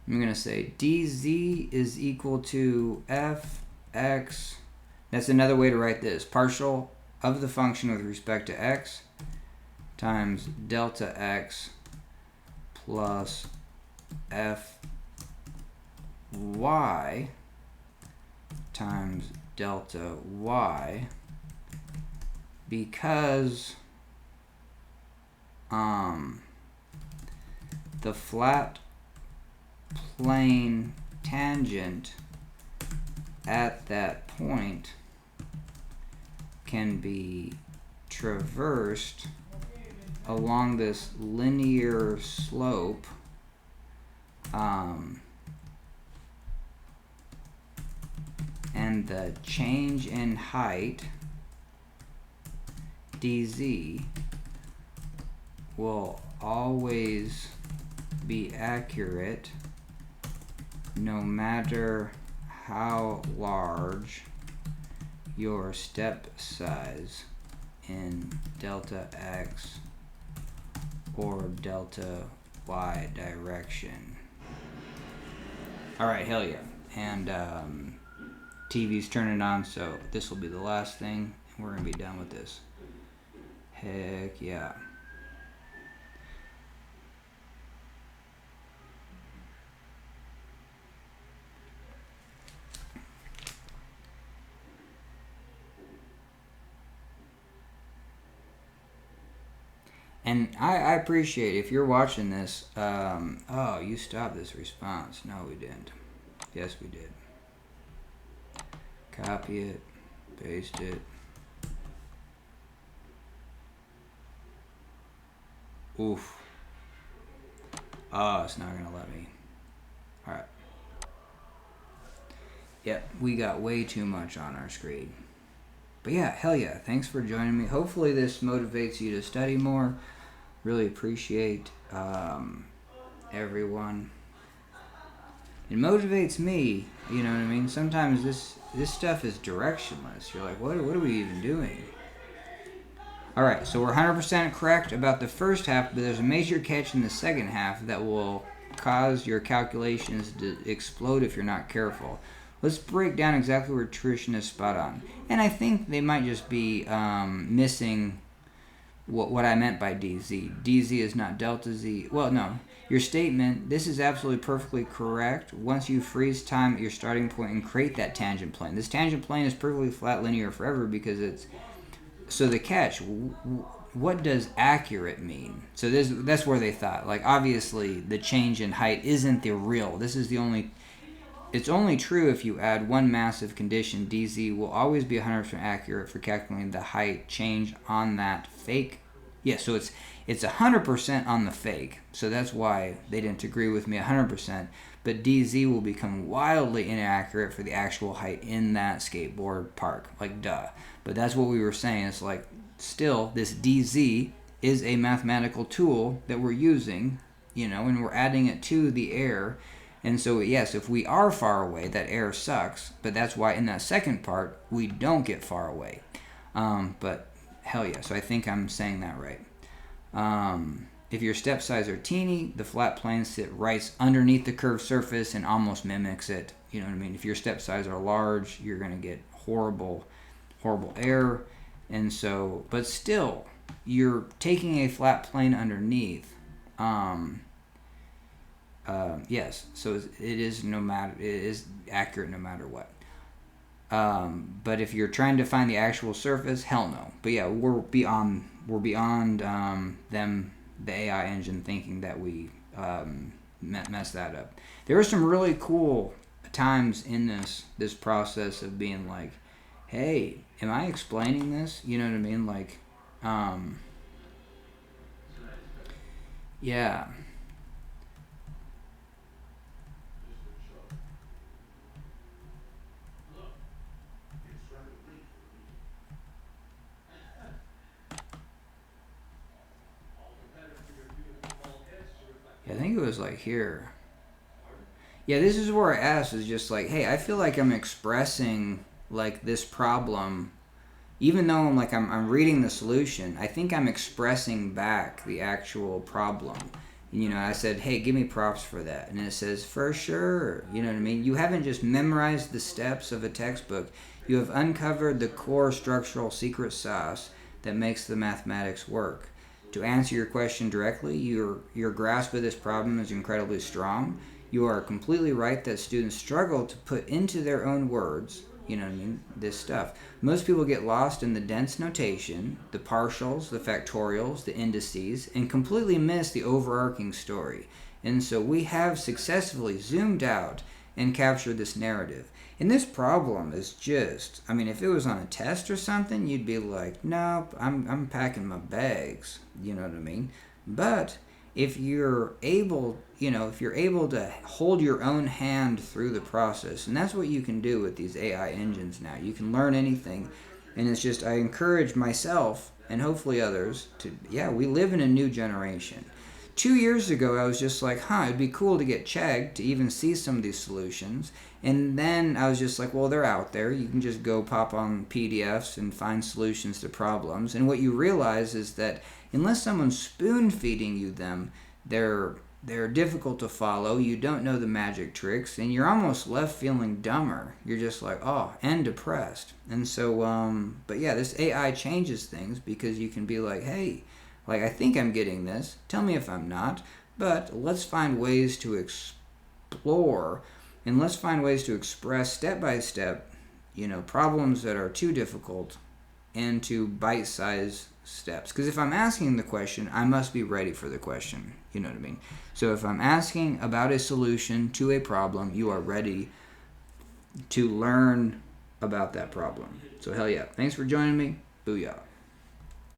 going to say dz is equal to fx. That's another way to write this. Partial of the function with respect to x times delta x plus fy times delta y, because the flat plane tangent at that point can be traversed along this linear slope and the change in height dz will always be accurate no matter how large your step size in delta x or delta y direction. Alright, hell yeah. And TV's turning on, so this will be the last thing, and we're going to be done with this. Heck yeah. And I appreciate if you're watching this. Oh, you stopped this response. No, we didn't. Yes, we did. Copy it, paste it. Oof. Oh, it's not gonna let me. Alright. Yep, we got way too much on our screen. But yeah, hell yeah, thanks for joining me. Hopefully this motivates you to study more. Really appreciate everyone. It motivates me, you know what I mean? Sometimes this stuff is directionless. You're like, what are we even doing? Alright, so we're 100% correct about the first half, but there's a major catch in the second half that will cause your calculations to explode if you're not careful. Let's break down exactly where Trishan is spot on. And I think they might just be missing what I meant by dz. dz is not delta z. Well, no. Your statement, this is absolutely perfectly correct. Once you freeze time at your starting point and create that tangent plane. This tangent plane is perfectly flat linear forever because it's... So the catch, what does accurate mean? So that's where they thought. Like, obviously, the change in height isn't the real. This is the only... It's only true if you add one massive condition. dz will always be 100% accurate for calculating the height change on that fake. Yeah, so it's 100% on the fake. So that's why they didn't agree with me 100%. But dz will become wildly inaccurate for the actual height in that skateboard park. Like, duh. But that's what we were saying. It's like, still, this dz is a mathematical tool that we're using, you know, and we're adding it to the air. And so, yes, if we are far away, that air sucks. But that's why in that second part, we don't get far away. But hell yeah, so I think I'm saying that right. If your step size are teeny, the flat plane sit right underneath the curved surface and almost mimics it. You know what I mean? If your step size are large, you're going to get horrible air. And so, but still, you're taking a flat plane underneath. Yes, so it is accurate no matter what. But if you're trying to find the actual surface, hell no. But yeah, we're beyond them, the AI engine, thinking that we messed that up. There were some really cool times in this process of being like, hey, am I explaining this? You know what I mean? Like, Yeah. I think it was like here. Yeah, this is where I asked is just like, hey, I feel like I'm expressing like this problem, even though I'm reading the solution. I think I'm expressing back the actual problem. You know, I said, hey, give me props for that, and it says for sure. You know what I mean? You haven't just memorized the steps of a textbook. You have uncovered the core structural secret sauce that makes the mathematics work. To answer your question directly, your grasp of this problem is incredibly strong. You are completely right that students struggle to put into their own words, you know what I mean, this stuff. Most people get lost in the dense notation, the partials, the factorials, the indices, and completely miss the overarching story. And so we have successfully zoomed out and captured this narrative. And this problem is just, I mean, if it was on a test or something, you'd be like, nope, I'm packing my bags. You know what I mean? But if you're able, if you're able to hold your own hand through the process, and that's what you can do with these AI engines now. You can learn anything. And it's just, I encourage myself and hopefully others to, we live in a new generation. 2 years ago, I was just like, it'd be cool to get Chegg to even see some of these solutions. And then I was just like, well, they're out there. You can just go pop on PDFs and find solutions to problems. And what you realize is that unless someone's spoon feeding you them, they're difficult to follow. You don't know the magic tricks, and you're almost left feeling dumber. You're just like, and depressed. And so, but yeah, this AI changes things because you can be like, hey, like, I think I'm getting this. Tell me if I'm not. But let's find ways to explore and let's find ways to express step by step, problems that are too difficult into bite-sized steps. Because if I'm asking the question, I must be ready for the question. You know what I mean? So if I'm asking about a solution to a problem, you are ready to learn about that problem. So hell yeah. Thanks for joining me. Booyah.